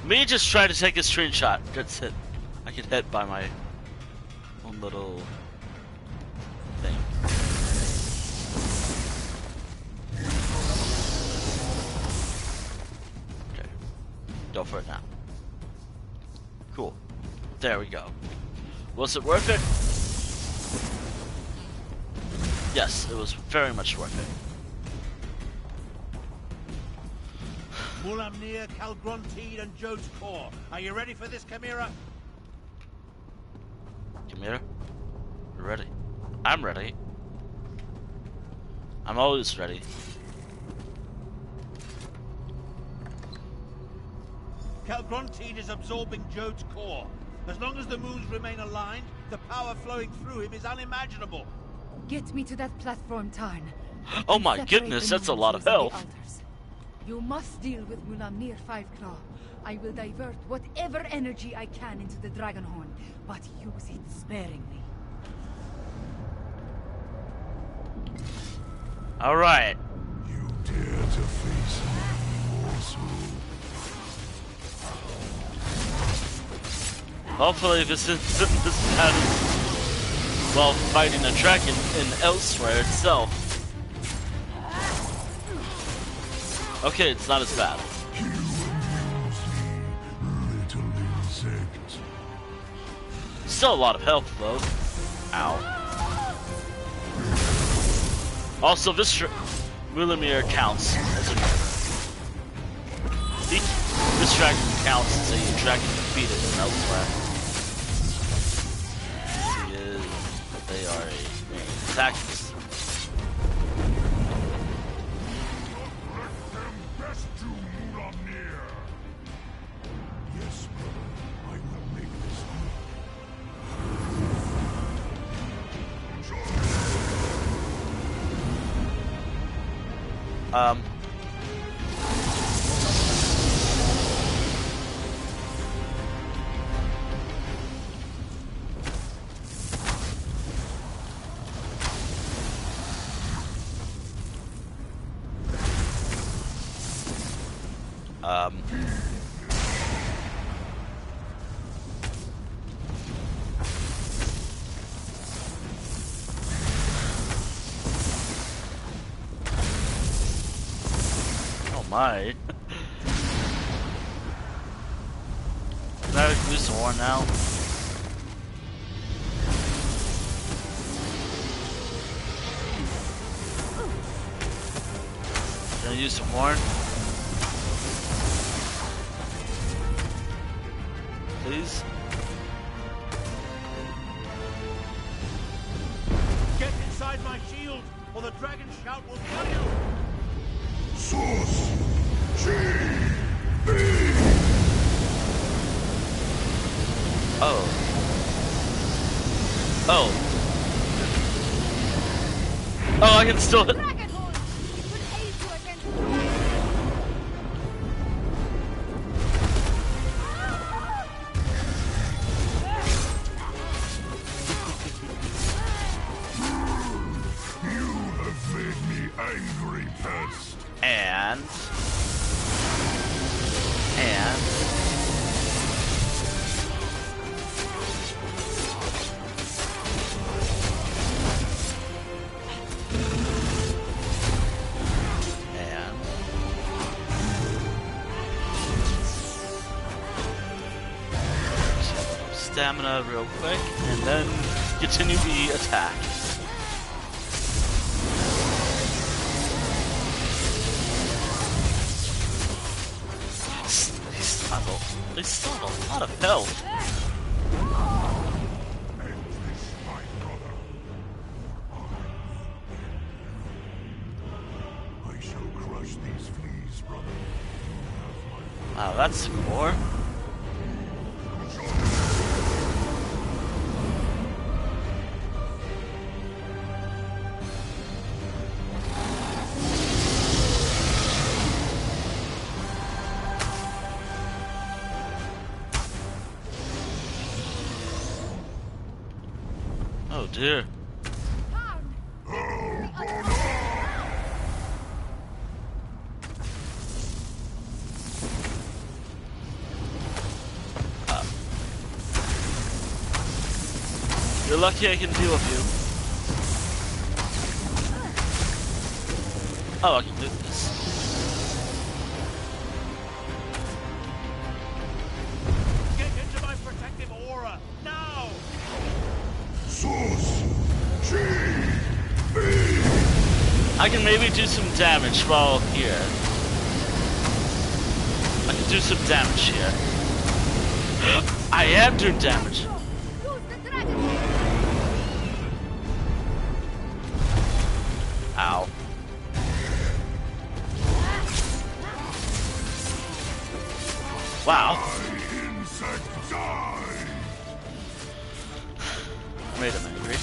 Me just trying to take a screenshot. Gets hit. I get hit by my own little thing. Okay. Go for it now. Cool. There we go. Was it worth it? Yes, it was very much worth it. Mulamnir, Calgronteed, and Jode's core. Are you ready for this, Chimera? Chimera? You're ready. I'm ready. I'm always ready. Calgronteed is absorbing Jode's core. As long as the moons remain aligned, the power flowing through him is unimaginable. Get me to that platform, Tarn. Oh my goodness, that's a lot of health. You must deal with Mulamnir Fiveclaw. I will divert whatever energy I can into the Dragonhorn, but use it sparingly. Alright. You dare to face me, Elsweyr? Hopefully this isn't this bad while fighting a dragon in Elsweyr itself. Okay, it's not as bad. You amuse me, little insect. Still a lot of health, though. Ow. Also, this Mulamnir counts as a... This dragon counts as a dragon defeated in Elsweyr. They are a attacking. Yes, brother, I will make this Um. Oh my. Can I use the horn now? Can I use the horn? Please? Get inside my shield, or the dragon shout will kill you! Source G.B. Oh. Oh. Oh, I can still hit. And stamina real quick, and then continue the attack. They still have a lot of health. I shall crush these fleas, brother. Wow, that's more. Oh dear. You're lucky I can deal with you. Oh, I can do this. Get into my protective aura, now! Source G.B. I can maybe do some damage while here. I can do some damage here. I am doing damage. Ow. Wow. Made him angry.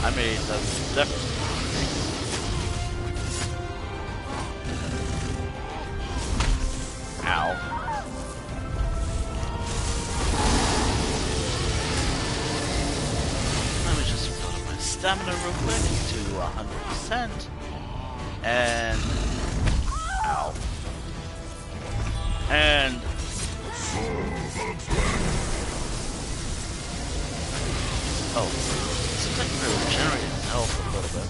I made them definitely angry. Ow. Let me just put my stamina real quick to 100%. And... Ow. And... Oh. Seems like we're regenerating health a little bit.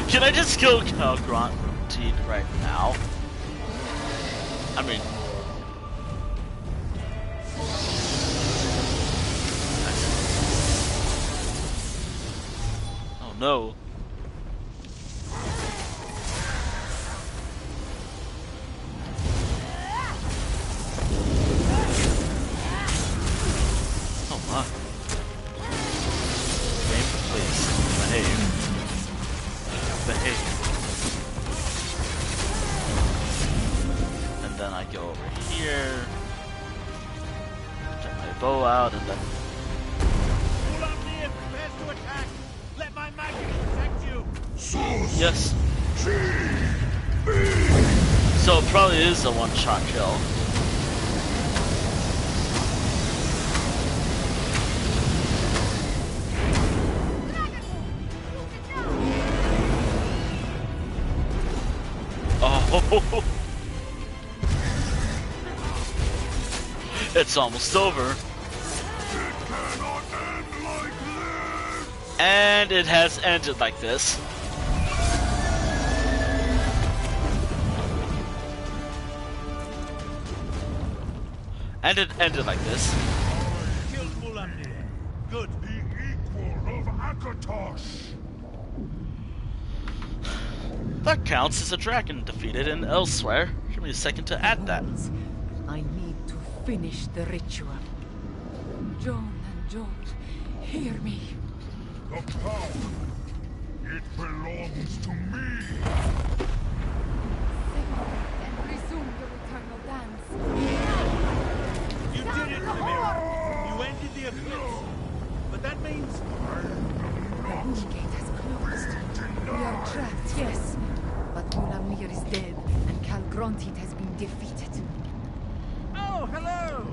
Can I just kill Grunted right now? I mean... Oh no. bow out and then... Prepare to attack! Let my magic protect you! Yes. So it probably is a one-shot kill. Oh, it's almost over. And it has ended like this. And it ended like this. Killed Mulamnir. Good. The equal of Akatosh. That counts as a dragon defeated in Elsweyr. Give me a second to add that. I need to finish the ritual. John and Joel, hear me. The power. It belongs to me. And resume your eternal dance. You did it, Chimera. You ended the eclipse. But that means... The moon gate has closed. We are trapped, yes. But Mulamnir is dead, and Calgrontit has been defeated. Oh, hello!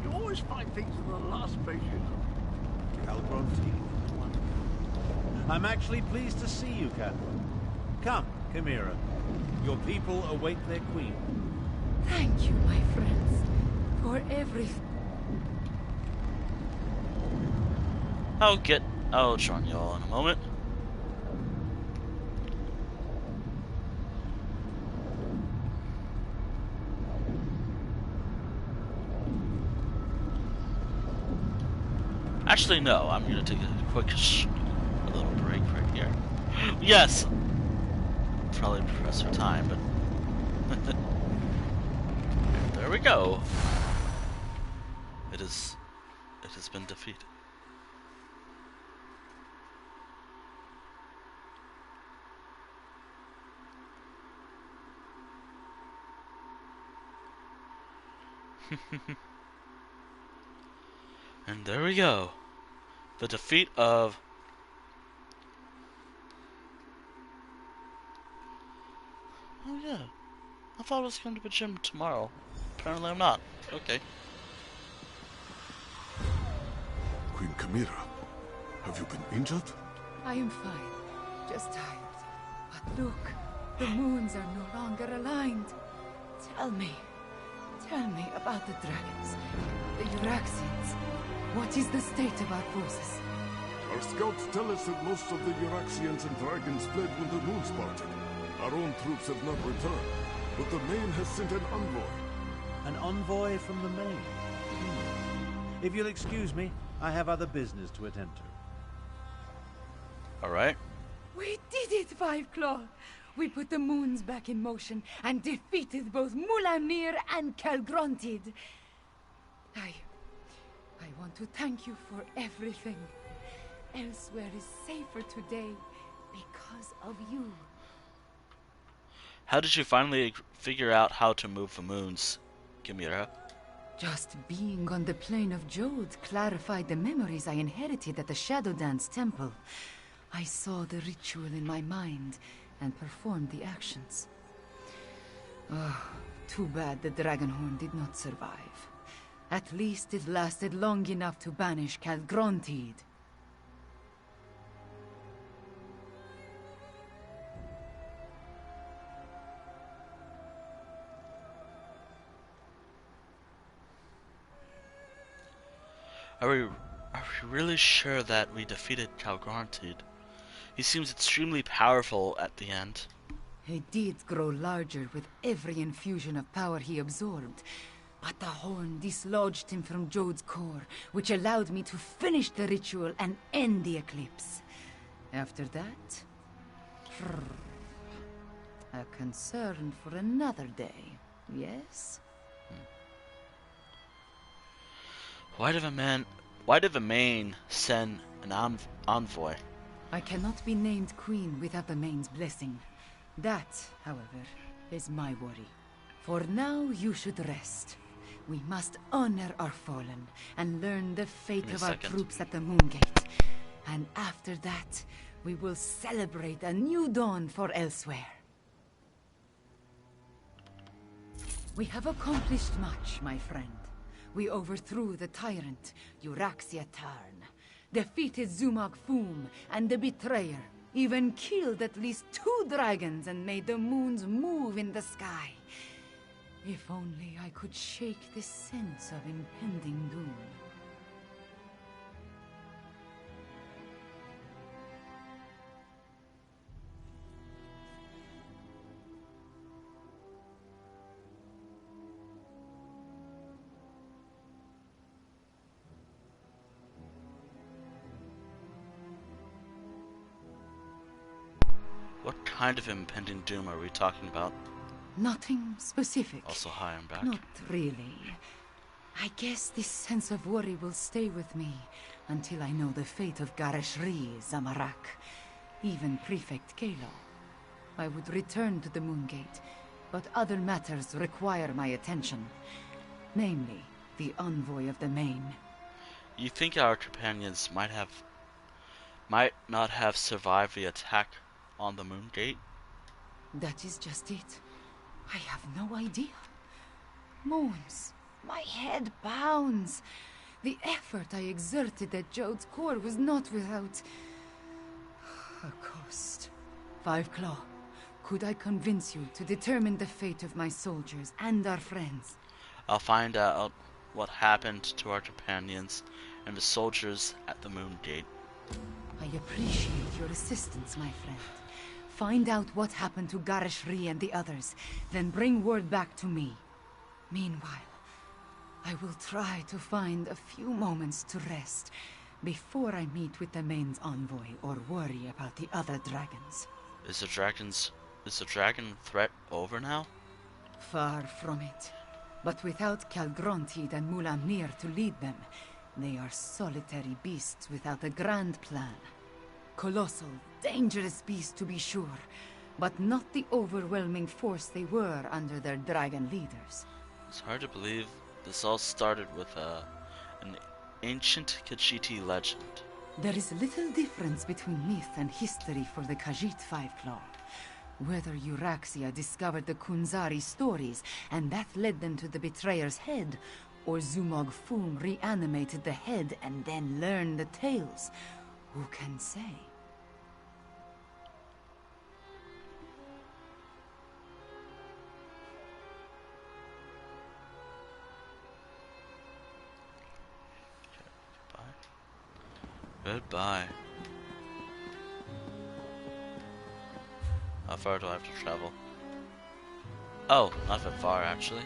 You always find things in the last place you know. Calgrontit. I'm actually pleased to see you, Catherine. Come, Chimera. Your people await their queen. Thank you, my friends, for everything. I'll join you all in a moment. Actually, no. I'm gonna take a quick, little break right here. Yes. Probably press for time, but there we go. It has been defeated. And there we go. The defeat of... Oh yeah. I thought I was going to the gym tomorrow. Apparently I'm not. Okay. Queen Chimera, have you been injured? I am fine, just tired. But look, the moons are no longer aligned. Tell me about the dragons, the Euraxians. What is the state of our forces? Our scouts tell us that most of the Euraxians and dragons fled when the moons parted. Our own troops have not returned, but the Main has sent an envoy. An envoy from the Main? If you'll excuse me, I have other business to attend to. Alright. We did it, Five Claw! We put the moons back in motion and defeated both Mulamnir and Calgrontit. I want to thank you for everything. Elsweyr is safer today because of you. How did you finally figure out how to move the moons, Chimera? Just being on the plane of Jode clarified the memories I inherited at the Shadow Dance Temple. I saw the ritual in my mind and performed the actions. Oh, too bad the Dragonhorn did not survive. At least it lasted long enough to banish Calgrontit. Are we really sure that we defeated Calgrontit? He seems extremely powerful at the end. He did grow larger with every infusion of power he absorbed, but the horn dislodged him from Jode's core, which allowed me to finish the ritual and end the eclipse. After that... a concern for another day, yes? Why did the Main send an envoy? I cannot be named queen without the Main's blessing. That, however, is my worry. For now, you should rest. We must honor our fallen and learn the fate of our second. troops at the Moongate. And after that, we will celebrate a new dawn for Elsweyr. We have accomplished much, my friend. We overthrew the tyrant, Euraxia Tarn, defeated Zumog Foom and the Betrayer, even killed at least 2 dragons and made the moons move in the sky. If only I could shake this sense of impending doom. What kind of impending doom are we talking about? Nothing specific. Also, hi, I'm back. Not really. I guess this sense of worry will stay with me until I know the fate of Gareshri, Zamarak, even Prefect Kalo. I would return to the Moongate, but other matters require my attention. Namely, the envoy of the Main. You think our companions might not have survived the attack on the Moongate? That is just it. I have no idea. Moons, my head pounds. The effort I exerted at Jode's core was not without a cost. Five Claw, could I convince you to determine the fate of my soldiers and our friends? I'll find out what happened to our companions and the soldiers at the Moongate. I appreciate your assistance, my friend. Find out what happened to Gareshri and the others, then bring word back to me. Meanwhile, I will try to find a few moments to rest before I meet with the Main's envoy or worry about the other dragons. Is the dragon threat over now? Far from it. But without Kalgrontid and Mulamnir to lead them, they are solitary beasts without a grand plan. Colossal, dangerous beasts to be sure, but not the overwhelming force they were under their dragon leaders. It's hard to believe this all started with an ancient Khajiit legend. There is little difference between myth and history for the Khajiit Five-Claw. Whether Euraxia discovered the Kunzari stories and that led them to the Betrayer's head, or Zumog Foom reanimated the head and then learned the tales, who can say? Goodbye. How far do I have to travel? Oh, not that far actually.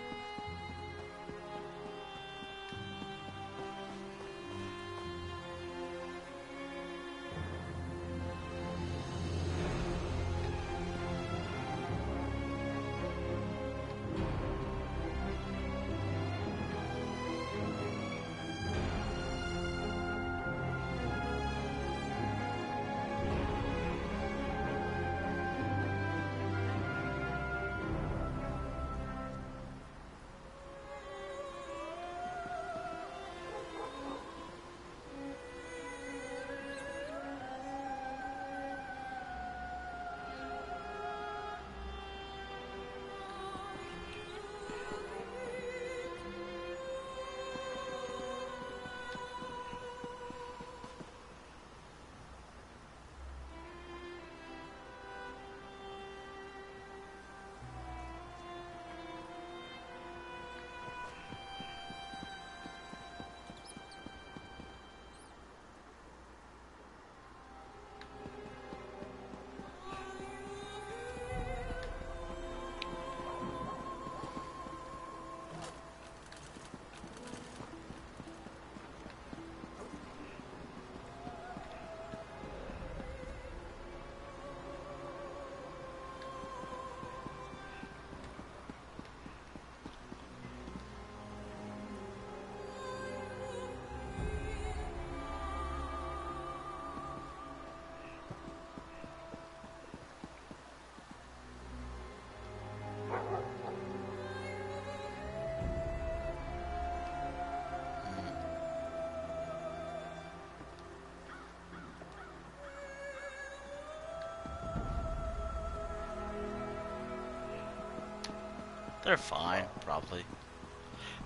They're fine, probably.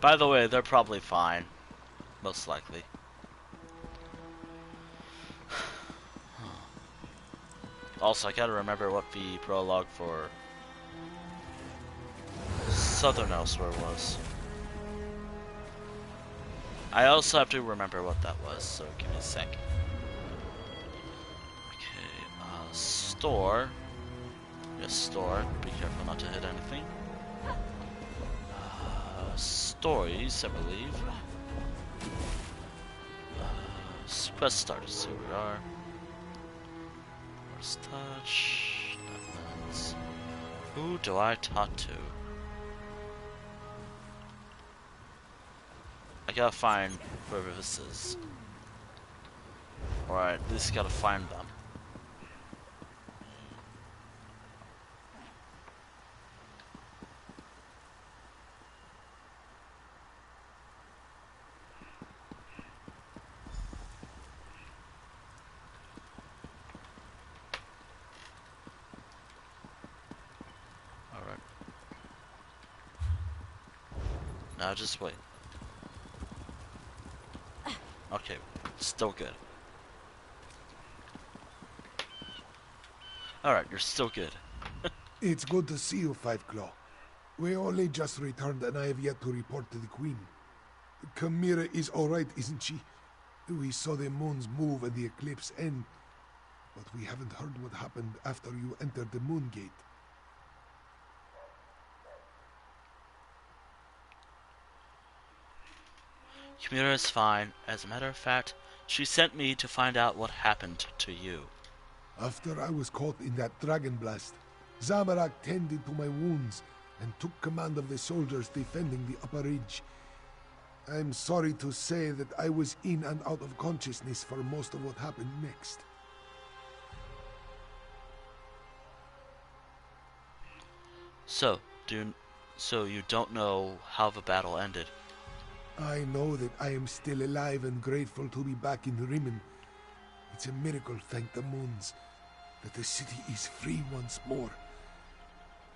By the way, they're probably fine. Most likely. Also, I gotta remember what the prologue for Southern Elsweyr was. I also have to remember what that was, so give me a sec. Okay, store. Yes, store. Be careful not to hit anything. Stories, I believe. Quest starters, here we are. First touch. Diamonds. Who do I talk to? I gotta find whoever this is. Or at least gotta find them. Alright. Now just wait. Okay, still good. Alright, you're still good. It's good to see you, Five Claw. We only just returned and I have yet to report to the Queen. Khamira is alright, isn't she? We saw the moons move and the eclipse end, but we haven't heard what happened after you entered the Moon Gate. Khamira is fine. As a matter of fact, she sent me to find out what happened to you. After I was caught in that dragon blast, Zamorak tended to my wounds and took command of the soldiers defending the upper ridge. I'm sorry to say that I was in and out of consciousness for most of what happened next. So you don't know how the battle ended? I know that I am still alive and grateful to be back in Rimmen. It's a miracle, thank the moons, that the city is free once more.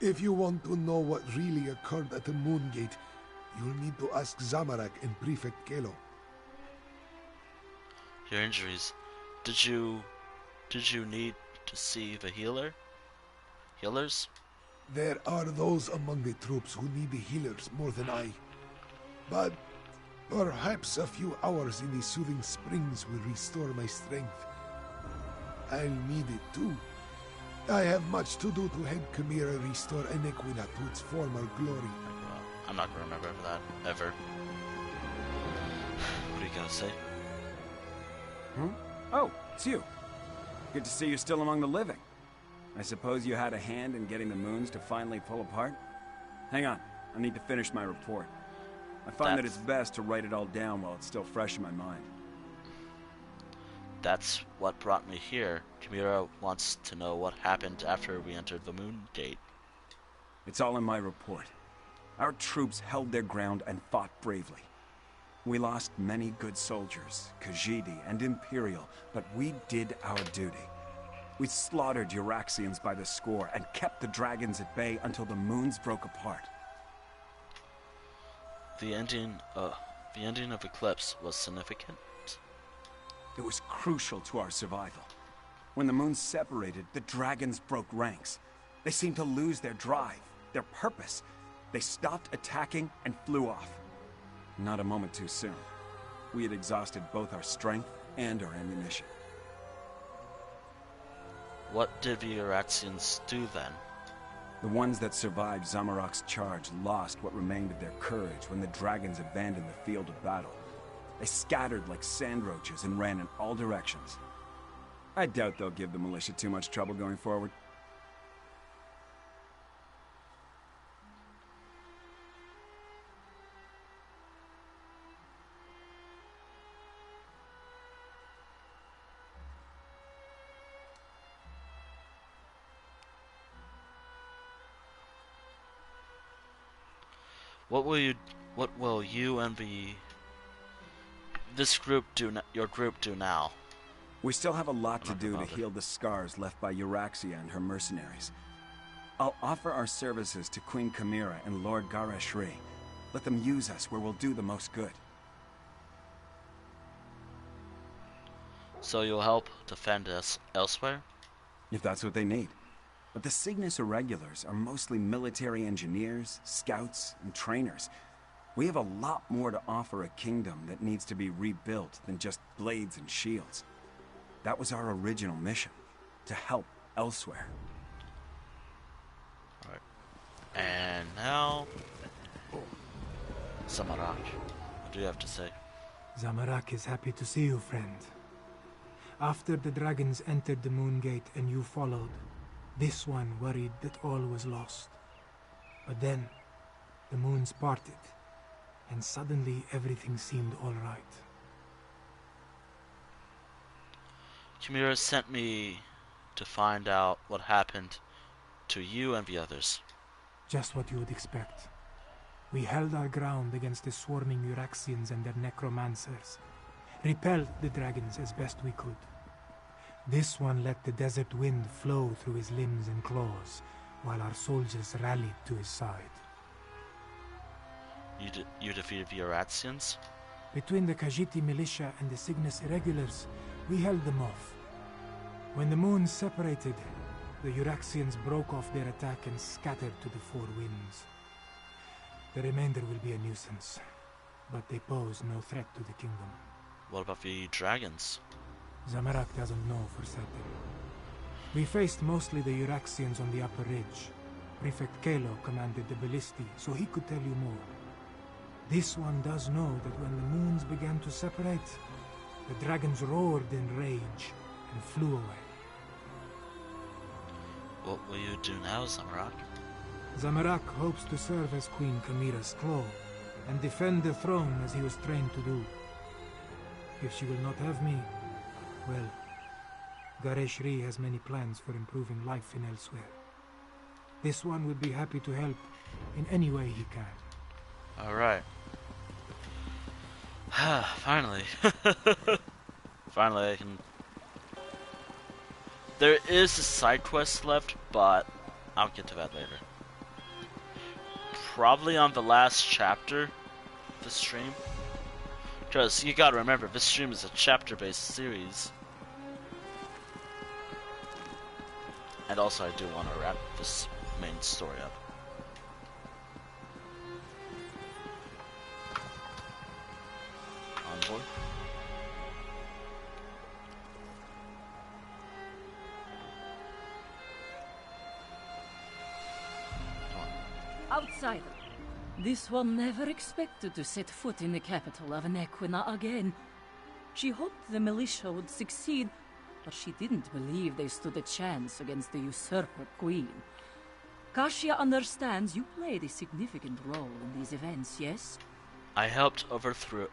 If you want to know what really occurred at the Moon Gate, you'll need to ask Zamorak and Prefect Kelo. Your injuries. Did you need to see the healers? There are those among the troops who need the healers more than I. But perhaps a few hours in the soothing springs will restore my strength. I'll need it too. I have much to do to help Khamira restore Enequina to its former glory. I'm not gonna remember that, ever. What are you gonna say? Huh? Oh, it's you. Good to see you still among the living. I suppose you had a hand in getting the moons to finally pull apart? Hang on, I need to finish my report. I find that it's best to write it all down while it's still fresh in my mind. That's what brought me here. Khamira wants to know what happened after we entered the Moon Gate. It's all in my report. Our troops held their ground and fought bravely. We lost many good soldiers, Khajiit and Imperial, but we did our duty. We slaughtered Euraxians by the score and kept the dragons at bay until the moons broke apart. The ending of Eclipse was significant. It was crucial to our survival. When the moons separated, the dragons broke ranks. They seemed to lose their drive, their purpose. They stopped attacking and flew off. Not a moment too soon. We had exhausted both our strength and our ammunition. What did the Euraxians do then? The ones that survived Zamorak's charge lost what remained of their courage when the dragons abandoned the field of battle. They scattered like sand roaches and ran in all directions. I doubt they'll give the militia too much trouble going forward. What will you and this group do? Your group do now? We still have a lot to do to heal the scars left by Euraxia and her mercenaries. I'll offer our services to Queen Khamira and Lord Gareshri. Let them use us where we'll do the most good. So you'll help defend us Elsweyr? If that's what they need. But the Cygnus Irregulars are mostly military engineers, scouts, and trainers. We have a lot more to offer a kingdom that needs to be rebuilt than just blades and shields. That was our original mission, to help Elsweyr. Alright. And now... Samarak, what do you have to say? Zamarak is happy to see you, friend. After the dragons entered the Moon Gate and you followed, this one worried that all was lost. But then, the moons parted, and suddenly everything seemed all right. Khamira sent me to find out what happened to you and the others. Just what you would expect. We held our ground against the swarming Uraxians and their necromancers, repelled the dragons as best we could. This one let the desert wind flow through his limbs and claws, while our soldiers rallied to his side. You defeated the Uraxians? Between the Khajiit militia and the Cygnus Irregulars, we held them off. When the moons separated, the Uraxians broke off their attack and scattered to the four winds. The remainder will be a nuisance, but they pose no threat to the kingdom. What about the dragons? Zamarak doesn't know for certain. We faced mostly the Uraxians on the upper ridge. Prefect Kalo commanded the ballisti, so he could tell you more. This one does know that when the moons began to separate, the dragons roared in rage and flew away. What will you do now, Zamarak? Zamarak hopes to serve as Queen Khamira's claw and defend the throne as he was trained to do. If she will not have me, well, Gareshri has many plans for improving life in Elsweyr. This one would be happy to help in any way he can. Alright. Finally. Finally I can... There is a side quest left, but I'll get to that later. Probably on the last chapter of the stream. Because you gotta remember, this stream is a chapter-based series. And also I do want to wrap this main story up. On board. Outsider. This one never expected to set foot in the capital of Nequina again. She hoped the militia would succeed, but she didn't believe they stood a chance against the usurper queen. Kashia understands you played a significant role in these events, yes? I helped overthrow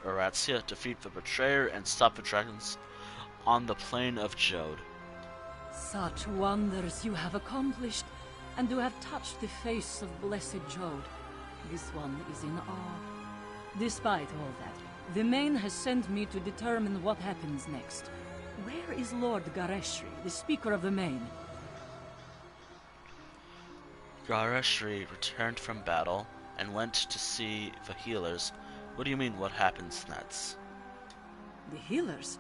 Eratzia, defeat the betrayer, and stop the dragons on the plain of Jode. Such wonders you have accomplished, and to have touched the face of blessed Jode. This one is in awe. Despite all that, the Main has sent me to determine what happens next. Where is Lord Gareshri, the Speaker of the Main? Gareshri returned from battle and went to see the healers. What do you mean, what happens next? The healers?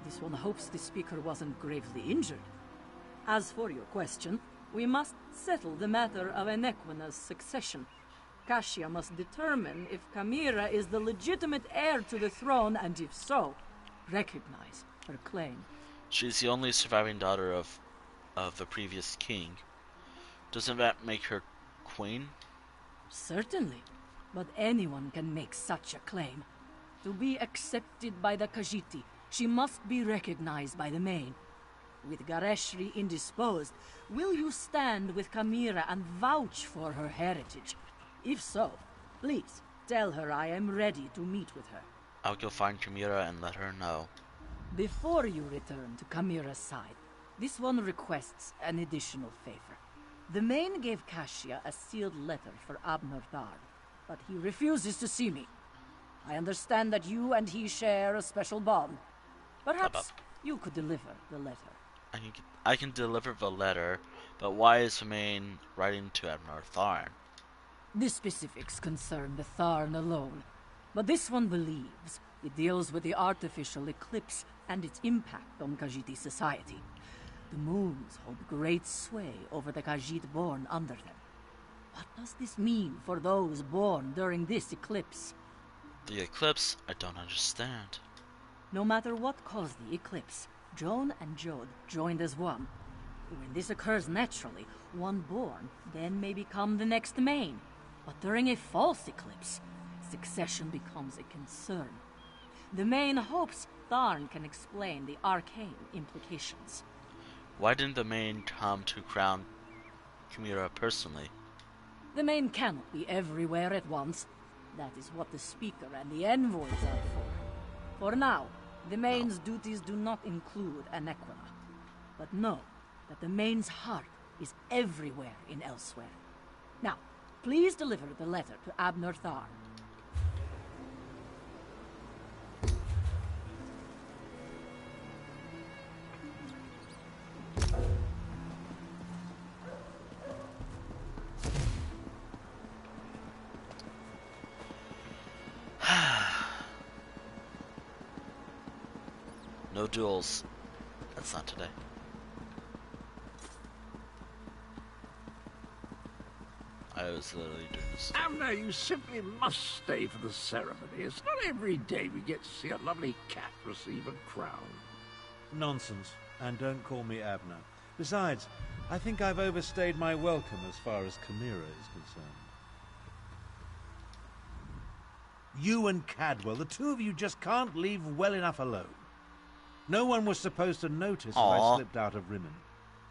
This one hopes the Speaker wasn't gravely injured. As for your question, we must settle the matter of Enequina's succession. Kashia must determine if Khamira is the legitimate heir to the throne, and if so, recognize her claim. She's the only surviving daughter of the previous king. Doesn't that make her queen? Certainly, but anyone can make such a claim. To be accepted by the Khajiit, she must be recognized by the Main. With Gareshri indisposed, will you stand with Khamira and vouch for her heritage? If so, please tell her I am ready to meet with her. I'll go find Khamira and let her know. Before you return to Khamira's side, this one requests an additional favor. The Main gave Kashia a sealed letter for Abner Dar, but he refuses to see me. I understand that you and he share a special bond. Perhaps you could deliver the letter. I can deliver the letter, But why is Hermaine writing to Admiral Tharn? The specifics concern the Tharn alone, but this one believes it deals with the artificial eclipse and its impact on Khajiit society. The moons hold great sway over the Khajiit born under them. What does this mean for those born during this eclipse? The eclipse? I don't understand. No matter what caused the eclipse, Joan and Jode joined as one. When this occurs naturally, one born then may become the next main. But during a false eclipse, succession becomes a concern. The main hopes Tharn can explain the arcane implications. Why didn't the main come to crown Chimera personally? The main cannot be everywhere at once. That is what the Speaker and the envoys are for. For now, the main's duties do not include Anequina. But know that the main's heart is everywhere in Elsweyr. Now, please deliver the letter to Abner Tharn. No duels. That's not today. I was literally doing this. Abner, you simply must stay for the ceremony. It's not every day we get to see a lovely cat receive a crown. Nonsense. And don't call me Abner. Besides, I think I've overstayed my welcome as far as Chimera is concerned. You and Cadwell, the two of you just can't leave well enough alone. No one was supposed to notice that I slipped out of Rimmen.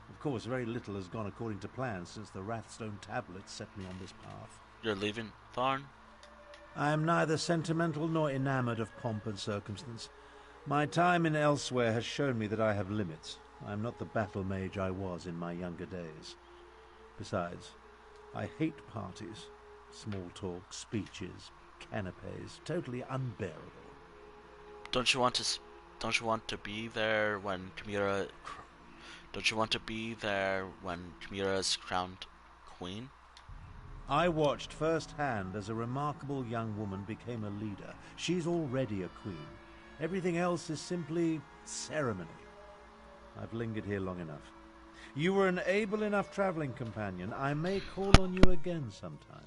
Of course, very little has gone according to plan since the Wrathstone tablets set me on this path. You're leaving, Tharn? I am neither sentimental nor enamoured of pomp and circumstance. My time in Elsweyr has shown me that I have limits. I am not the battle mage I was in my younger days. Besides, I hate parties, small talk, speeches, canapes, totally unbearable. Don't you want to be there when Chimera? Don't you want to be there when Chimera is crowned queen? I watched firsthand as a remarkable young woman became a leader. She's already a queen. Everything else is simply ceremony. I've lingered here long enough. You were an able enough traveling companion. I may call on you again sometime.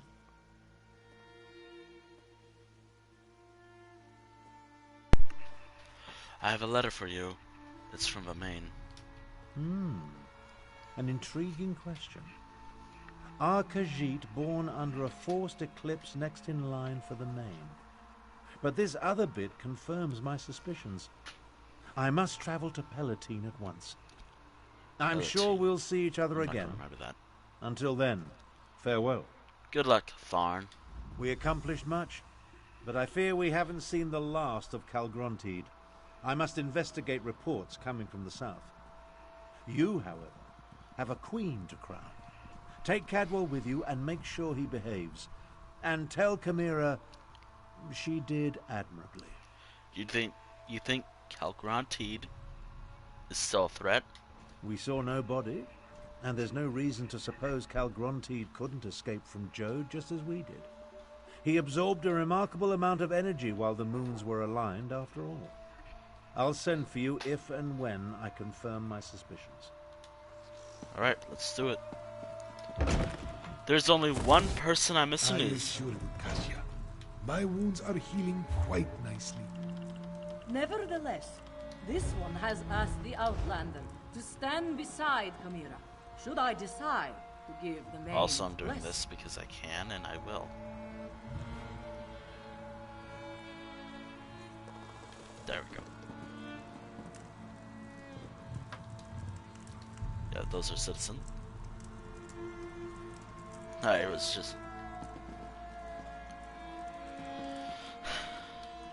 I have a letter for you. It's from the main. An intriguing question. Are Khajiit born under a forced eclipse next in line for the main? But this other bit confirms my suspicions. I must travel to Palatine at once. I'm sure we'll see each other again. Remember that. Until then, farewell. Good luck, Tharn. We accomplished much, but I fear we haven't seen the last of Calgrontied. I must investigate reports coming from the south. You, however, have a queen to crown. Take Cadwell with you and make sure he behaves. And tell Chimera she did admirably. You think Calgrontied is still a threat? We saw no body, and there's no reason to suppose Calgrontied couldn't escape from Jode just as we did. He absorbed a remarkable amount of energy while the moons were aligned, after all. I'll send for you if and when I confirm my suspicions. Alright, let's do it. There's only one person I'm missing. I assure you, Kasia, my wounds are healing quite nicely. Nevertheless, this one has asked the Outlander to stand beside Chimera, should I decide to give the main Also, I'm doing blessing. this because I can, and I will. There we go. Yeah, those are citizen. It was just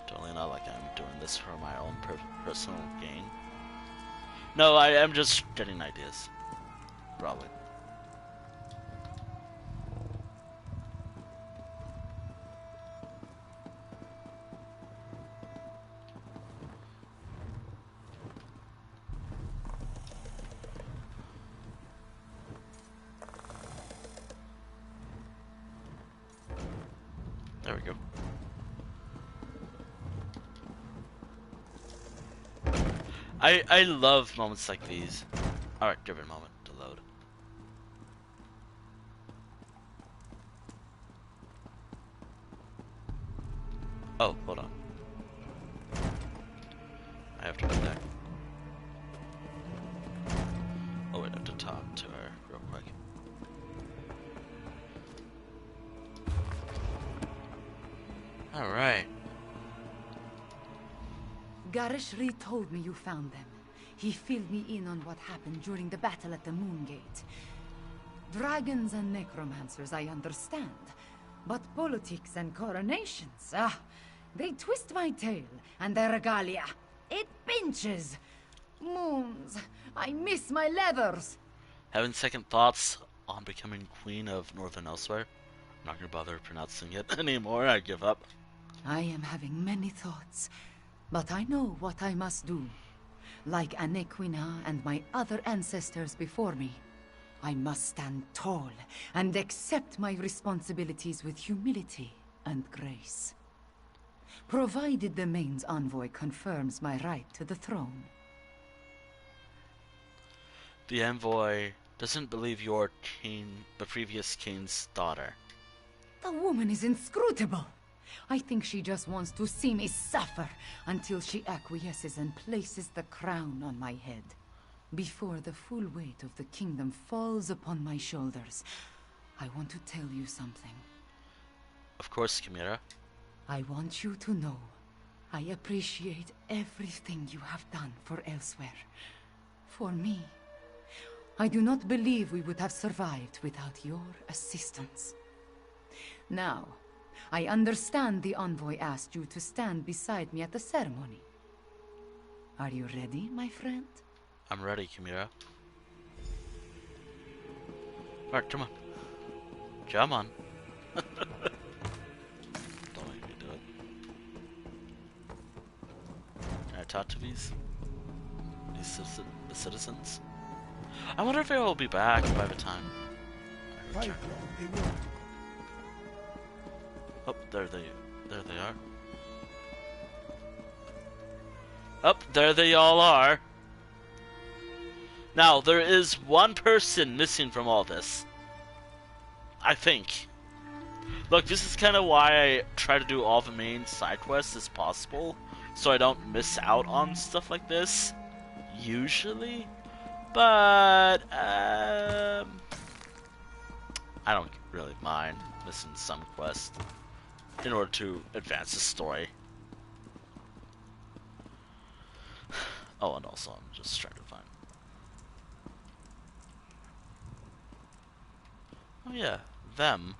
totally not like I'm doing this for my own personal gain. No, I am just getting ideas. Probably. There we go. I love moments like these. Alright, driven moment to load. Oh, hold on. I have to go back. Oh wait, I have to talk to her real quick. Alright. Gareshri told me you found them. He filled me in on what happened during the battle at the Moon Gate. Dragons and necromancers, I understand. But politics and coronations, they twist my tail, and their regalia. It pinches. Moons, I miss my leathers. Having second thoughts on becoming Queen of Northern Elsweyr? I'm not gonna bother pronouncing it anymore, I give up. I am having many thoughts, but I know what I must do. Like Anequina and my other ancestors before me, I must stand tall and accept my responsibilities with humility and grace. Provided the Main's envoy confirms my right to the throne. The envoy doesn't believe you're the previous king's daughter. The woman is inscrutable. I think she just wants to see me suffer until she acquiesces and places the crown on my head. Before the full weight of the kingdom falls upon my shoulders, I want to tell you something. Of course, Kihana. I want you to know I appreciate everything you have done for Elsweyr. For me. I do not believe we would have survived without your assistance. Now, I understand the envoy asked you to stand beside me at the ceremony. Are you ready, my friend? I'm ready, Kihana. Alright, come on. Come on. Don't make me do it. Can I talk to these citizens? I wonder if they will be back by the time I return. Oh, there they are. Oh, there they all are. Now, there is one person missing from all this. I think. Look, this is kind of why I try to do all the main side quests as possible, so I don't miss out on stuff like this. Usually. But, I don't really mind missing some quests in order to advance the story. Oh, and also I'm just trying to find... Oh yeah, them.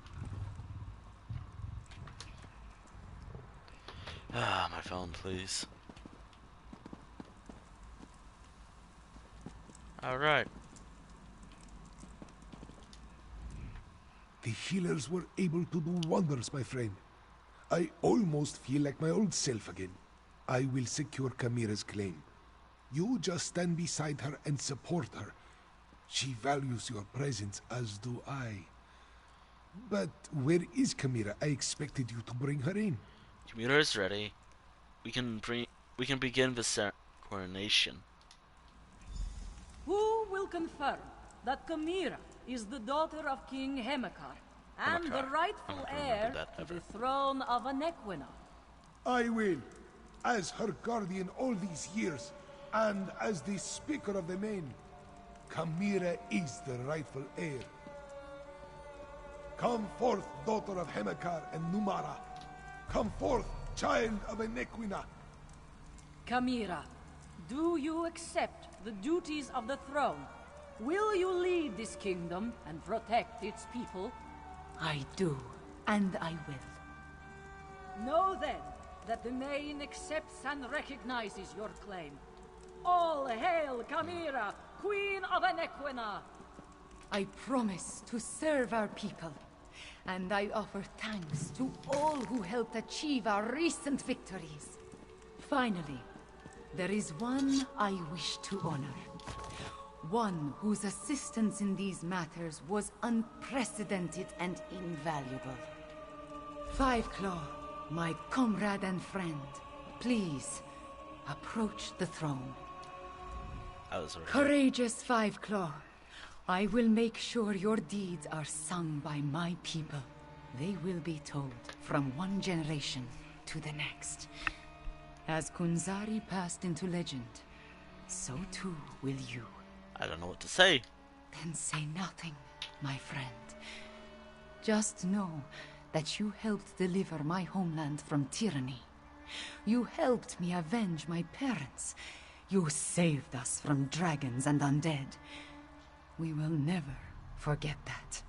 Ah, my phone, please. Alright. The healers were able to do wonders, my friend. I almost feel like my old self again. I will secure Kamira's claim. You just stand beside her and support her. She values your presence, as do I. But where is Kamira? I expected you to bring her in. Kamira is ready. We can begin the coronation. Who will confirm that Kamira is the daughter of King Hemekar and the rightful heir to the throne of Anequina? I will, as her guardian all these years, and as the Speaker of the Main. Kamira is the rightful heir. Come forth, daughter of Hemekar and Numara. Come forth, child of Anequina. Kamira, do you accept the duties of the throne? Will you lead this kingdom and protect its people? I do, and I will. Know then that the Main accepts and recognizes your claim. All hail Kamira, Queen of Anequina! I promise to serve our people, and I offer thanks to all who helped achieve our recent victories. Finally, there is one I wish to honor. One whose assistance in these matters was unprecedented and invaluable. Five Claw, my comrade and friend, please approach the throne. Courageous Five Claw, I will make sure your deeds are sung by my people. They will be told from one generation to the next. As Kunzari passed into legend, so too will you. I don't know what to say. Then say nothing, my friend. Just know that you helped deliver my homeland from tyranny. You helped me avenge my parents. You saved us from dragons and undead. We will never forget that.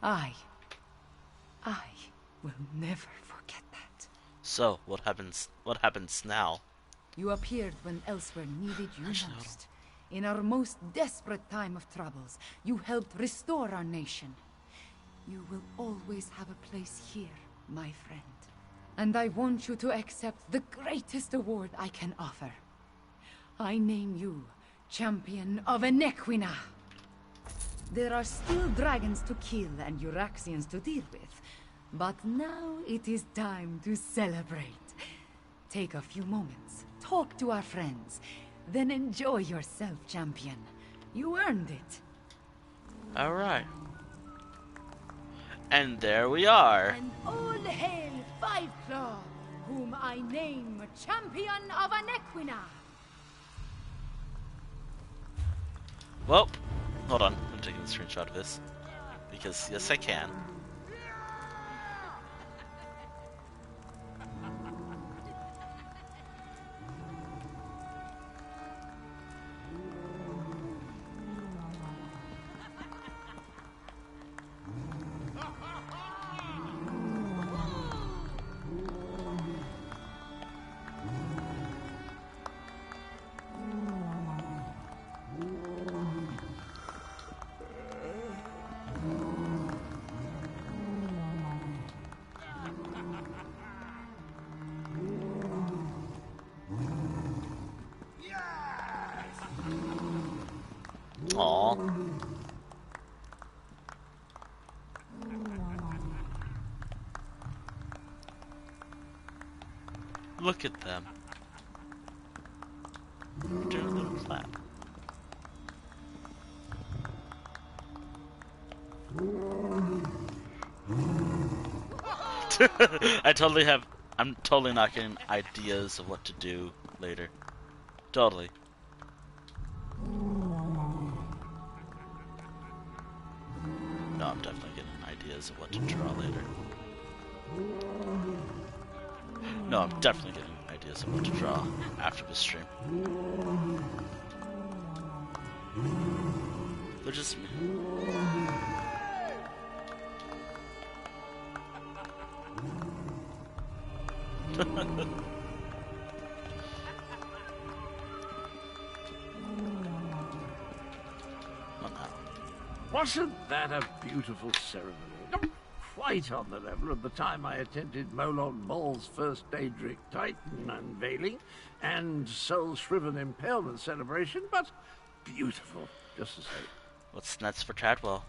I will never forget that. So, what happens now? You appeared when Elsweyr needed you most. In our most desperate time of troubles, you helped restore our nation. You will always have a place here, my friend. And I want you to accept the greatest award I can offer. I name you Champion of Enequina. There are still dragons to kill and Euraxians to deal with, but now it is time to celebrate. Take a few moments, talk to our friends, then enjoy yourself, champion. You earned it. Alright. And there we are. And all hail Five Claw, whom I name Champion of Enequina. Well, hold on. I'm taking a screenshot of this. Because, yes, I can. Aww. Look at them. Do a little clap. I'm totally not getting ideas of what to do later. Totally. No, I'm definitely getting ideas of what to draw later. No, I'm definitely getting ideas of what to draw after the stream. They're just me. Wasn't that a beautiful ceremony? Not quite on the level of the time I attended Molon Ball's first Daedric Titan unveiling and Soul Shriven Impalement celebration, but beautiful, just the same. What's next for Chadwell?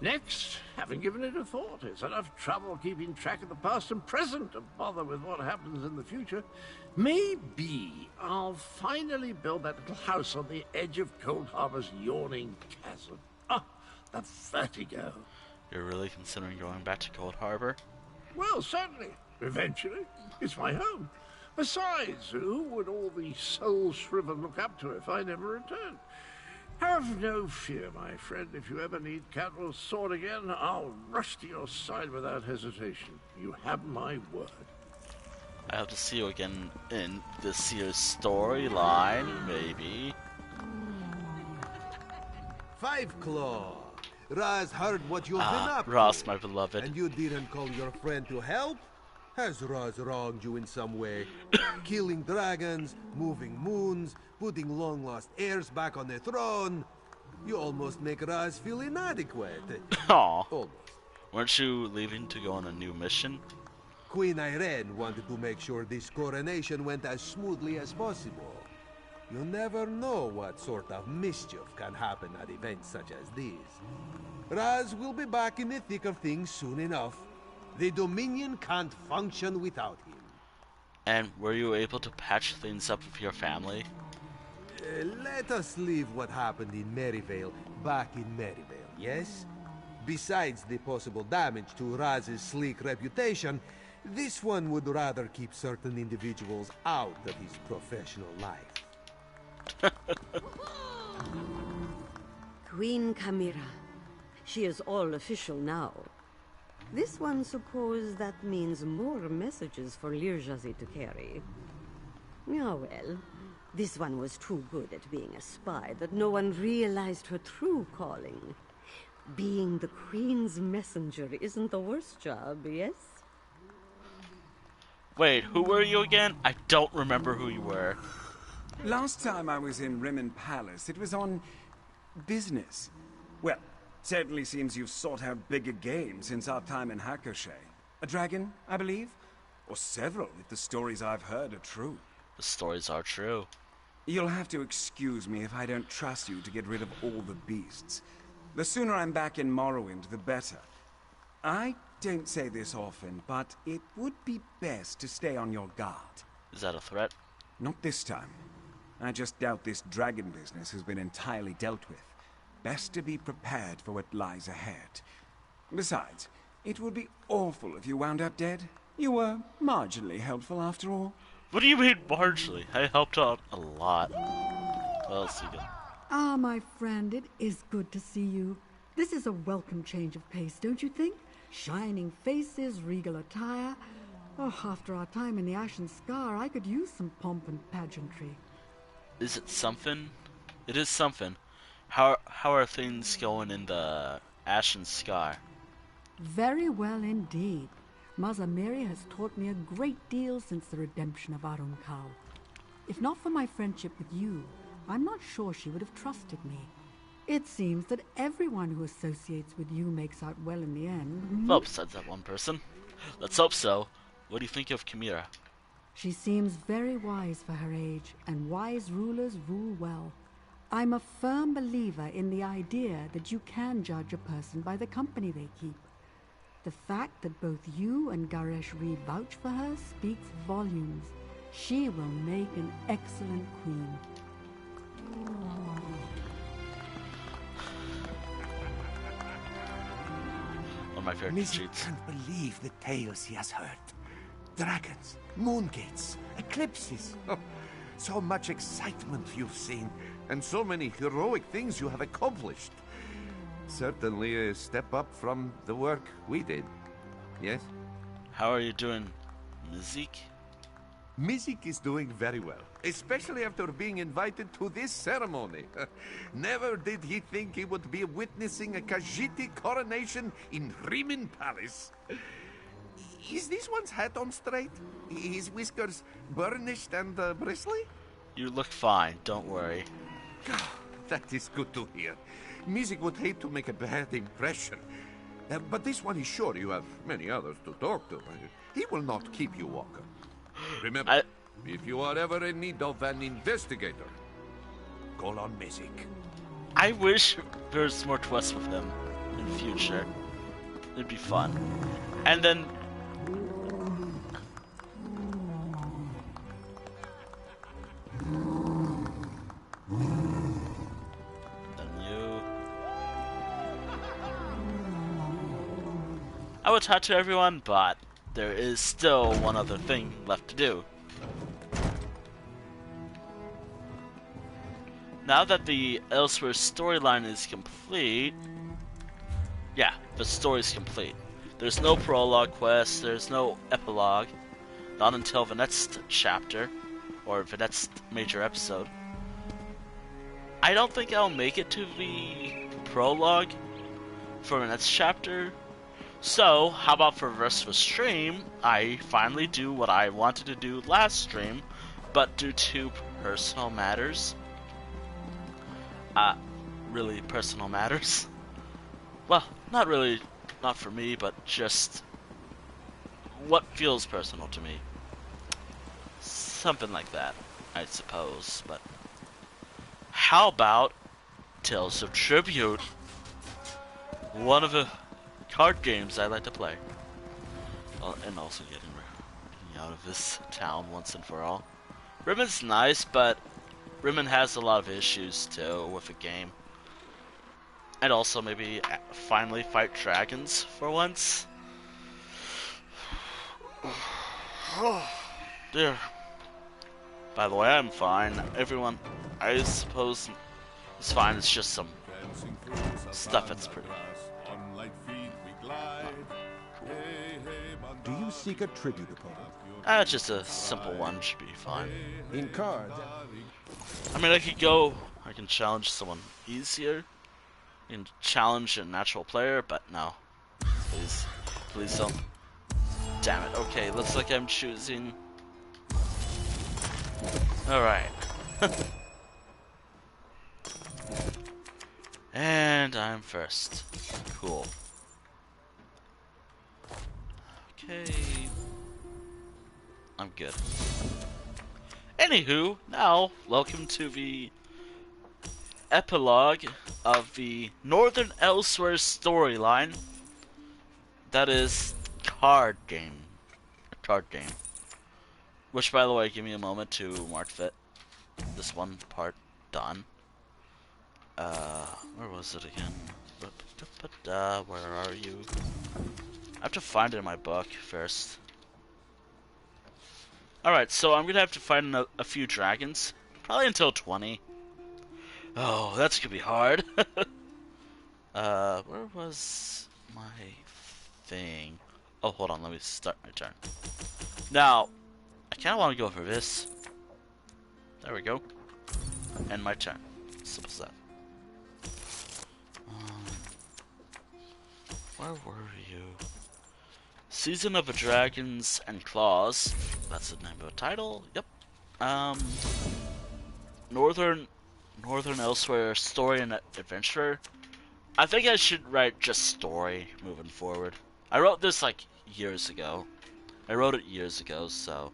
Next, haven't given it a thought. It's enough trouble keeping track of the past and present to bother with what happens in the future. Maybe I'll finally build that little house on the edge of Cold Harbor's yawning chasm. Ah, the vertigo. You're really considering going back to Cold Harbor? Well, certainly. Eventually. It's my home. Besides, who would all the Soul Shriven look up to if I never returned? Have no fear, my friend. If you ever need Cadwell's sword again, I'll rush to your side without hesitation. You have my word. I hope to see you again in this year's storyline, maybe. Five Claw. Raz heard what you've been up to. Ross, my beloved. And you didn't call your friend to help? Has Raz wronged you in some way? Killing dragons, moving moons, putting long-lost heirs back on the throne. You almost make Raz feel inadequate. Aw. Almost. Weren't you leaving to go on a new mission? Queen Irene wanted to make sure this coronation went as smoothly as possible. You never know what sort of mischief can happen at events such as these. Raz will be back in the thick of things soon enough. The Dominion can't function without him. And were you able to patch things up with your family? Let us leave what happened in Maryvale back in Maryvale, yes? Besides the possible damage to Raz's sleek reputation, this one would rather keep certain individuals out of his professional life. Queen Chimera. She is all official now. This one suppose that means more messages for Lirjazi to carry. Ah well, this one was too good at being a spy that no one realized her true calling. Being the Queen's messenger isn't the worst job, yes? Wait, who were you again? I don't remember who you were. Last time I was in Rimmon Palace, it was on business. Well, certainly seems you've sought out bigger game since our time in Hakkoshe. A dragon, I believe? Or several, if the stories I've heard are true. The stories are true. You'll have to excuse me if I don't trust you to get rid of all the beasts. The sooner I'm back in Morrowind, the better. I don't say this often, but it would be best to stay on your guard. Is that a threat? Not this time. I just doubt this dragon business has been entirely dealt with. Best to be prepared for what lies ahead. Besides, it would be awful if you wound up dead. You were marginally helpful after all. What do you mean marginally? I helped out a lot. What else you got? Ah, my friend, it is good to see you. This is a welcome change of pace, don't you think? Shining faces, regal attire. Oh, after our time in the Ashen Scar, I could use some pomp and pageantry. Is it something? It is something. How are things going in the Ashen Scar? Very well indeed. Mother Mary has taught me a great deal since the redemption of Arun Kal. If not for my friendship with you, I'm not sure she would have trusted me. It seems that everyone who associates with you makes out well in the end. Well, besides that one person. Let's hope so. What do you think of Chimera? She seems very wise for her age, and wise rulers rule well. I'm a firm believer in the idea that you can judge a person by the company they keep. The fact that both you and Garesh Reed vouch for her speaks volumes. She will make an excellent queen. One of my favorite Missy cheats. can't believe the tales he has heard. Dragons, moongates, eclipses. Oh, so much excitement you've seen, and so many heroic things you have accomplished. Certainly a step up from the work we did. Yes? How are you doing, Mizik? Mizik is doing very well, especially after being invited to this ceremony. Never did he think he would be witnessing a Khajiit coronation in Rimmon Palace. Is this one's hat on straight? His whiskers burnished and bristly? You look fine, don't worry. That is good to hear. Mizik would hate to make a bad impression. But this one is sure you have many others to talk to. He will not keep you walking. Remember, if you are ever in need of an investigator, call on Mizik. I wish there's more twists with him in the future. It'd be fun. And then... I would talk to everyone, but there is still one other thing left to do. Now that the Elsweyr storyline is complete... Yeah, the story's complete. There's no prologue quest, there's no epilogue. Not until the next chapter, or the next major episode. I don't think I'll make it to the prologue for the next chapter. So, how about for the rest of the stream, I finally do what I wanted to do last stream, but due to personal matters, really personal matters, well, not really, not for me, but just what feels personal to me. Something like that, I suppose, but how about Tales of Tribute? One of the card games I like to play. And also getting out of this town once and for all. Rimmen's nice, but Rimmen has a lot of issues too with the game. And also maybe finally fight dragons for once. Oh, dear. By the way, I'm fine. Everyone, I suppose, is fine. It's just some stuff that's pretty. Do you seek a tribute opponent? Just a simple one should be fine. In cards. I mean, I can challenge someone easier. And challenge a natural player, but no. Please. Please don't. Damn it. Okay, looks like I'm choosing. Alright. And I'm first. Cool. Okay. I'm good. Anywho, now, welcome to the epilogue of the Northern Elsweyr storyline. That is card game. Which, by the way, give me a moment to mark that this one part done. Where was it again? Where are you? I have to find it in my book first. Alright, so I'm gonna have to find a few dragons. Probably until 20. Oh, that's gonna be hard. Where was my thing? Oh, hold on, let me start my turn. Now, I kinda wanna go for this. There we go. End my turn. Simple as that. Where were you? Season of the Dragons and Claws. That's the name of the title. Yep. Northern Elsweyr story and adventure. I think I should write just story moving forward. I wrote this like years ago. I wrote it years ago, so.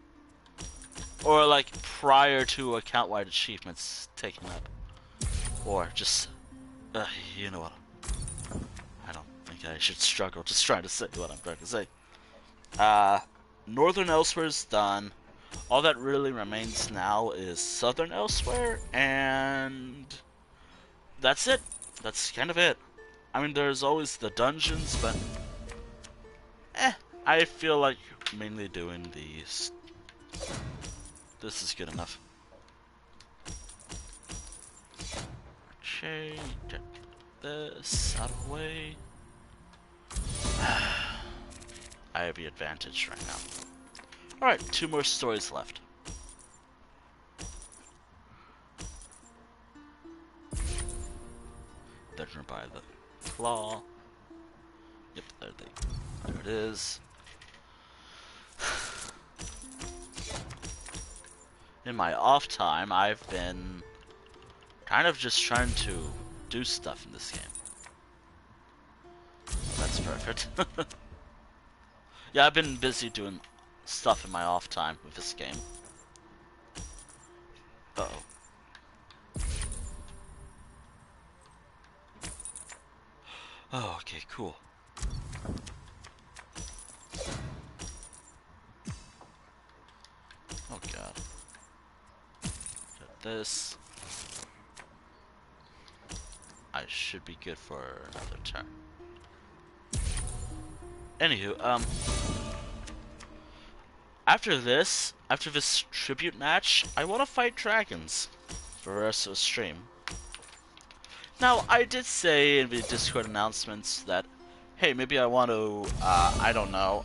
Or like prior to account-wide achievements taken up. Or just, you know what. I don't think I should struggle just trying to say what I'm trying to say. Northern Elsweyr's done. All that really remains now is Southern Elsweyr, and that's it. That's kind of it. I mean, there's always the dungeons, but I feel like mainly doing these. This is good enough. Okay, get this out of the way. I have the advantage right now. Alright, 2 more stories left. Dungeon by the Claw. Yep, there it is. In my off time, I've been kind of just trying to do stuff in this game. That's perfect. Yeah, I've been busy doing stuff in my off time with this game. Uh-oh. Oh, okay, cool. Oh god. Got this. I should be good for another turn. Anywho, after this tribute match, I want to fight dragons for the rest of the stream. Now, I did say in the Discord announcements that, hey, maybe I want to, I don't know,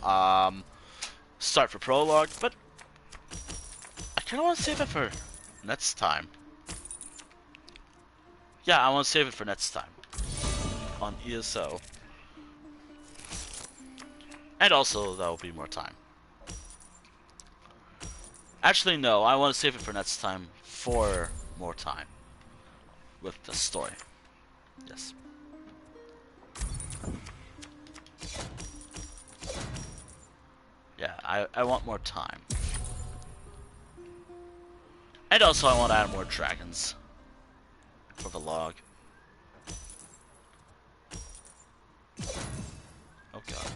start for prologue, but I kind of want to save it for next time. Yeah, I want to save it for next time on ESO. And also, that will be more time. Actually, no, I want to save it for next time for more time with the story. Yes. Yeah, I want more time. And also, I want to add more dragons for the log. Oh god.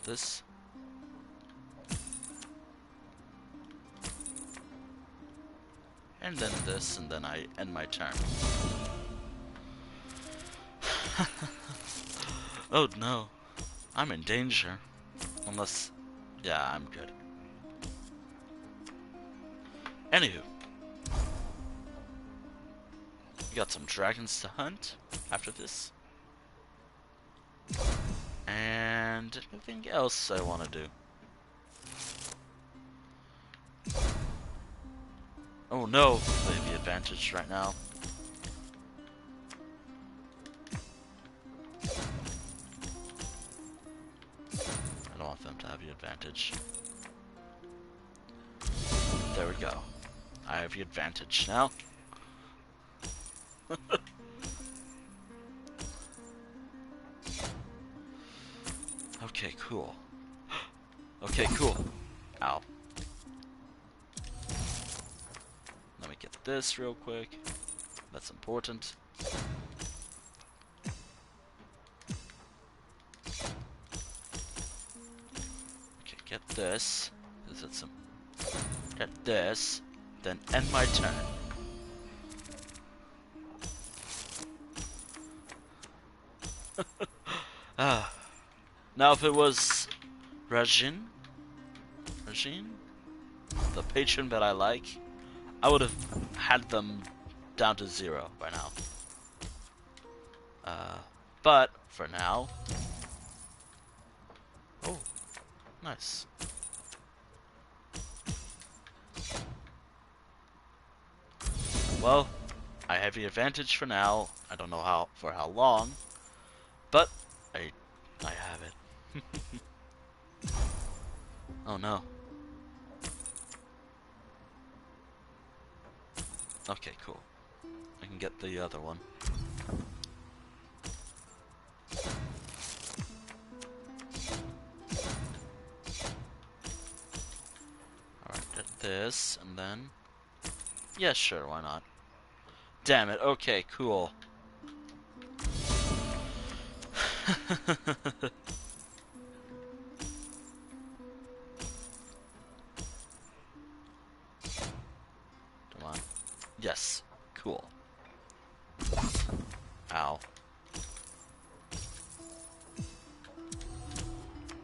this. And then this, and then I end my turn. Oh no, I'm in danger. Unless, yeah, I'm good. Anywho, we got some dragons to hunt after this. And anything else I want to do. Oh no, they have the advantage right now. I don't want them to have the advantage. There we go. I have the advantage now. Okay, cool. Okay, cool. Ow. Let me get this real quick. That's important. Okay, get this. That's some. Get this. Then end my turn. Ah. Now if it was Regine, the patron that I like, I would have had them down to 0 by now. But for now, oh, nice. Well, I have the advantage for now. I don't know for how long, but I have it. Oh no. Okay, cool. I can get the other one. Alright, get this, and then... yeah, sure, why not? Damn it, okay, cool. Come on. Yes, cool. Ow.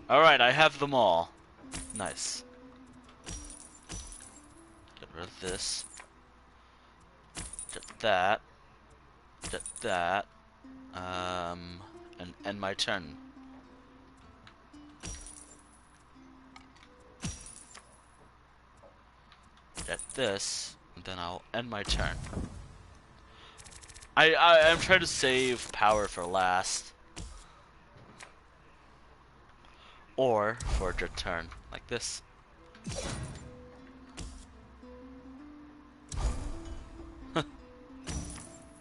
Alright, I have them all. Nice. Get rid of this. Get that. Get that. And end my turn. Get this, and then I'll end my turn. I'm trying to save power for last. Or for your turn, like this.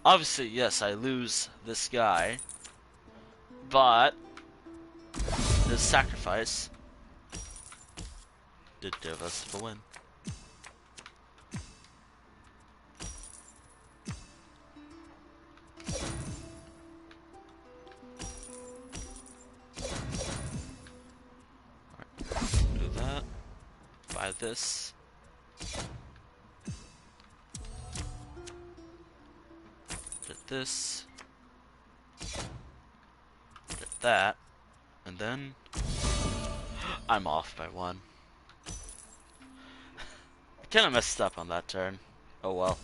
Obviously, yes, I lose this guy, but this sacrifice did give us the win. Alright, do that. Buy this. Get this. Get that. And then I'm off by 1. I kinda messed up on that turn. Oh well.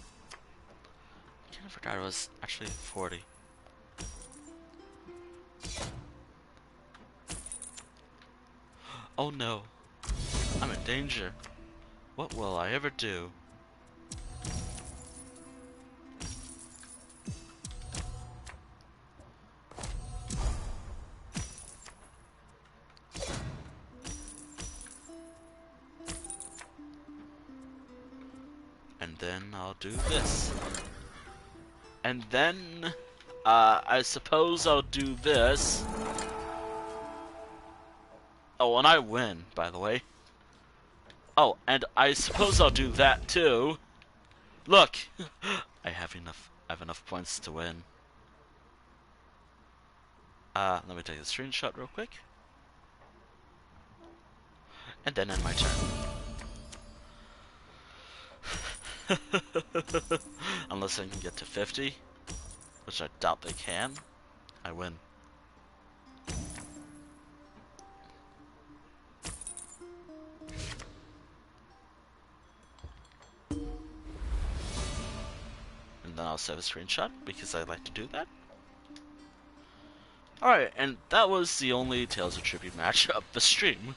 I kinda forgot it was actually 40. Oh no. I'm in danger. What will I ever do? And then I'll do this. And then, I suppose I'll do this. Oh, and I win, by the way. Oh, and I suppose I'll do that too. Look! I have enough points to win. Let me take a screenshot real quick. And then end my turn. Unless I can get to 50, which I doubt they can, I win. And then I'll save a screenshot because I like to do that. Alright, and that was the only Tales of Tribute match of the stream.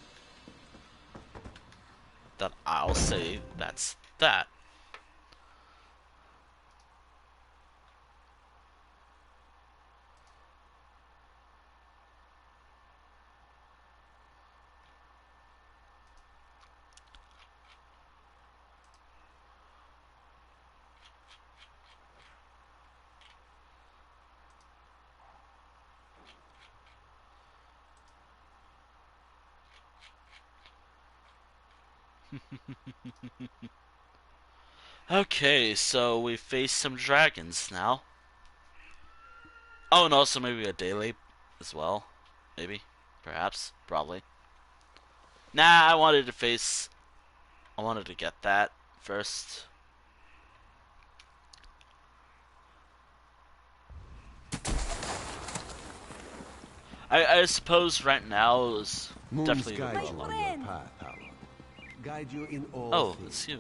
That I'll say that's that. Okay, so we face some dragons now. Oh, and also maybe a daily as well. Maybe. Perhaps. Probably. Nah, I wanted to get that first. I suppose right now is definitely guide you on your path, Howard. Guide you in all Oh, things. it's you.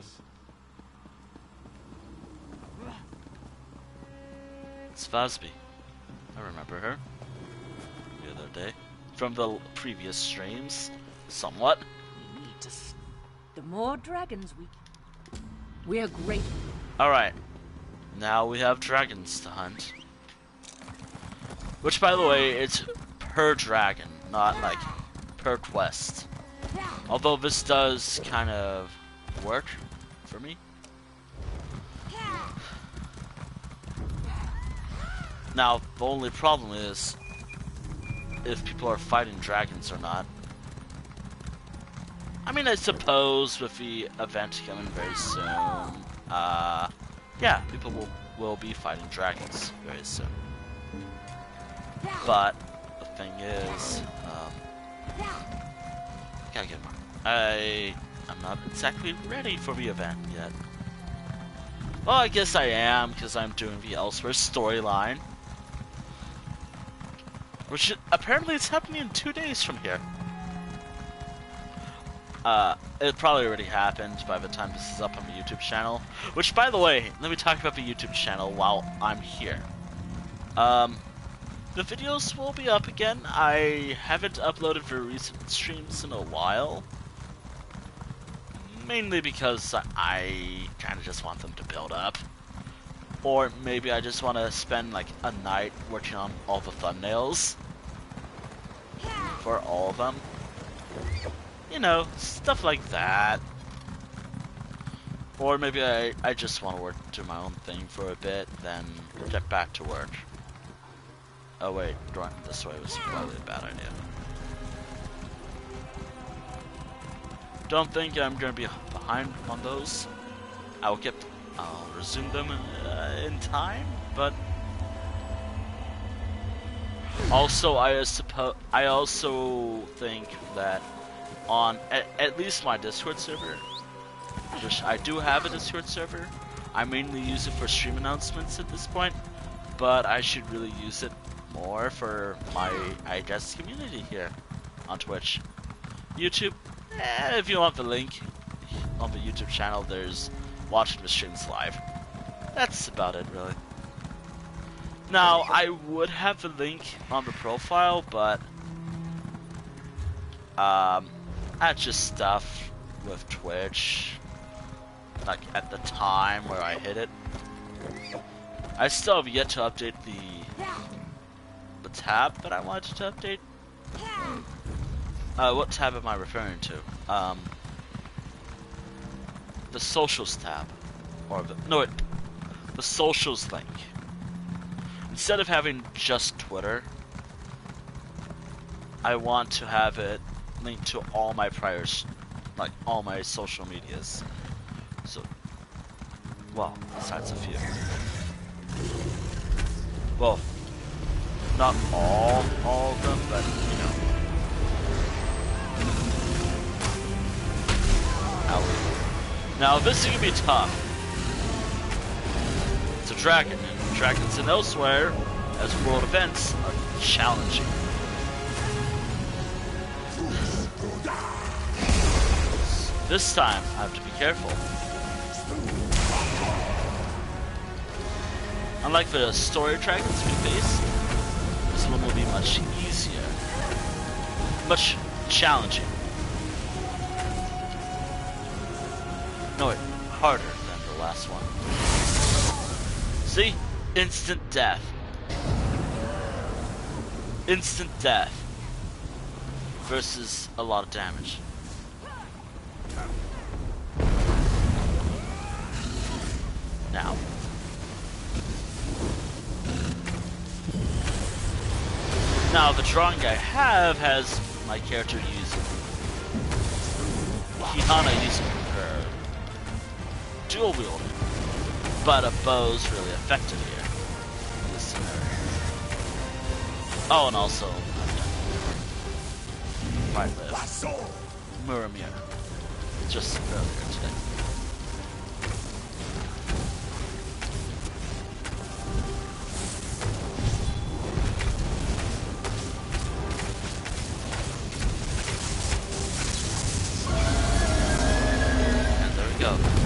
It's Fosby. I remember her. The other day. From the previous streams. Somewhat. We need to... The more dragons we are grateful. Alright. Now we have dragons to hunt. Which, by the way, it's per dragon, not like per quest. Although this does kind of work for me. Now, the only problem is if people are fighting dragons or not. I mean, I suppose with the event coming very soon, yeah, people will be fighting dragons very soon. But the thing is, gotta get more. I'm not exactly ready for the event yet. Well, I guess I am, because I'm doing the Elsweyr storyline. Which apparently it's happening in 2 days from here. It probably already happened by the time this is up on the YouTube channel. Which, by the way, let me talk about the YouTube channel while I'm here. The videos will be up again. I haven't uploaded for recent streams in a while. Mainly because I kind of just want them to build up. Or maybe I just want to spend like a night working on all the thumbnails. For all of them. You know, stuff like that. Or maybe I just want to do my own thing for a bit, then get back to work. Oh wait, going this way was probably a bad idea. Don't think I'm gonna be behind on those. I'll resume them in time, but also I also think that on at least my Discord server, which I do have a Discord server, I mainly use it for stream announcements at this point, but I should really use it more for my, I guess, community here on Twitch. YouTube, if you want the link on the YouTube channel, there's watching the streams live. That's about it, really. Now, I would have the link on the profile, but that's just stuff with Twitch, like at the time where I hit it. I still have yet to update the tab that I wanted to update. What tab am I referring to? The socials tab, or the socials link. Instead of having just Twitter, I want to have it linked to all my like all my social medias. So, well, besides a few. Well, not all of them, but you know. Now this is gonna be tough. It's a dragon, and dragons in Elsweyr, as world events, are challenging. This time, I have to be careful. Unlike the story dragons we faced, this one will be much easier. Much challenging. No, wait, harder than the last one. See? Instant death. Instant death. Versus a lot of damage. Now. Now, the drawing I have has my character using Kihana using her dual wielding, but a bow's really effective here in this scenario. Oh, and also right left Muramir, just earlier today.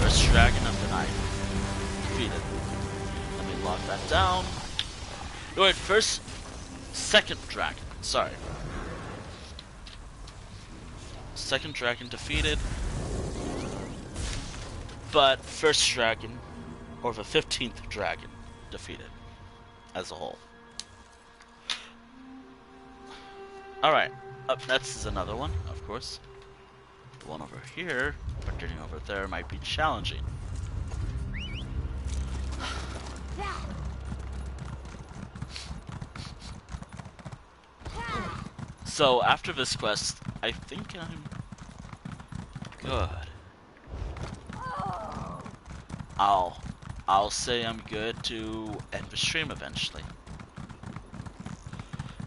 First dragon of the night. Defeated. Let me lock that down. No, wait, second dragon. Sorry. Second dragon defeated. But first dragon, or the 15th dragon, defeated. As a whole. Alright, up next is another one, of course. The one over here, but getting over there might be challenging. So after this quest, I think I'm good. I'll say I'm good to end the stream eventually.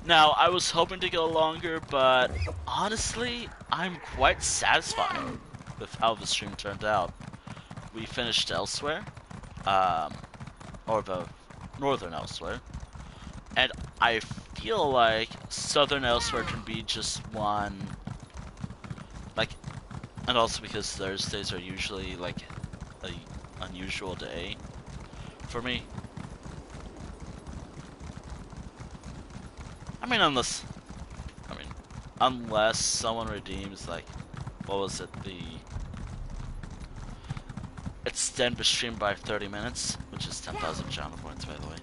Now, I was hoping to go longer, but honestly, I'm quite satisfied with how the stream turned out. We finished Elsweyr, or the northern Elsweyr, and I feel like southern Elsweyr can be just one, like, and also because Thursdays are usually like an unusual day for me. I mean, unless someone redeems, like, what was it, extend the stream by 30 minutes, which is 10,000 channel points, by the way.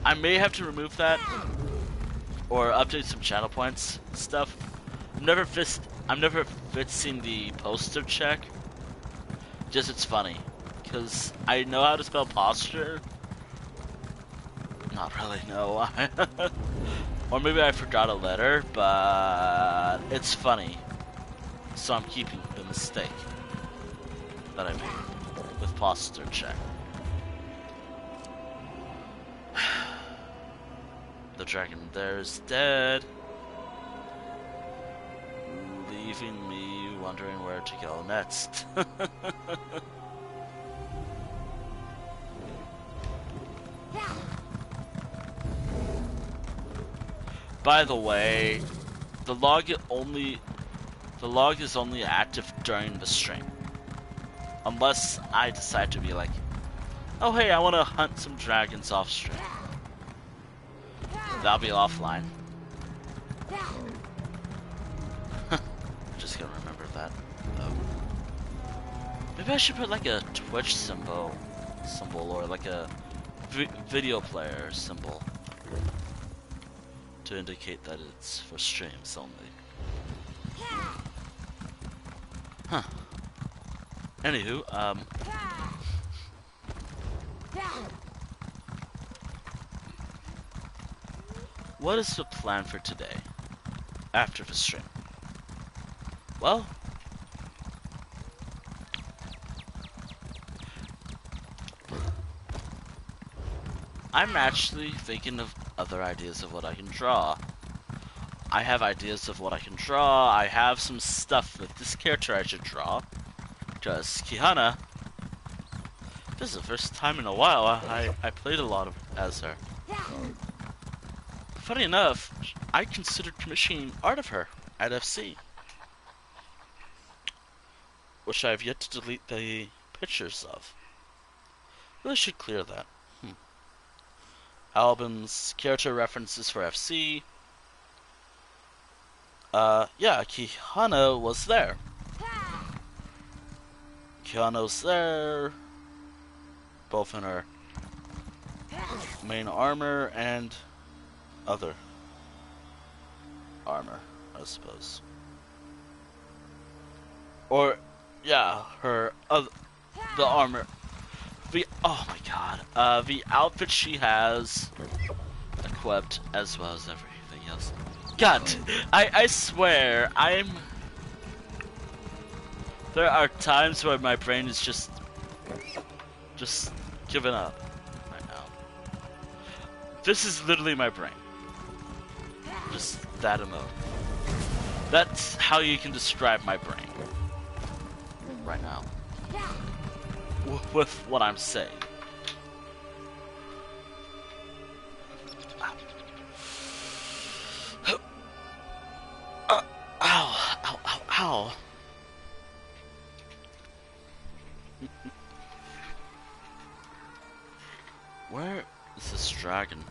I may have to remove that, or update some channel points stuff. I'm never fixing the poster check. Just, it's funny, because I know how to spell posture. Not really, no. Or maybe I forgot a letter, but it's funny. So I'm keeping the mistake that I made with posture check. The dragon there is dead, leaving me wondering where to go next. By the way, the log is only active during the stream. Unless I decide to be like, oh hey, I want to hunt some dragons off stream. That'll be offline. Just gonna remember that, though. Maybe I should put like a Twitch symbol, or like a video player symbol, to indicate that it's for streams only. Huh. Anywho, what is the plan for today, after the stream? Well, I'm actually thinking of other ideas of what I can draw. I have ideas of what I can draw. I have some stuff with this character I should draw. Because Kihana, this is the first time in a while I played a lot as her. Funny enough, I considered commissioning art of her at FC, which I have yet to delete the pictures of. Really should clear that. Albums, character references for FC. Yeah, Kihana was there. Kihana's there, both in her main armor and other armor, I suppose. Or, yeah, her the armor. Oh my god, the outfit she has equipped as well as everything else. God, I swear, there are times where my brain is just giving up right now. This is literally my brain. Just that emote. That's how you can describe my brain right now. With what I'm saying. Ow, ow, ow, ow. Where is this dragon?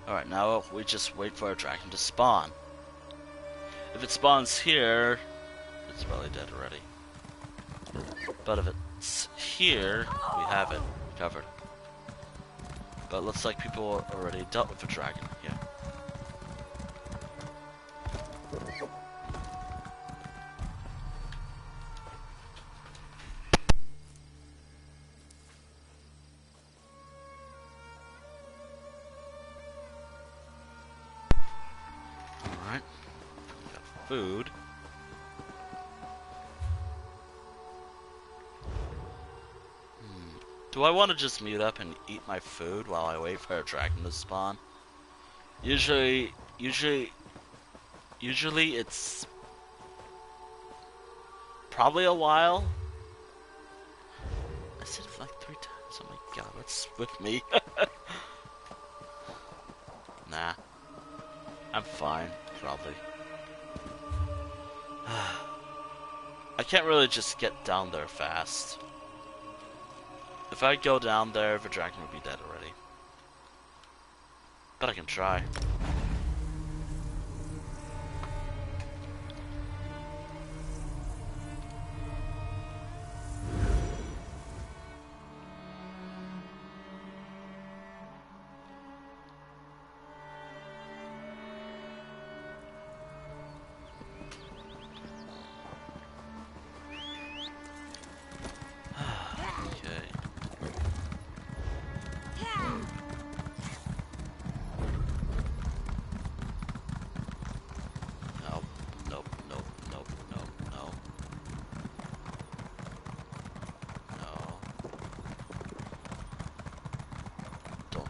Alright, now we just wait for a dragon to spawn. If it spawns here, it's probably dead already. But if it's here, we have it covered. But it looks like people already dealt with the dragon here. Alright. Got food. Do I want to just mute up and eat my food while I wait for a dragon to spawn? Usually it's probably a while. I said it like 3 times. Oh my god, what's with me? Nah. I'm fine, probably. I can't really just get down there fast. If I go down there, the dragon would be dead already. But I can try.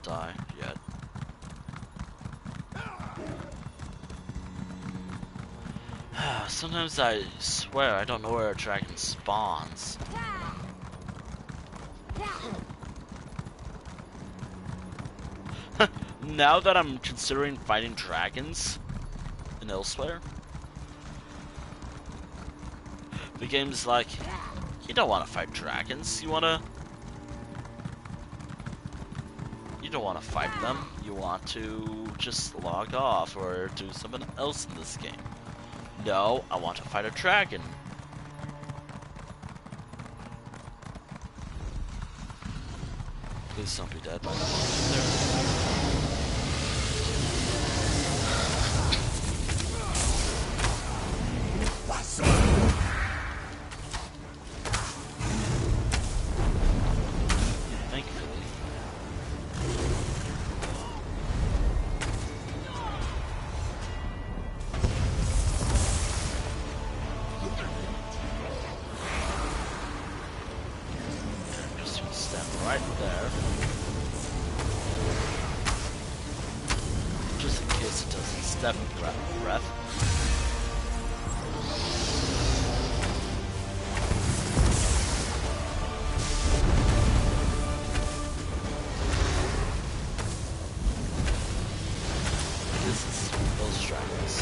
Die yet. Sometimes I swear I don't know where a dragon spawns. Now that I'm considering fighting dragons in Elsweyr, the game's like, you don't want to fight dragons, you don't want to fight them, you want to just log off or do something else in this game. No, I want to fight a dragon. Please don't be dead by the monster. Right there. step breath. This is those dragons.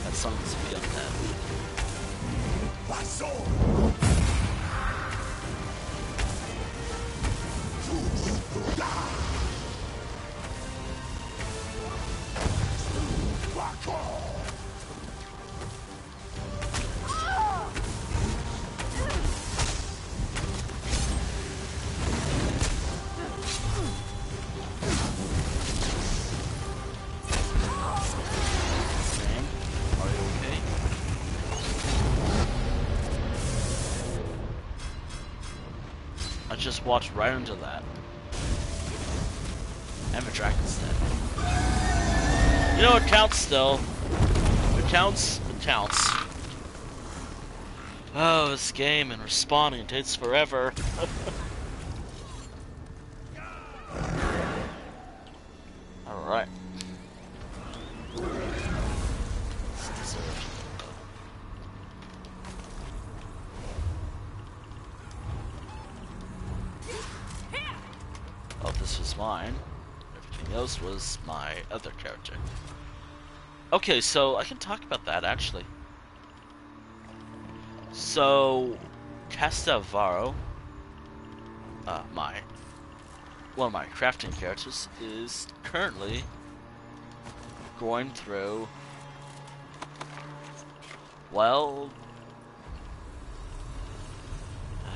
That summons to be undead. My soul! Just walked right into that. And the dragon's dead. You know what counts still? It counts. It counts. Oh, this game and respawning takes forever. Alright. It's deserved. Oh, this was mine. Everything else was my other character. Okay, so I can talk about that actually. So, Castavaro, one of my crafting characters, is currently going through, well,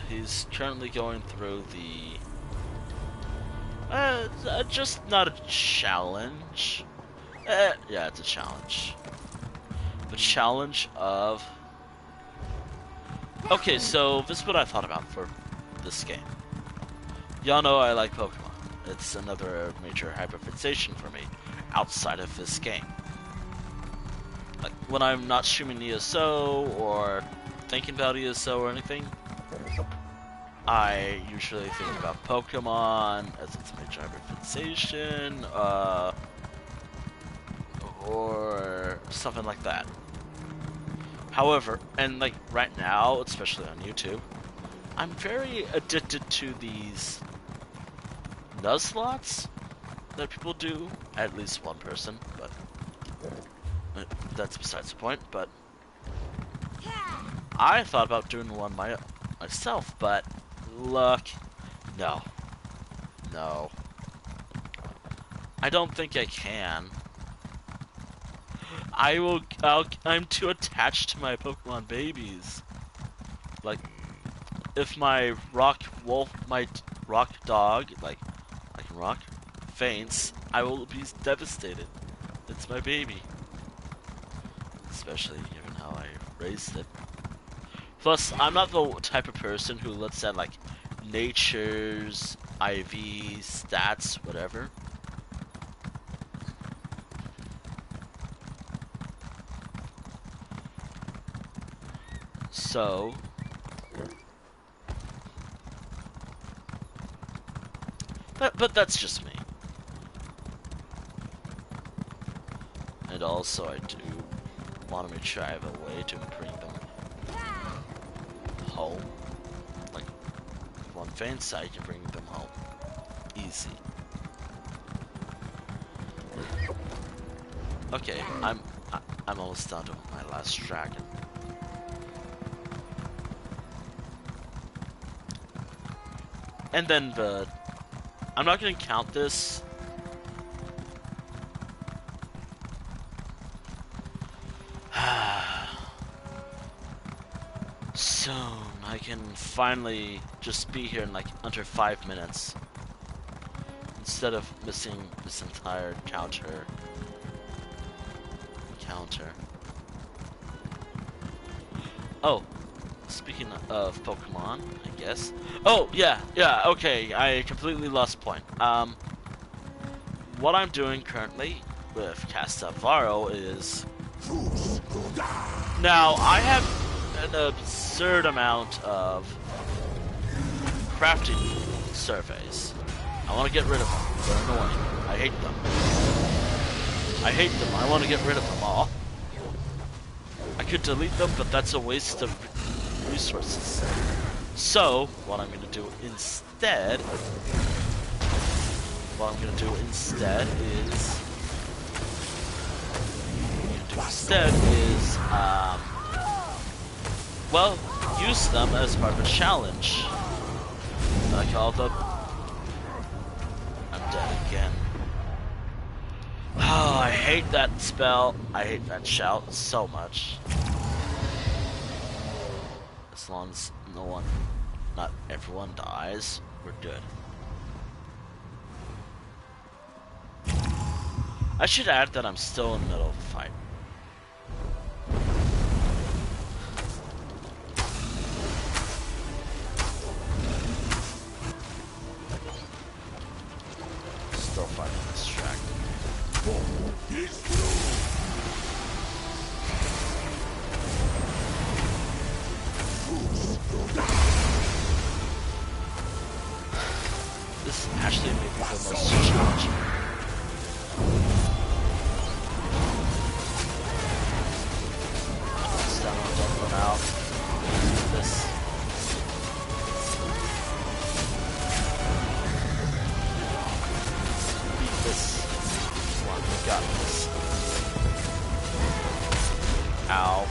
he's currently going through the just not a challenge. Yeah, it's a challenge. The challenge of... Okay, so this is what I thought about for this game. Y'all know I like Pokemon. It's another major hyperfixation for me outside of this game. Like, when I'm not streaming ESO or thinking about ESO or anything, I usually think about Pokemon as its major hyperfixation, or something like that. However, and like right now, especially on YouTube, I'm very addicted to these Nuzlots that people do, at least one person, but that's besides the point. But I thought about doing one myself, but look, no, I don't think I can. I'm too attached to my Pokemon babies. Like, if my rock dog, like rock, faints, I will be devastated. It's my baby. Especially given how I raised it. Plus, I'm not the type of person who looks at, like, nature's, IV, stats, whatever. So, but that's just me. And also, I do want to try a way to bring them home. Like, one fan site, you bring them home. Easy. Okay, I'm almost done with my last dragon. And then I'm not gonna count this. Soon I can finally just be here in like under 5 minutes. Instead of missing this entire encounter. Oh, speaking of Pokemon, I guess. Oh, yeah, okay, I completely lost point. What I'm doing currently with Castavaro is... Now, I have an absurd amount of crafting surveys. I want to get rid of them. They're annoying. I hate them. I hate them. I want to get rid of them all. I could delete them, but that's a waste of resources. So, what I'm going to do instead... well, use them as part of a challenge. I call them... I'm dead again. Oh, I hate that spell. I hate that shout so much. As long as not everyone dies, we're good. I should add that I'm still in the middle of a fight. Still fighting this track. This actually may be the most challenging. Don't run out. This. Beat this. Come on, we got this. Ow.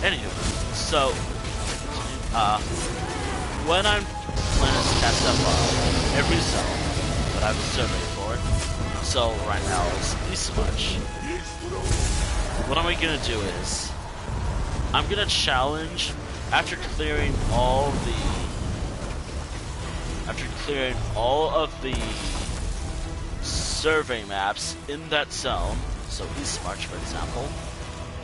Anywho, so when I'm planning to cast up every zone that I have a survey for, so right now it's this much. What am I gonna do is I'm gonna challenge after clearing all of the survey maps in that zone, so East March for example,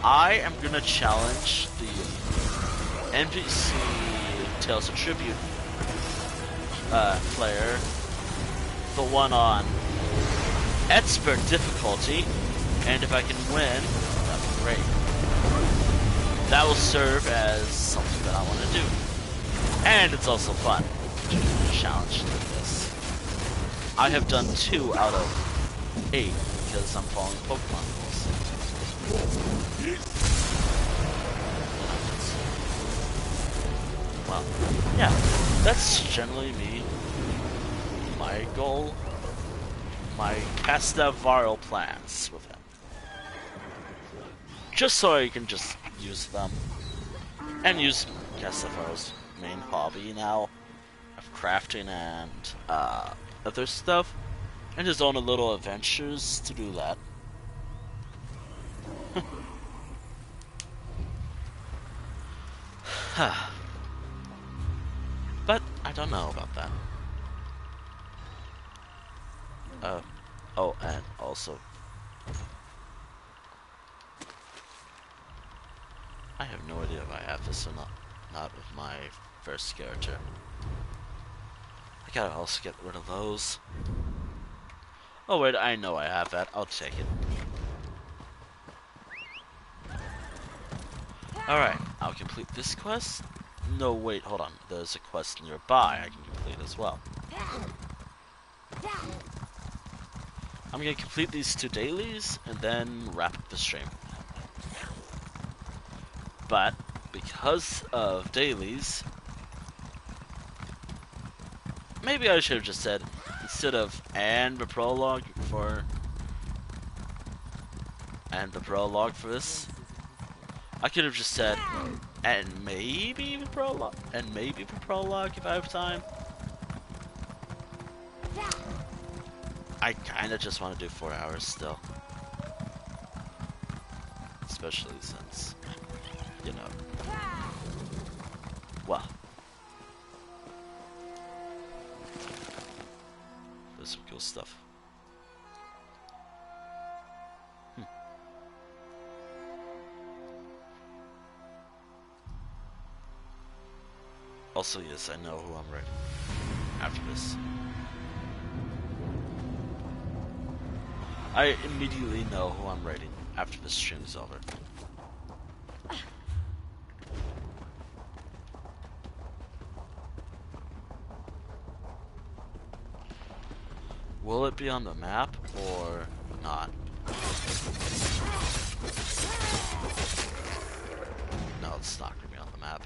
I am gonna challenge the NPC Tales of Tribute player, the one on expert difficulty, and if I can win, that'd be great. That will serve as something that I want to do. And it's also fun to do a challenge like this. I have done 2 out of 8 because I'm following Pokemon rules. Well, yeah, that's generally me. My goal, my Castavarl plans with him. Just so I can just use them. And use Castavarl's main hobby now of crafting and other stuff. And his own little adventures to do that. But I don't know about that. Oh, and also I have no idea if I have this or not with my first character. I gotta also get rid of those. Oh wait, I know I have that. I'll take it. Alright, I'll complete this quest. No, wait, hold on. There's a quest nearby I can complete as well. I'm gonna complete these 2 dailies and then wrap up the stream. But because of dailies, maybe I should have just said instead of and the prologue for this, I could have just said and maybe the prologue if I have time. I kinda just want to do 4 hours still. Especially since, you know. Well. There's some cool stuff. Also, yes, I know who I'm writing after this. I immediately know who I'm writing after this stream is over. Will it be on the map or not? No, it's not gonna be on the map.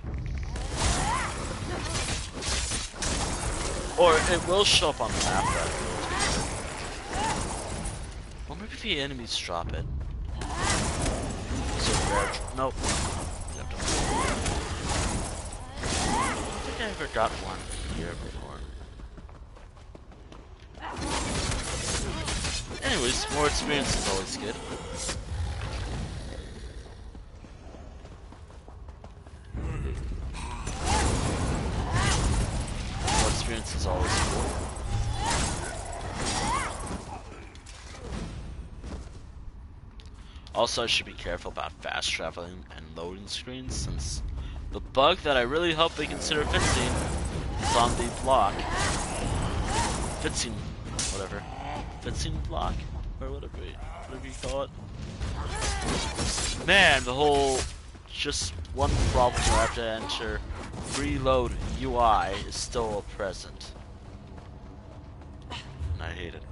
Or it will show up on the map, but well, maybe if the enemies drop it. Is it rare? Nope. You have to... I don't think I ever got one here before. Anyways, more experience is always good. More experience is always cool. Also, I should be careful about fast traveling and loading screens, since the bug that I really hope they consider fixing is on the block. Fixing, whatever. Fixing block? Or whatever you call it. Man, the whole just one problem where I have to enter reload UI is still present. And I hate it.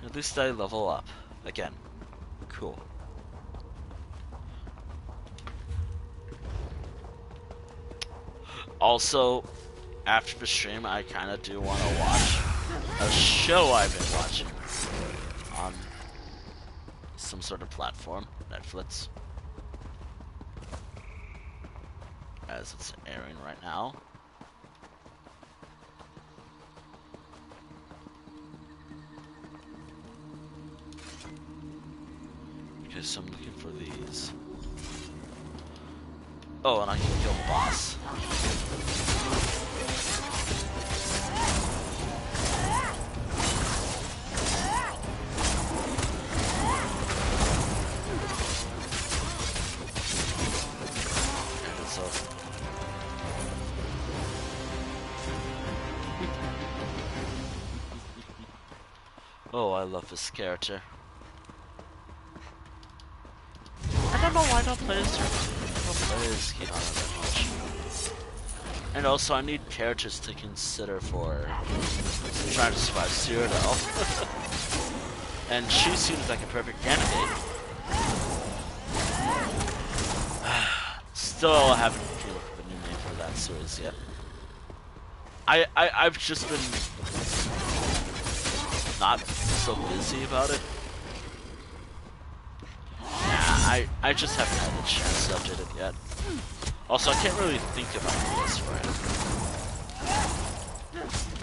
At least I level up. Again. Cool. Also, after the stream, I kind of do want to watch a show I've been watching on some sort of platform, Netflix, as it's airing right now. Okay, so I'm looking for these. Oh, and I can kill the boss. Oh, I love this character. I don't know why I don't play as Kihana that much. And also, I need characters to consider for trying to survive Cyrodiil. And she seems like a perfect candidate. Still haven't came up with a new name for that series yet. I've just been not so busy about it. Yeah, I just haven't had the chance to update it yet. Also, I can't really think of ideas for it.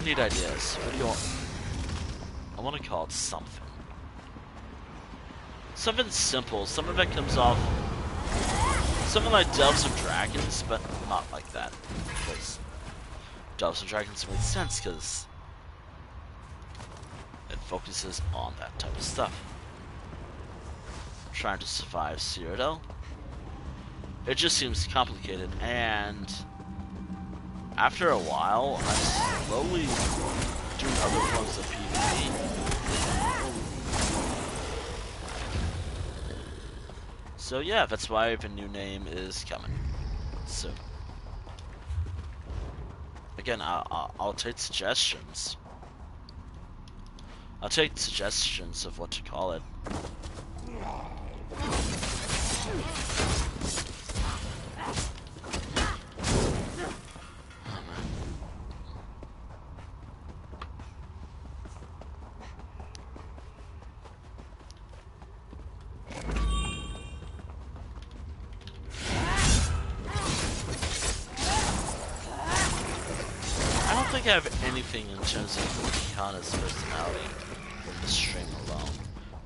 I need ideas. What do you want? I want to call it something. Something simple. Something that comes off... Something like Delves and Dragons, but not like that. Because Delves and Dragons makes sense, because it focuses on that type of stuff. Trying to survive Cyrodiil. It just seems complicated, and after a while, I'm slowly doing other forms of PvP. So yeah, that's why the new name is coming soon. Again, I'll take suggestions. I'll take suggestions of what to call it. I don't think I have anything in terms of Kihana's personality from the stream alone.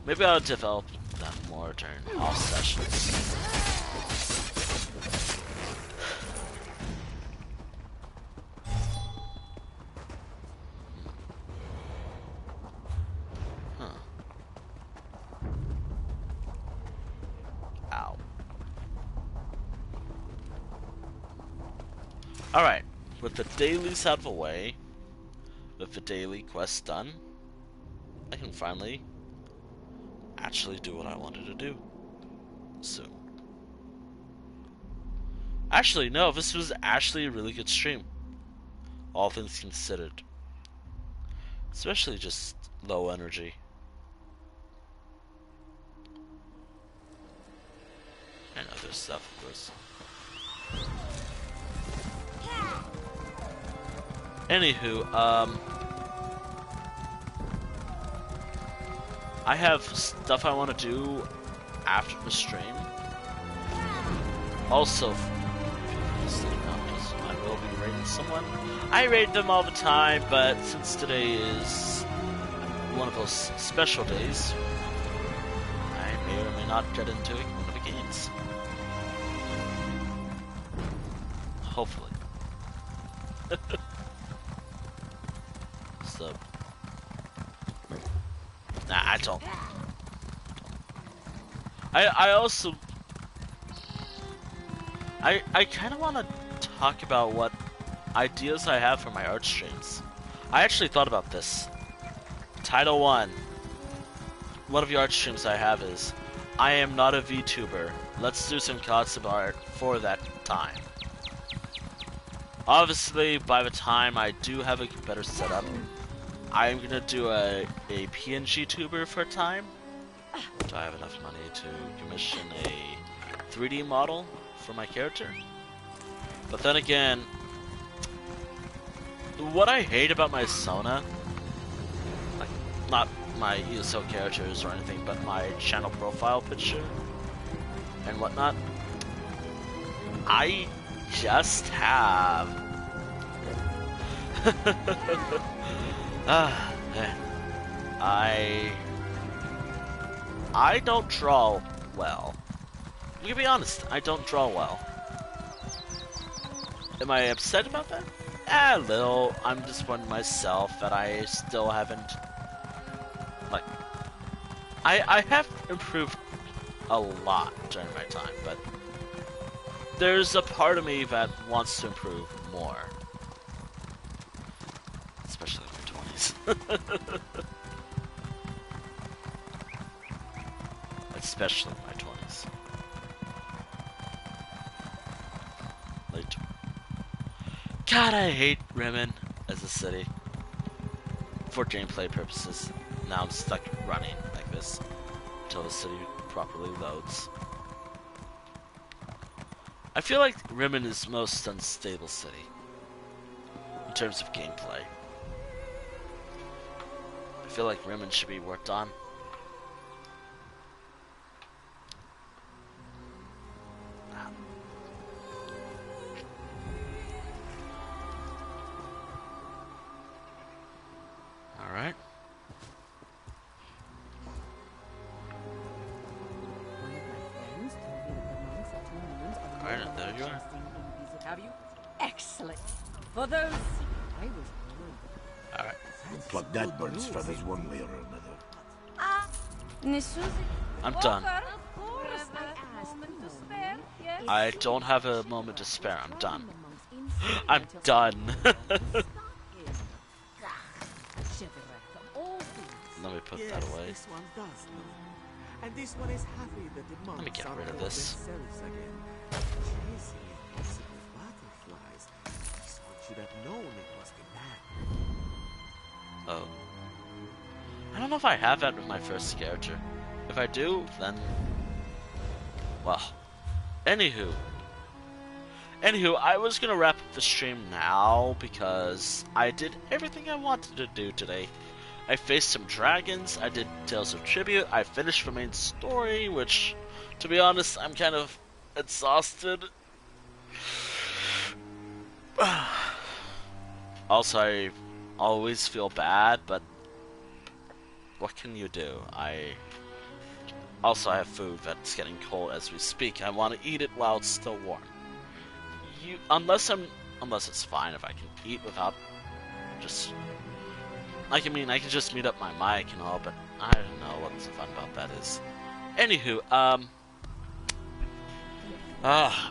Maybe I'll develop that more during off sessions. Huh. Ow. Alright, with the dailies out of the way, with the daily quest done, I can finally actually do what I wanted to do soon. Actually, no, this was actually a really good stream, all things considered. Especially just low energy. And other stuff, of course. Anywho, I have stuff I want to do after the stream. Also, I will be raiding someone. I raid them all the time, but since today is one of those special days, I may or may not get into one of the games. Hopefully. So, nah, I don't. I also, I kind of want to talk about what ideas I have for my art streams. I actually thought about this. Title 1. One of the art streams I have is, I am not a VTuber. Let's do some concept art for that time. Obviously, by the time I do have a better setup, I'm gonna do a PNG tuber for a time. Do I have enough money to commission a 3D model for my character? But then again, what I hate about my Sona, like, not my ESO characters or anything, but my channel profile picture and whatnot, I just have I don't draw well. You can be honest, I don't draw well. Am I upset about that? A little. I'm disappointed in myself that I still haven't, like, I have improved a lot during my time, but there's a part of me that wants to improve more. Especially in my 20s. Especially in my 20s. Late. God, I hate Rimmon as a city. For gameplay purposes. Now I'm stuck running like this until the city properly loads. I feel like Rimmon is the most unstable city in terms of gameplay. I feel like Rimmon should be worked on. Alright. Alright, there you are. Have you? Excellent. For those... Alright. We'll pluck that bird's feathers one way or another. I'm done. I don't have a moment to spare. I'm done. I'm done. Let me put that away. This one does know. And this one is happy that the monks Let me get are rid of for this. themselves again. Chasing invisible butterflies. This one should have known it was the man. Oh. I don't know if I have that with my first character. If I do, then... well. Anywho, I was gonna wrap up the stream now because I did everything I wanted to do today. I faced some dragons, I did Tales of Tribute, I finished the main story, which, to be honest, I'm kind of exhausted. Also, I always feel bad, but what can you do? I have food that's getting cold as we speak. I want to eat it while it's still warm. Unless it's fine if I can eat without just... I can just mute up my mic and all, but I don't know what the fun about that is. Anywho,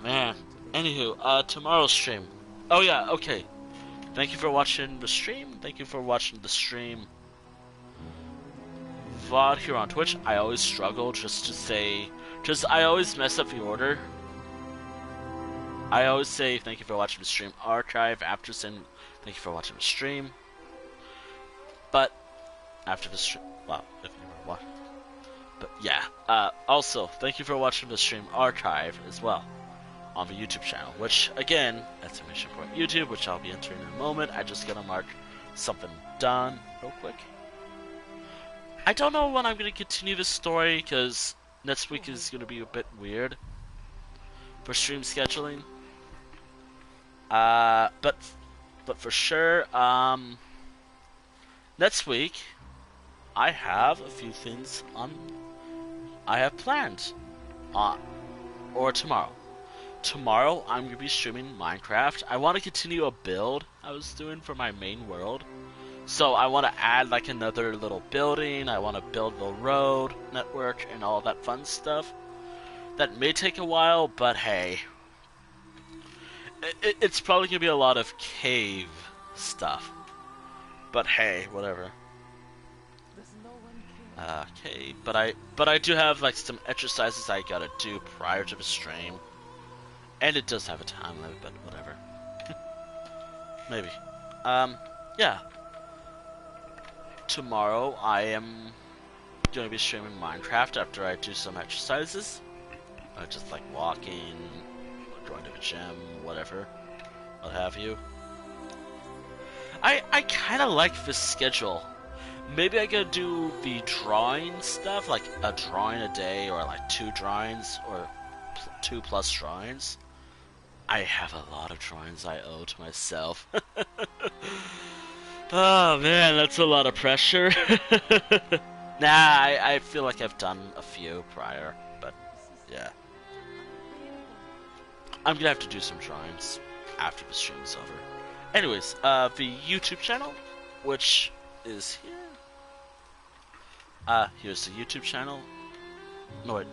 man. Anywho, tomorrow's stream. Oh yeah, okay. Thank you for watching the stream. Thank you for watching the stream VOD here on Twitch, I always struggle just to say... I always mess up the order. I always say thank you for watching the stream archive after saying thank you for watching the stream. But after the stream... Wow, if you were watching... But yeah, also, thank you for watching the stream archive as well on the YouTube channel, which, again, exclamation point YouTube, which I'll be entering in a moment. I just gotta mark something done real quick. I don't know when I'm gonna continue this story, because next week is gonna be a bit weird for stream scheduling. But for sure, next week, I have a few things I have planned, or tomorrow. Tomorrow, I'm going to be streaming Minecraft. I want to continue a build I was doing for my main world. So I want to add like another little building. I want to build the road network and all that fun stuff. That may take a while, but hey. It's probably going to be a lot of cave stuff. But hey, whatever. Okay, but I do have like some exercises I gotta do prior to the stream, and it does have a time limit, but whatever. Maybe. Yeah. Tomorrow I am gonna be streaming Minecraft after I do some exercises, just like walking, going to the gym, whatever, what have you. I kind of like this schedule. Maybe I could do the drawing stuff, like a drawing a day, or like 2 drawings, or 2+ drawings. I have a lot of drawings I owe to myself. Oh man, that's a lot of pressure. Nah, I feel like I've done a few prior, but yeah. I'm gonna have to do some drawings after the stream is over. Anyways, the YouTube channel, which is here. Here's the YouTube channel. No wait,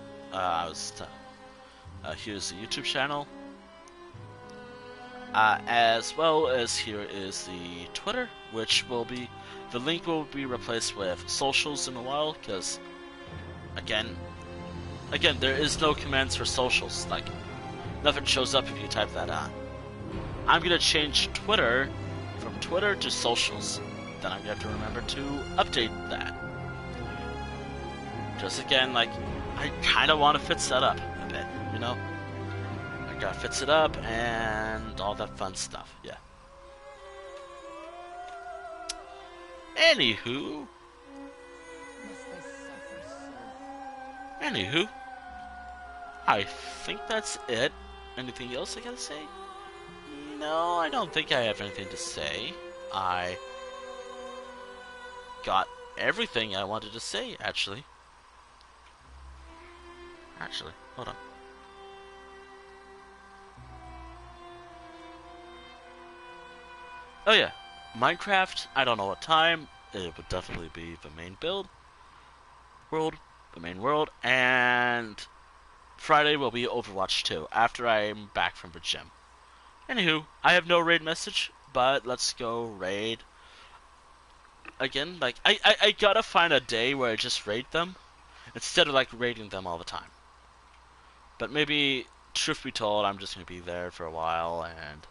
here's the YouTube channel. As well as here is the Twitter, which will be, the link will be replaced with socials in a while, because, again, there is no commands for socials, like, nothing shows up if you type that on. I'm gonna change Twitter from Twitter to socials, then I'm gonna have to remember to update that. Just again, like, I kinda wanna fix that up a bit, you know? I gotta fix it up and all that fun stuff, yeah. Anywho, I think that's it. Anything else I gotta say? No, I don't think I have anything to say. I got everything I wanted to say, actually. Hold on. Oh yeah, Minecraft, I don't know what time. It would definitely be the main main world, and Friday will be Overwatch 2, after I'm back from the gym. Anywho, I have no raid message, but let's go raid. Again, like, I gotta find a day where I just raid them, instead of, like, raiding them all the time. But maybe, truth be told, I'm just gonna be there for a while, and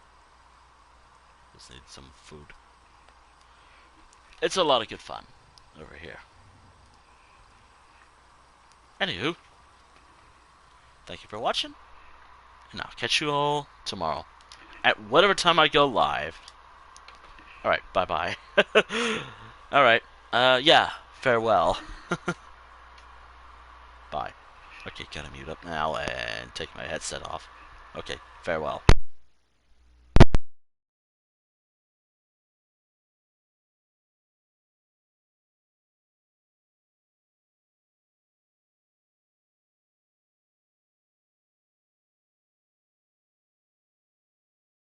just need some food. It's a lot of good fun over here. Anywho, thank you for watching, and I'll catch you all tomorrow at whatever time I go live. Alright, bye-bye. Alright, yeah, farewell. Bye. Okay, gotta mute up now and take my headset off. Okay, farewell.